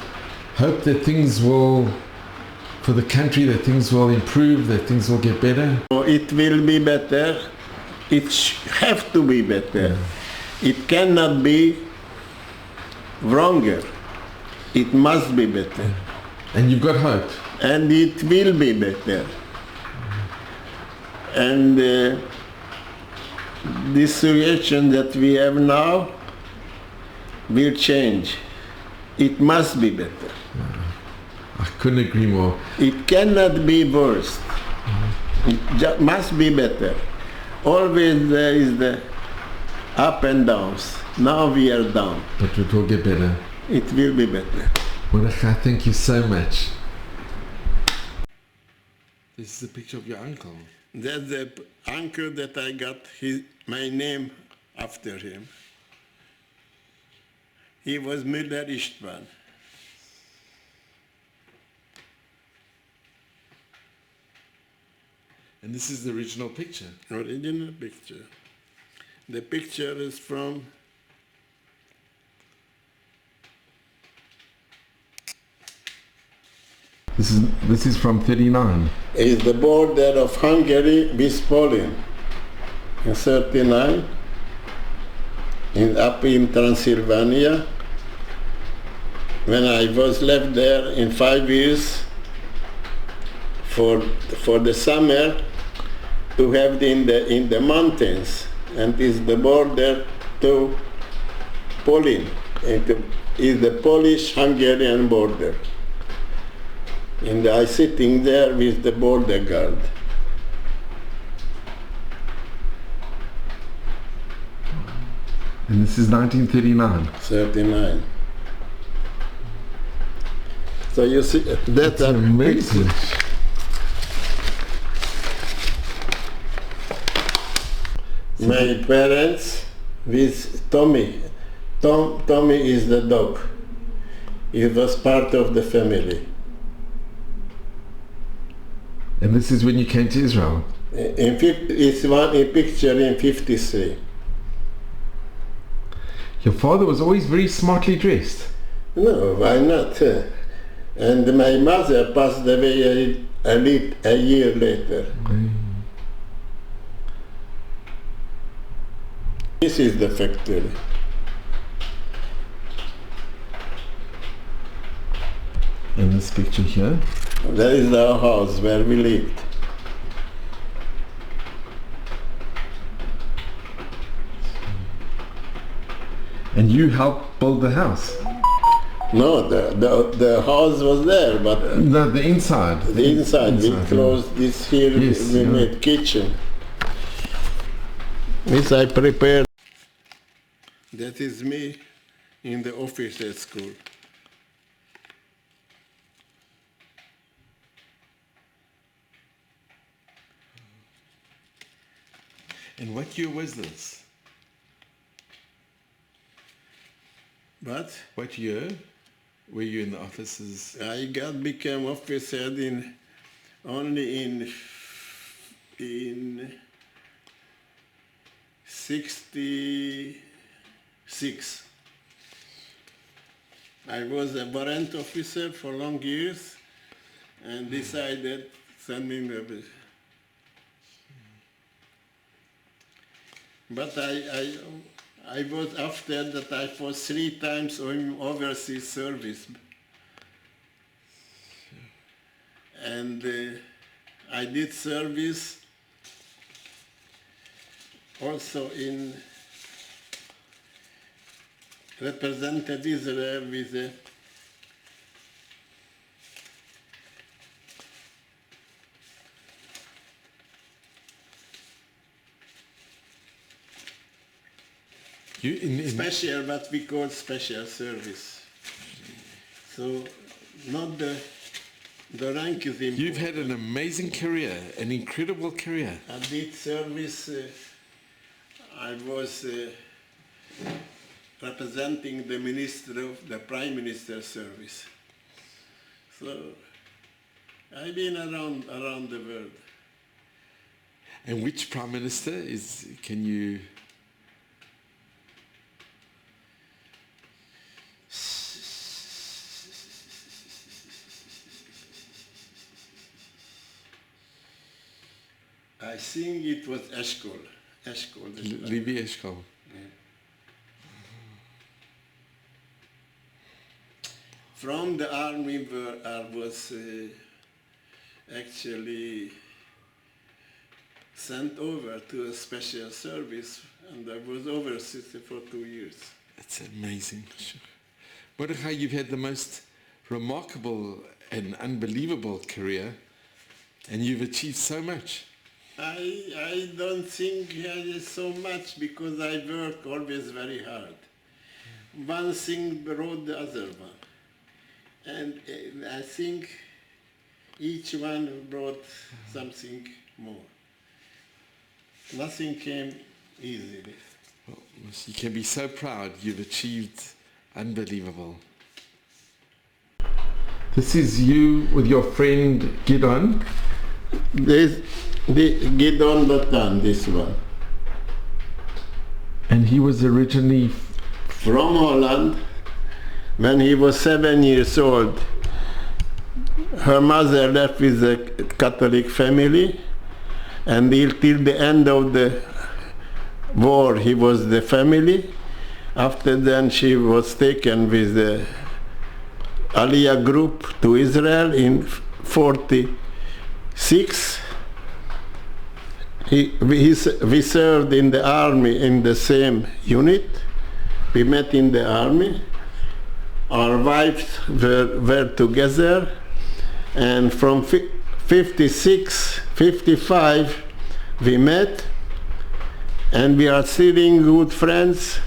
hope that things will, for the country, that things will improve, that things will get better?
It will be better. It have to be better. It cannot be wronger. It must be better.
And you've got hope?
And it will be better. And this situation that we have now will change. It must be better.
I couldn't agree more.
It cannot be worse. It must be better. Always there is the up and downs. Now we are down.
But it will get better.
It will be better.
Mordechai, thank you so much. This is a picture of your uncle.
That's the uncle that I got my name after him. He was Müller Istvan.
And this is the original picture.
Original picture. The picture is from
This is from 39.
Is the border of Hungary with Poland in 39, up in Transylvania. When I was left there in 5 years for the summer to have in the mountains, and is the border to Poland. It is the Polish-Hungarian border. And I sitting there with the border guard.
And this is 1939.
39. So you see, that's
amazing.
My parents with Tommy. Tommy is the dog. He was part of the family.
And this is when you came to Israel?
It's a picture in 53.
Your father was always very smartly dressed.
No, why not? And my mother passed away a year later. This is the factory.
In this picture here.
That is our house where we lived.
And you helped build the house?
No, the house was there, but
No, the inside.
the inside we closed this here.
Yes,
we
yeah.
made kitchen. This I prepared. That is me in the office at school.
And what year was this?
But
What year were you in the offices?
I became officer only in 66. I was a warrant officer for long years and decided sending the. But I was after that I was 3 times on overseas service. And I did service also in represented Israel with a special, what we call special service. So not the rank is important.
You've had an amazing career, an incredible career.
I did service, I was representing the Prime Minister's service. So I've been around the world.
And which Prime Minister can you...
I think it was Eshkol.
Levi Eshkol.
From the army where I was actually sent over to a special service, and I was overseas for 2 years.
That's amazing. Mordechai, you've had the most remarkable and unbelievable career, and you've achieved so much.
I don't think so much because I work always very hard. One thing brought the other one. And I think each one brought something more. Nothing came easily.
Well, you can be so proud. You've achieved unbelievable. This is you with your friend Gidon.
The Gidon Batan, this one.
And he was originally
from Holland. When he was 7 years old, her mother left with a Catholic family, and till the end of the war he was the family. After then she was taken with the Aliyah group to Israel in 1946. We served in the army in the same unit. We met in the army. Our wives were together, and from 56, 55 we met, and we are still good friends.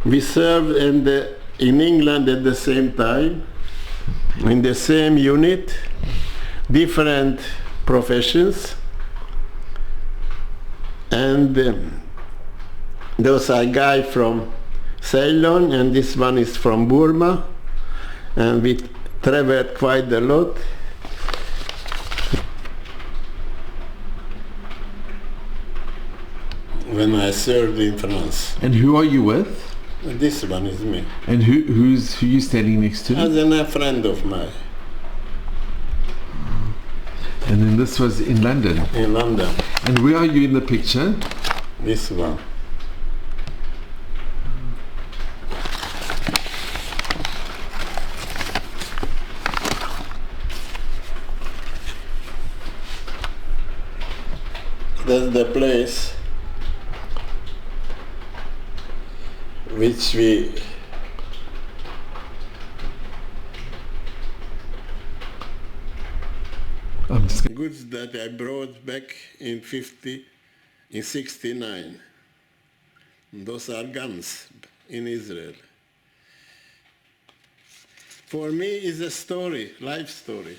We served in England at the same time, in the same unit, different professions, and those are guys from Ceylon, and this one is from Burma, and we traveled quite a lot. When I served in France.
And who are you with?
This one is me.
And who you standing next to?
As a friend of mine.
And then this was in London?
In London.
And where are you in the picture?
This one. That's the place which we
I'm just gonna...
goods that I brought back in 69. Those are guns in Israel. For me, it's a story, life story.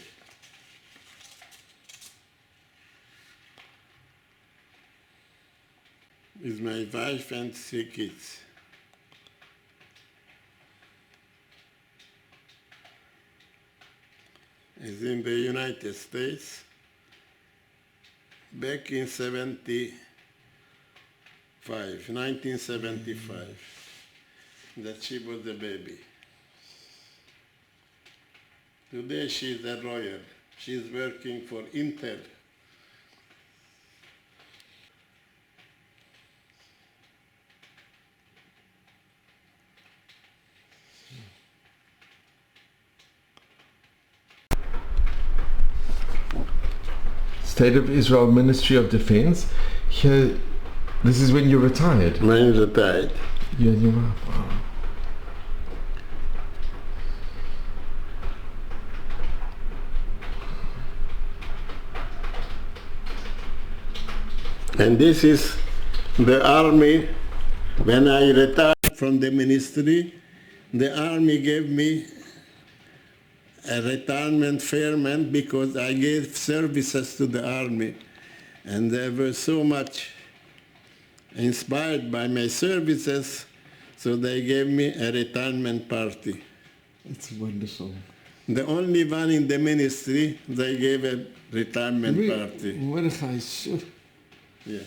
With my wife and 3 kids. Is in the United States back in 1975, that she was a baby. Today she's a lawyer. She's working for Intel.
State of Israel Ministry of Defense. Here, this is when you retired.
When you retired.
You and your wife. Wow.
And this is the army. When I retired from the ministry, the army gave me a retirement fairment because I gave services to the army. And they were so much inspired by my services, so they gave me a retirement party.
It's wonderful.
The only one in the ministry, they gave a retirement party.
Mordechai, sure.
Yeah.